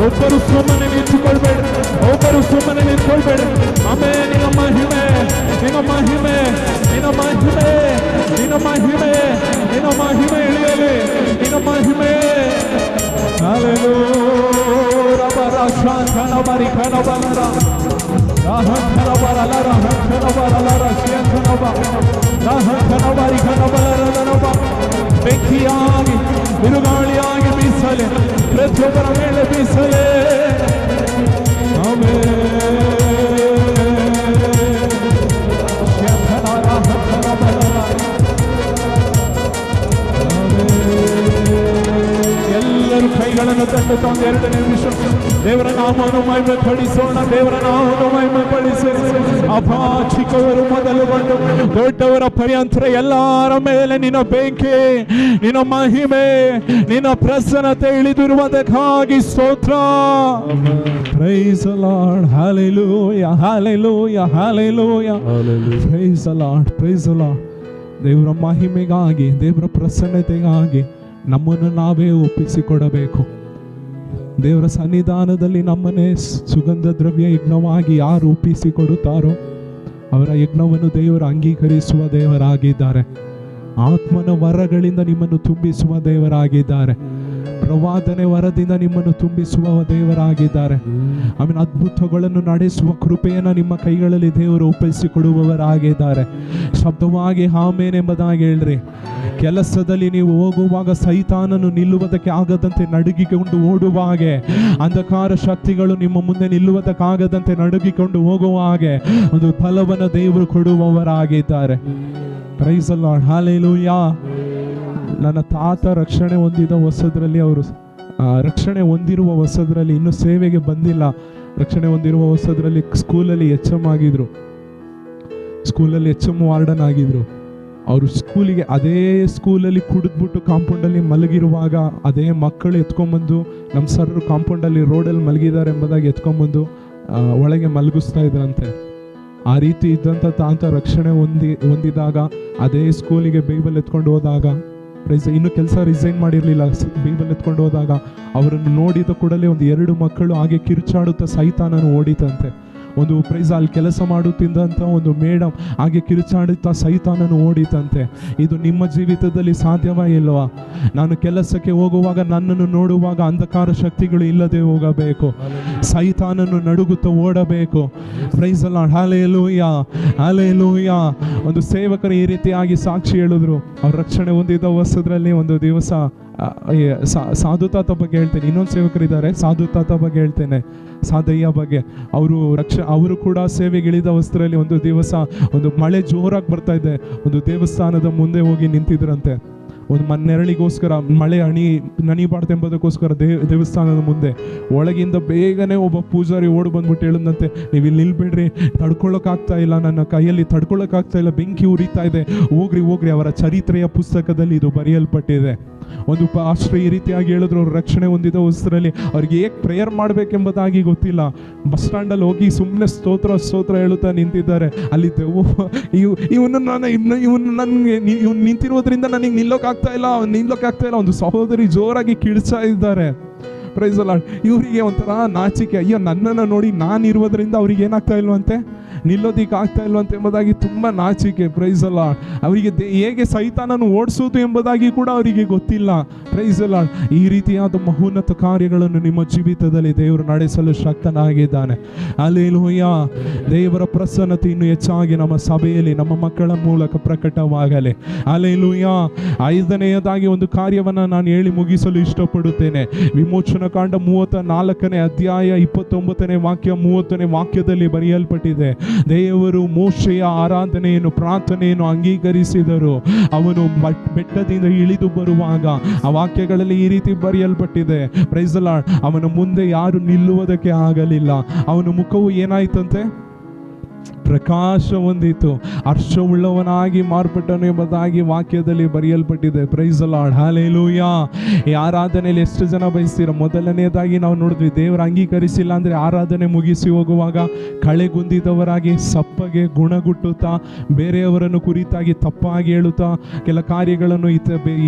ಒಬ್ಬರು ಸುಮ್ಮನೆ ನಿಂತುಕೊಳ್ಬೇಡ್ರಿ, ಒಬ್ಬರು ಸುಮ್ಮನೆ ನಿಂತ್ಕೊಳ್ಬೇಡ್ರಿ. ಆಮೇಲೆ ನಿನ್ನ ಮಹಿಮೆ, ನಿನ್ನ ಮಹಿಮೆ, ನಿನ್ನ ಮಹಿಮೆ, ನಿನ್ನ ಮಹಿಮೆ, ನಿನ್ನ ಮಹಿಮೆ ಇಳಿಯಲಿ, ನಿನ್ನ ಮಹಿಮೆ. ರಬರ ಶಾಂತನ ಬರಿ ಕಣಬಲರ ರಾಹಂಕನ ಬರಲರ ಹಂಕನ ಬರಲರ ಶಿಯಂಕನಬ ರಾಹಂಕನ ಬರಿ ಕಣಬಲರ ದನಬ. ಬೆಂಕಿಯಾಗಿ ಬಿರುಗಾಳಿಯಾಗಿ ಬೀಸಲೆ, ಪ್ರತಿಯೊಬ್ಬರ ಮೇಲೆ ಬೀಸಲೆ. ಎಲ್ಲರೂ ಕೈಗಳನ್ನು ತಟ್ಟುತ್ತಾ ಎರಡನೇ ನಿಮಿಷ ದೇವರ ನಾಮವನ್ನು ಮಹಿಮೆ ಪಡಿಸೋಣ, ದೇವರ ನಾಮವನ್ನು ಮಹಿಮೆ ಪಡಿಸಿ. ಅಪ್ಪ, ಚಿಕ್ಕವರು ಮೊದಲುಗೊಂಡು ದೊಡ್ಡವರ ಪರ್ಯಂತರ ಎಲ್ಲರ ಮೇಲೆ ನಿನ್ನ ಬೆಂಕಿ, ನಿನ್ನ ಮಹಿಮೆ, ನಿನ್ನ ಪ್ರಸನ್ನತೆ ಇಳಿದಿರುವುದಕ್ಕಾಗಿ ಸ್ತೋತ್ರ. Praise the Lord, hallelujah, hallelujah, hallelujah, praise the Lord, praise the Lord. ದೇವರ ಮಹಿಮೆಗಾಗಿ, ದೇವರ ಪ್ರಸನ್ನತೆಗಾಗಿ ನಮ್ಮನ್ನು ನಾವೇ ಒಪ್ಪಿಸಿಕೊಡಬೇಕು. ದೇವರ ಸನ್ನಿಧಾನದಲ್ಲಿ ನಮ್ಮನ್ನೇ ಸುಗಂಧ ದ್ರವ್ಯ ಯಜ್ಞವಾಗಿ ಯಾರು ಒಪ್ಪಿಸಿಕೊಡುತ್ತಾರೋ ಅವರ ಯಜ್ಞವನ್ನು ದೇವರು ಅಂಗೀಕರಿಸುವ ದೇವರಾಗಿದ್ದಾರೆ. ಆತ್ಮನ ವರಗಳಿಂದ ನಿಮ್ಮನ್ನು ತುಂಬಿಸುವ ದೇವರಾಗಿದ್ದಾರೆ. ಪ್ರವಾದನೆ ವರದಿಂದ ನಿಮ್ಮನ್ನು ತುಂಬಿಸುವ ದೇವರಾಗಿದ್ದಾರೆ. ಆಮೇಲೆ ಅದ್ಭುತಗಳನ್ನು ನಡೆಸುವ ಕೃಪೆಯನ್ನು ನಿಮ್ಮ ಕೈಗಳಲ್ಲಿ ದೇವರು ಒಪ್ಪಿಸಿಕೊಡುವವರಾಗಿದ್ದಾರೆ. ಶಬ್ದವಾಗಿ ಆಮೆನ್ ಎಂಬುದಾಗಿ ಹೇಳ್ರಿ. ಕೆಲಸದಲ್ಲಿ ನೀವು ಹೋಗುವಾಗ ಸೈತಾನನು ನಿಲ್ಲುವುದಕ್ಕೆ ಆಗದಂತೆ ನಡುಗಿಕೊಂಡು ಓಡುವ ಹಾಗೆ, ಅಂಧಕಾರ ಶಕ್ತಿಗಳು ನಿಮ್ಮ ಮುಂದೆ ನಿಲ್ಲುವುದಕ್ಕಾಗದಂತೆ ನಡುಗಿಕೊಂಡು ಹೋಗುವ ಹಾಗೆ ಒಂದು ಫಲವನ್ನು ದೇವರು ಕೊಡುವವರಾಗಿದ್ದಾರೆ. Praise the lord, hallelujah. ನನ್ನ ತಾತ ರಕ್ಷಣೆ ಹೊಂದಿದ ಹೊಸದ್ರಲ್ಲಿ, ಅವರು ರಕ್ಷಣೆ ಹೊಂದಿರುವ ಹೊಸದ್ರಲ್ಲಿ, ಇನ್ನೂ ಸೇವೆಗೆ ಬಂದಿಲ್ಲ, ರಕ್ಷಣೆ ಹೊಂದಿರುವ ಹೊಸದ್ರಲ್ಲಿ ಸ್ಕೂಲಲ್ಲಿ HM ಆಗಿದ್ರು, ಸ್ಕೂಲಲ್ಲಿ HM ವಾರ್ಡನ್ ಆಗಿದ್ರು. ಅವರು ಸ್ಕೂಲಿಗೆ ಅದೇ ಸ್ಕೂಲಲ್ಲಿ ಕುಡಿದ್ಬಿಟ್ಟು ಕಾಂಪೌಂಡಲ್ಲಿ ಮಲಗಿರುವಾಗ ಅದೇ ಮಕ್ಕಳು ಎತ್ಕೊಂಡ್ಬಂದು ನಮ್ಮ ಸರ್ ಕಾಂಪೌಂಡಲ್ಲಿ ರೋಡಲ್ಲಿ ಮಲಗಿದ್ದಾರೆ ಎಂಬುದಾಗಿ ಎತ್ಕೊಂಡ್ಬಂದು ಒಳಗೆ ಮಲಗಿಸ್ತಾ ಇದ್ರಂತೆ. ಆ ರೀತಿ ಇದ್ದಂಥ ತಾತ ರಕ್ಷಣೆ ಹೊಂದಿದಾಗ ಅದೇ ಸ್ಕೂಲಿಗೆ ಬೈಬಲ್ ಎತ್ಕೊಂಡು ಹೋದಾಗ, ಇನ್ನು ಕೆಲಸ ರಿಸೈನ್ ಮಾಡಿರಲಿಲ್ಲ, ಬೈಬಲ್ ಎತ್ಕೊಂಡು ಹೋದಾಗ ಅವರನ್ನು ನೋಡಿದ ಕೂಡಲೇ 2 ಮಕ್ಕಳು ಹಾಗೆ ಕಿರುಚಾಡುತ್ತಾ ಸೈತಾನನು ಒಂದು ಪ್ರೈಸ್ ಅಲ್ಲಿ ಕೆಲಸ ಮಾಡುತ್ತಿದ್ದಂಥ ಒಂದು ಮೇಡಮ್ ಹಾಗೆ ಕಿರುಚಾಡುತ್ತಾ ಸೈತಾನನು ಓಡಿತಂತೆ. ಇದು ನಿಮ್ಮ ಜೀವಿತದಲ್ಲಿ ಸಾಧ್ಯವಾ ಇಲ್ವಾ? ನಾನು ಕೆಲಸಕ್ಕೆ ಹೋಗುವಾಗ ನನ್ನನ್ನು ನೋಡುವಾಗ ಅಂಧಕಾರ ಶಕ್ತಿಗಳು ಇಲ್ಲದೆ ಹೋಗಬೇಕು, ಸೈತಾನನು ನಡುಗುತ್ತಾ ಓಡಬೇಕು. Praise the lord, hallelujah hallelujah. ಒಂದು ಸೇವಕರು ಈ ರೀತಿಯಾಗಿ ಸಾಕ್ಷಿ ಹೇಳಿದ್ರು. ಅವ್ರ ರಕ್ಷಣೆ ಹೊಂದಿದ ವರ್ಷದಲ್ಲಿ ಒಂದು ದಿವಸ ಸಾಧು ತಾತ ಬಗ್ಗೆ ಹೇಳ್ತೇನೆ, ಇನ್ನೊಂದು ಸೇವಕರಿದ್ದಾರೆ ಸಾಧು ತಾತ ಬಗ್ಗೆ ಹೇಳ್ತೇನೆ, ಸಾದಯ್ಯ ಬಗ್ಗೆ. ಅವರು ಕೂಡ ಸೇವೆಗೆ ಇಳಿದ ವಸ್ತ್ರದಲ್ಲಿ ಒಂದು ದಿವಸ ಒಂದು ಮಳೆ ಜೋರಾಗಿ ಬರ್ತಾ ಇದೆ, ಒಂದು ದೇವಸ್ಥಾನದ ಮುಂದೆ ಹೋಗಿ ನಿಂತಿದ್ರಂತೆ. ಒಂದು ನೆರಳಿಗೋಸ್ಕರ ಮಳೆ ನನಿಬಾರ್ದೆಂಬುದಕ್ಕೋಸ್ಕರ ದೇವಸ್ಥಾನದ ಮುಂದೆ ಒಳಗಿಂದ ಬೇಗನೆ ಒಬ್ಬ ಪೂಜಾರಿ ಓಡಿ ಬಂದ್ಬಿಟ್ಟು ಹೇಳಿದಂತೆ, ನೀವು ಇಲ್ಲಿ ನಿಲ್ಬೇಡ್ರಿ, ತಡ್ಕೊಳ್ಳೋಕ್ಕಾಗ್ತಾ ಇಲ್ಲ, ನನ್ನ ಕೈಯಲ್ಲಿ ತಡ್ಕೊಳ್ಳೋಕ್ಕಾಗ್ತಾ ಇಲ್ಲ, ಬೆಂಕಿ ಉರಿತಾ ಇದೆ, ಹೋಗ್ರಿ. ಅವರ ಚರಿತ್ರೆಯ ಪುಸ್ತಕದಲ್ಲಿ ಇದು ಬರೆಯಲ್ಪಟ್ಟಿದೆ. ಒಂದು ಪಾಸ್ಟರ್ ಈ ರೀತಿಯಾಗಿ ಹೇಳಿದ್ರು, ಅವ್ರು ರಕ್ಷಣೆ ಹೊಂದಿದ ವಸ್ತ್ರದಲ್ಲಿ ಅವ್ರಿಗೆ ಹೇಗೆ ಪ್ರೇಯರ್ ಮಾಡಬೇಕೆಂಬುದಾಗಿ ಗೊತ್ತಿಲ್ಲ. ಬಸ್ ಸ್ಟ್ಯಾಂಡಲ್ಲಿ ಹೋಗಿ ಸುಮ್ಮನೆ ಸ್ತೋತ್ರ ಹೇಳುತ್ತಾ ನಿಂತಿದ್ದಾರೆ. ಅಲ್ಲಿ ಇವನು ನನಗೆ ನಿಂತಿರೋದ್ರಿಂದ ನನಗೆ ನಿಲ್ಲೋಕ್ಕಾಗ್ತಾ ಇಲ್ಲ. ಒಂದು ಸಹೋದರಿ ಜೋರಾಗಿ ಕಿಳ್ತಾ ಇದ್ದಾರೆ. Praise the lord. ಇವರಿಗೆ ಒಂಥರ ನಾಚಿಕೆ, ಅಯ್ಯೋ ನನ್ನನ್ನು ನೋಡಿ ನಾನು ಇರುವುದರಿಂದ ಅವ್ರಿಗೆ ಏನಾಗ್ತಾ ಇಲ್ವಂತೆ, ನಿಲ್ಲೋದಿಕ್ಕೆ ಆಗ್ತಾ ಇಲ್ವಂತೆ ಎಂಬುದಾಗಿ ತುಂಬ ನಾಚಿಕೆ. Praise the lord. ಅವರಿಗೆ ಹೇಗೆ ಸೈತಾನನ್ನು ಓಡಿಸೋದು ಎಂಬುದಾಗಿ ಕೂಡ ಅವರಿಗೆ ಗೊತ್ತಿಲ್ಲ. Praise the lord. ಈ ರೀತಿಯಾದ ಮಹೋನ್ನತ ಕಾರ್ಯಗಳನ್ನು ನಿಮ್ಮ ಜೀವಿತದಲ್ಲಿ ದೇವರು ನಡೆಸಲು ಶಕ್ತನಾಗಿದ್ದಾನೆ. ಹಲ್ಲೆಲೂಯಾ. ದೇವರ ಪ್ರಸನ್ನತೆ ಇನ್ನೂ ಹೆಚ್ಚಾಗಿ ನಮ್ಮ ಸಭೆಯಲ್ಲಿ ನಮ್ಮ ಮಕ್ಕಳ ಮೂಲಕ ಪ್ರಕಟವಾಗಲಿ. ಹಲ್ಲೆಲೂಯಾ. 5ನೇಯದಾಗಿ ಒಂದು ಕಾರ್ಯವನ್ನು ನಾನು ಹೇಳಿ ಮುಗಿಸಲು ಇಷ್ಟಪಡುತ್ತೇನೆ. ವಿಮೋಚನಾ ಕಾಂಡ 34ನೇ ಅಧ್ಯಾಯ 29ನೇ ವಾಕ್ಯ 30ನೇ ವಾಕ್ಯದಲ್ಲಿ ಬರೆಯಲ್ಪಟ್ಟಿದೆ, ದೇವರು ಮೋಶೆಯ ಆರಾಧನೆಯನ್ನು ಪ್ರಾರ್ಥನೆಯನ್ನು ಅಂಗೀಕರಿಸಿದರು. ಅವನು ಬೆಟ್ಟದಿಂದ ಇಳಿದು ಬರುವಾಗ ಆ ವಾಕ್ಯಗಳಲ್ಲಿ ಈ ರೀತಿ ಬರೆಯಲ್ಪಟ್ಟಿದೆ. Praise the lord. ಅವನ ಮುಂದೆ ಯಾರು ನಿಲ್ಲುವುದಕ್ಕೆ ಆಗಲಿಲ್ಲ. ಅವನ ಮುಖವು ಏನಾಯ್ತಂತೆ, ಪ್ರಕಾಶ ಹೊಂದಿತು, ಹರ್ಷವುಳ್ಳವನಾಗಿ ಮಾರ್ಪಟ್ಟನು ಎಂಬುದಾಗಿ ವಾಕ್ಯದಲ್ಲಿ ಬರೆಯಲ್ಪಟ್ಟಿದೆ. Praise the lord. ಹಲ್ಲೆಲೂಯಾ. ಈ ಆರಾಧನೆಯಲ್ಲಿ ಎಷ್ಟು ಜನ ಬಯಸ್ತೀರ? ಮೊದಲನೇದಾಗಿ ನಾವು ನೋಡಿದ್ವಿ, ದೇವರು ಅಂಗೀಕರಿಸಿಲ್ಲ ಅಂದರೆ ಆರಾಧನೆ ಮುಗಿಸಿ ಹೋಗುವಾಗ ಕಳೆಗುಂದಿದವರಾಗಿ ಸಪ್ಪಗೆ ಗುಣಗುಟ್ಟುತ್ತಾ ಬೇರೆಯವರನ್ನು ಕುರಿತಾಗಿ ತಪ್ಪಾಗಿ ಹೇಳುತ್ತಾ ಕೆಲ ಕಾರ್ಯಗಳನ್ನು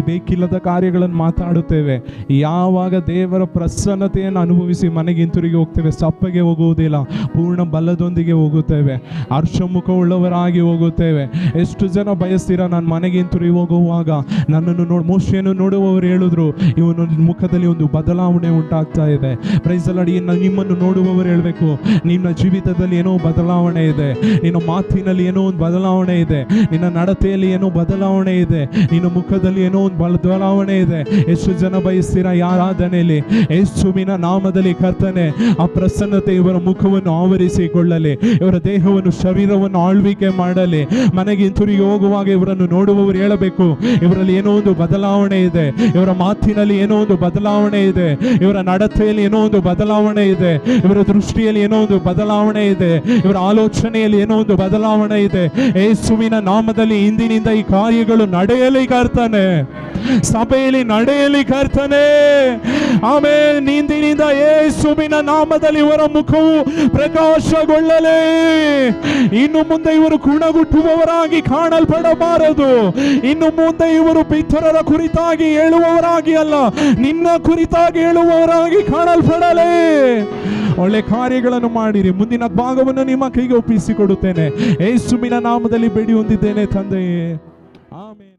ಬೇಕಿಲ್ಲದ ಕಾರ್ಯಗಳನ್ನು ಮಾತಾಡುತ್ತೇವೆ. ಯಾವಾಗ ದೇವರ ಪ್ರಸನ್ನತೆಯನ್ನು ಅನುಭವಿಸಿ ಮನೆಗೆ ಹಿಂತಿರುಗಿ ಹೋಗ್ತೇವೆ, ಸಪ್ಪಗೆ ಹೋಗುವುದಿಲ್ಲ, ಪೂರ್ಣ ಬಲದೊಂದಿಗೆ ಹೋಗುತ್ತೇವೆ, ಹರ್ಷಮುಖವುಳ್ಳವರಾಗಿ ಹೋಗುತ್ತೇವೆ. ಎಷ್ಟು ಜನ ಬಯಸ್ತೀರ, ನಾನು ಮನೆಗೆ ಹಿಂತಿರುಗಿ ಹೋಗುವಾಗ ನನ್ನನ್ನು ಮೋಶೆಯನ್ನು ನೋಡುವವರು ಹೇಳಿದ್ರು, ಇವನ ಮುಖದಲ್ಲಿ ಒಂದು ಬದಲಾವಣೆ ಉಂಟಾಗ್ತಾ ಇದೆ. Praise the lord. ನಿಮ್ಮನ್ನು ನೋಡುವವರು ಹೇಳಬೇಕು, ನಿನ್ನ ಜೀವಿತದಲ್ಲಿ ಏನೋ ಬದಲಾವಣೆ ಇದೆ, ನಿನ್ನ ಮಾತಿನಲ್ಲಿ ಏನೋ ಒಂದು ಬದಲಾವಣೆ ಇದೆ, ನಿನ್ನ ನಡತೆಯಲ್ಲಿ ಏನೋ ಬದಲಾವಣೆ ಇದೆ, ನಿನ್ನ ಮುಖದಲ್ಲಿ ಏನೋ ಒಂದು ಬದಲಾವಣೆ ಇದೆ. ಎಷ್ಟು ಜನ ಬಯಸ್ತೀರಾ? ಆರಾಧನೆಯಲ್ಲಿ ಯೇಸುವಿನ ನಾಮದಲ್ಲಿ ಕರ್ತನೆ ಆ ಪ್ರಸನ್ನತೆ ಇವರ ಮುಖವನ್ನು ಆವರಿಸಿಕೊಳ್ಳಲಿ, ಇವರ ದೇಹವನ್ನು ಶರೀರವನ್ನು ಆಳ್ವಿಕೆ ಮಾಡಲಿ. ಮನೆಗೆ ಹಿಂತಿರುಗಿ ಹೋಗುವಾಗ ಇವರನ್ನು ನೋಡುವವರು ಹೇಳಬೇಕು, ಇವರಲ್ಲಿ ಏನೋ ಒಂದು ಬದಲಾವಣೆ ಇದೆ, ಇವರ ಮಾತಿನಲ್ಲಿ ಏನೋ ಒಂದು ಬದಲಾವಣೆ ಇದೆ, ಇವರ ನಡತೆಯಲ್ಲಿ ಏನೋ ಒಂದು ಬದಲಾವಣೆ ಇದೆ, ಇವರ ದೃಷ್ಟಿಯಲ್ಲಿ ಏನೋ ಒಂದು ಬದಲಾವಣೆ ಇದೆ, ಇವರ ಆಲೋಚನೆಯಲ್ಲಿ ಏನೋ ಒಂದು ಬದಲಾವಣೆ ಇದೆ. ಯೇಸುವಿನ ನಾಮದಲ್ಲಿ ಇಂದಿನಿಂದ ಈ ಕಾರ್ಯಗಳು ನಡೆಯಲಿ ಕರ್ತನೆ, ಸಭೆಯಲ್ಲಿ ನಡೆಯಲಿ ಕರ್ತನೆ. ಆಮೆನ್. ಇಂದಿನಿಂದ ಯೇಸುವಿನ ನಾಮದಲ್ಲಿ ಇವರ ಮುಖವು ಪ್ರಕಾಶಗೊಳ್ಳಲಿ. ಇನ್ನು ಮುಂದೆ ಇವರು ಗುಣಗುಟ್ಟುವವರಾಗಿ ಕಾಣಲ್ಪಡಬಾರದು. ಇನ್ನು ಮುಂದೆ ಇವರು ಇತರರ ಕುರಿತಾಗಿ ಹೇಳುವವರಾಗಿ ಅಲ್ಲ, ನಿನ್ನ ಕುರಿತಾಗಿ ಹೇಳುವವರಾಗಿ ಕಾಣಲ್ಪಡಲಿ. ಒಳ್ಳೆ ಕಾರ್ಯಗಳನ್ನು ಮಾಡಿರಿ. ಮುಂದಿನ ಭಾಗವನ್ನು ನಿಮ್ಮ ಕೈಗೆ ಒಪ್ಪಿಸಿಕೊಡುತ್ತೇನೆ. ಯೇಸುವಿನ ನಾಮದಲ್ಲಿ ಬೇಡಿ ಹೊಂದಿದ್ದೇನೆ ತಂದೆಯೇ. ಆಮೆನ್.